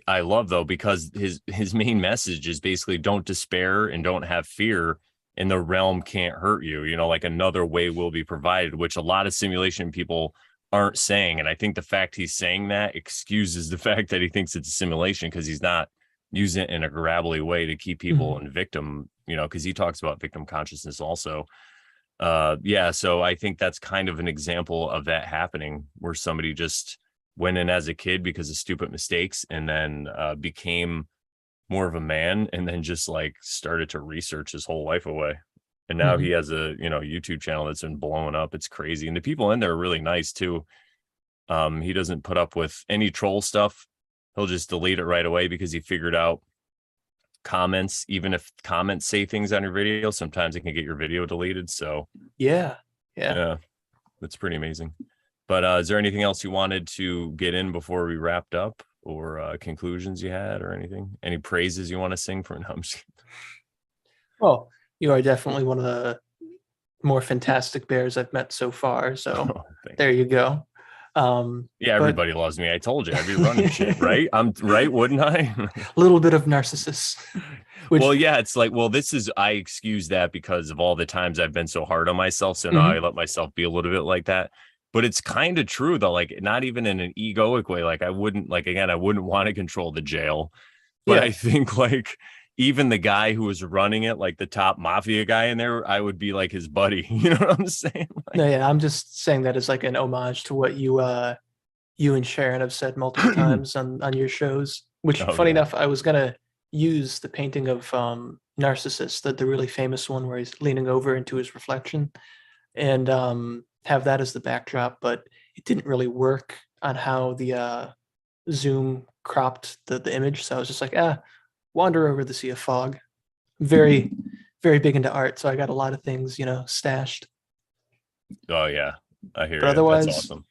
I love though, because his main message is basically don't despair and don't have fear, and the realm can't hurt you. Like another way will be provided, which a lot of simulation people aren't saying. And I think the fact he's saying that excuses the fact that he thinks it's a simulation because he's not using it in a gravelly way to keep people Mhm. in victim, because he talks about victim consciousness also. Yeah, so I think that's kind of an example of that happening where somebody just went in as a kid because of stupid mistakes and then became more of a man and then just like started to research his whole life away. And now he Mhm. has a YouTube channel that's been blowing up. It's crazy, and the people in there are really nice too. He doesn't put up with any troll stuff. He'll just delete it right away because he figured out comments, even if comments say things on your video, sometimes it can get your video deleted. So Yeah. Yeah. yeah, that's pretty amazing. But is there anything else you wanted to get in before we wrapped up, or conclusions you had, or anything? Any praises you want to sing for? No, I'm just Well, you are definitely one of the more fantastic bears I've met so far. So oh, thank there you. you go. Yeah, But everybody loves me. I told you I'd be running shit, a right? I'm right, wouldn't I? little bit of narcissist, Well, which yeah, it's like, well, I excuse that because of all the times I've been so hard on myself. So now I mhm. let myself be a little bit like that. But it's kind of true though, like not even in an egoic way. Like I wouldn't, like, again, I wouldn't want to control the jail. But I Yeah. think like even the guy who was running it, like the top mafia guy in there, I would be like his buddy. You know what I'm saying? No, Like, yeah, I'm just saying that as like an homage to what you and Sharon have said multiple times on your shows. Which, oh funny yeah. enough, I was gonna use the painting of Narcissus, the really famous one where he's leaning over into his reflection, and have that as the backdrop, but it didn't really work on how the Zoom cropped the image. So I was just like, wander over the sea of fog. Very, very big into art, so I got a lot of things, stashed. Oh yeah. I But hear you. That's otherwise, awesome.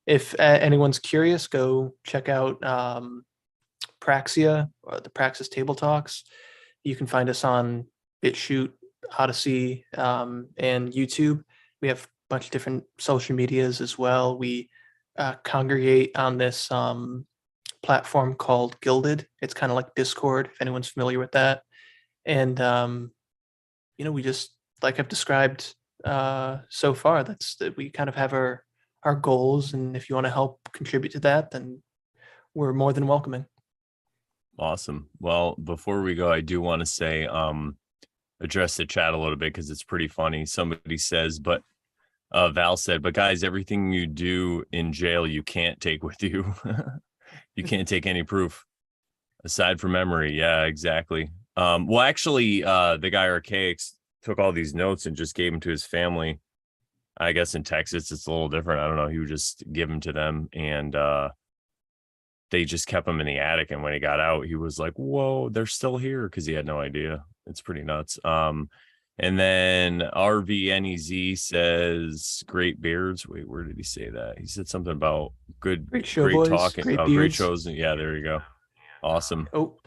if anyone's curious, go check out Praxia or the Praxis Table Talks. You can find us on BitChute, Odyssey, and YouTube. We have a bunch of different social medias as well. We congregate on this platform called Gilded. It's kind of like Discord, if anyone's familiar with that. And we just, like I've described so far, that's that we kind of have our goals, and if you want to help contribute to that, then we're more than welcoming. Awesome. Well, before we go, I do want to say, address the chat a little bit because it's pretty funny. Somebody says, but Val said, but guys, everything you do in jail, you can't take with you. You can't take any proof aside from memory. Yeah, exactly. Well, actually, the guy Archaics took all these notes and just gave them to his family. I guess in Texas it's a little different. I don't know. He would just give them to them, and they just kept him in the attic. And when he got out, he was like, "Whoa, they're still here," because he had no idea. It's pretty nuts. And then RVNEZ says great beards. Wait, where did he say that? He said something about Great show, great boys. talking, Great great beards. shows. Yeah, there you go. Awesome. Oh,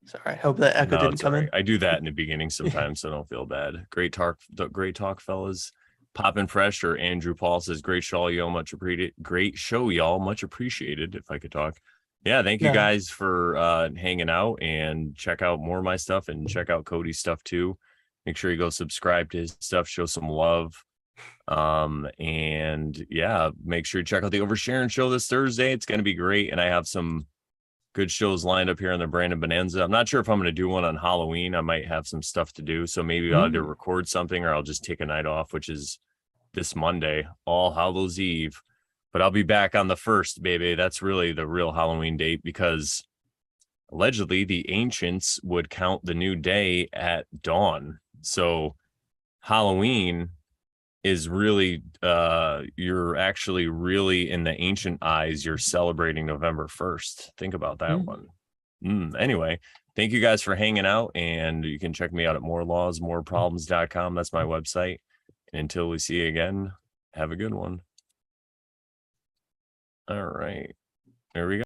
sorry. I hope that echo No, didn't it's come all right. in. I do that in the beginning sometimes, so don't feel bad. Great talk, fellas. Poppin' fresh, or Andrew Paul says, "Great show, y'all. Much appreciated. Great show, y'all. Much appreciated." If I could talk, yeah. Thank you No. guys for hanging out, and check out more of my stuff and check out Cody's stuff too. Make sure you go subscribe to his stuff, show some love. And yeah, make sure you check out the Oversharing show this Thursday. It's going to be great, and I have some good shows lined up here on the Brandon Bonanza. I'm not sure if I'm going to do one on Halloween. I might have some stuff to do. So maybe I'll either record something or I'll just take a night off, which is this Monday, All Hallows Eve. But I'll be back on the 1st, baby. That's really the real Halloween date, because allegedly the ancients would count the new day at dawn. So Halloween is really you're actually really, in the ancient eyes, you're celebrating November 1st. Think about that one. Anyway, thank you guys for hanging out, and you can check me out at morelawsmoreproblems.com. That's my website. And until we see you again, have a good one. All right, there we go.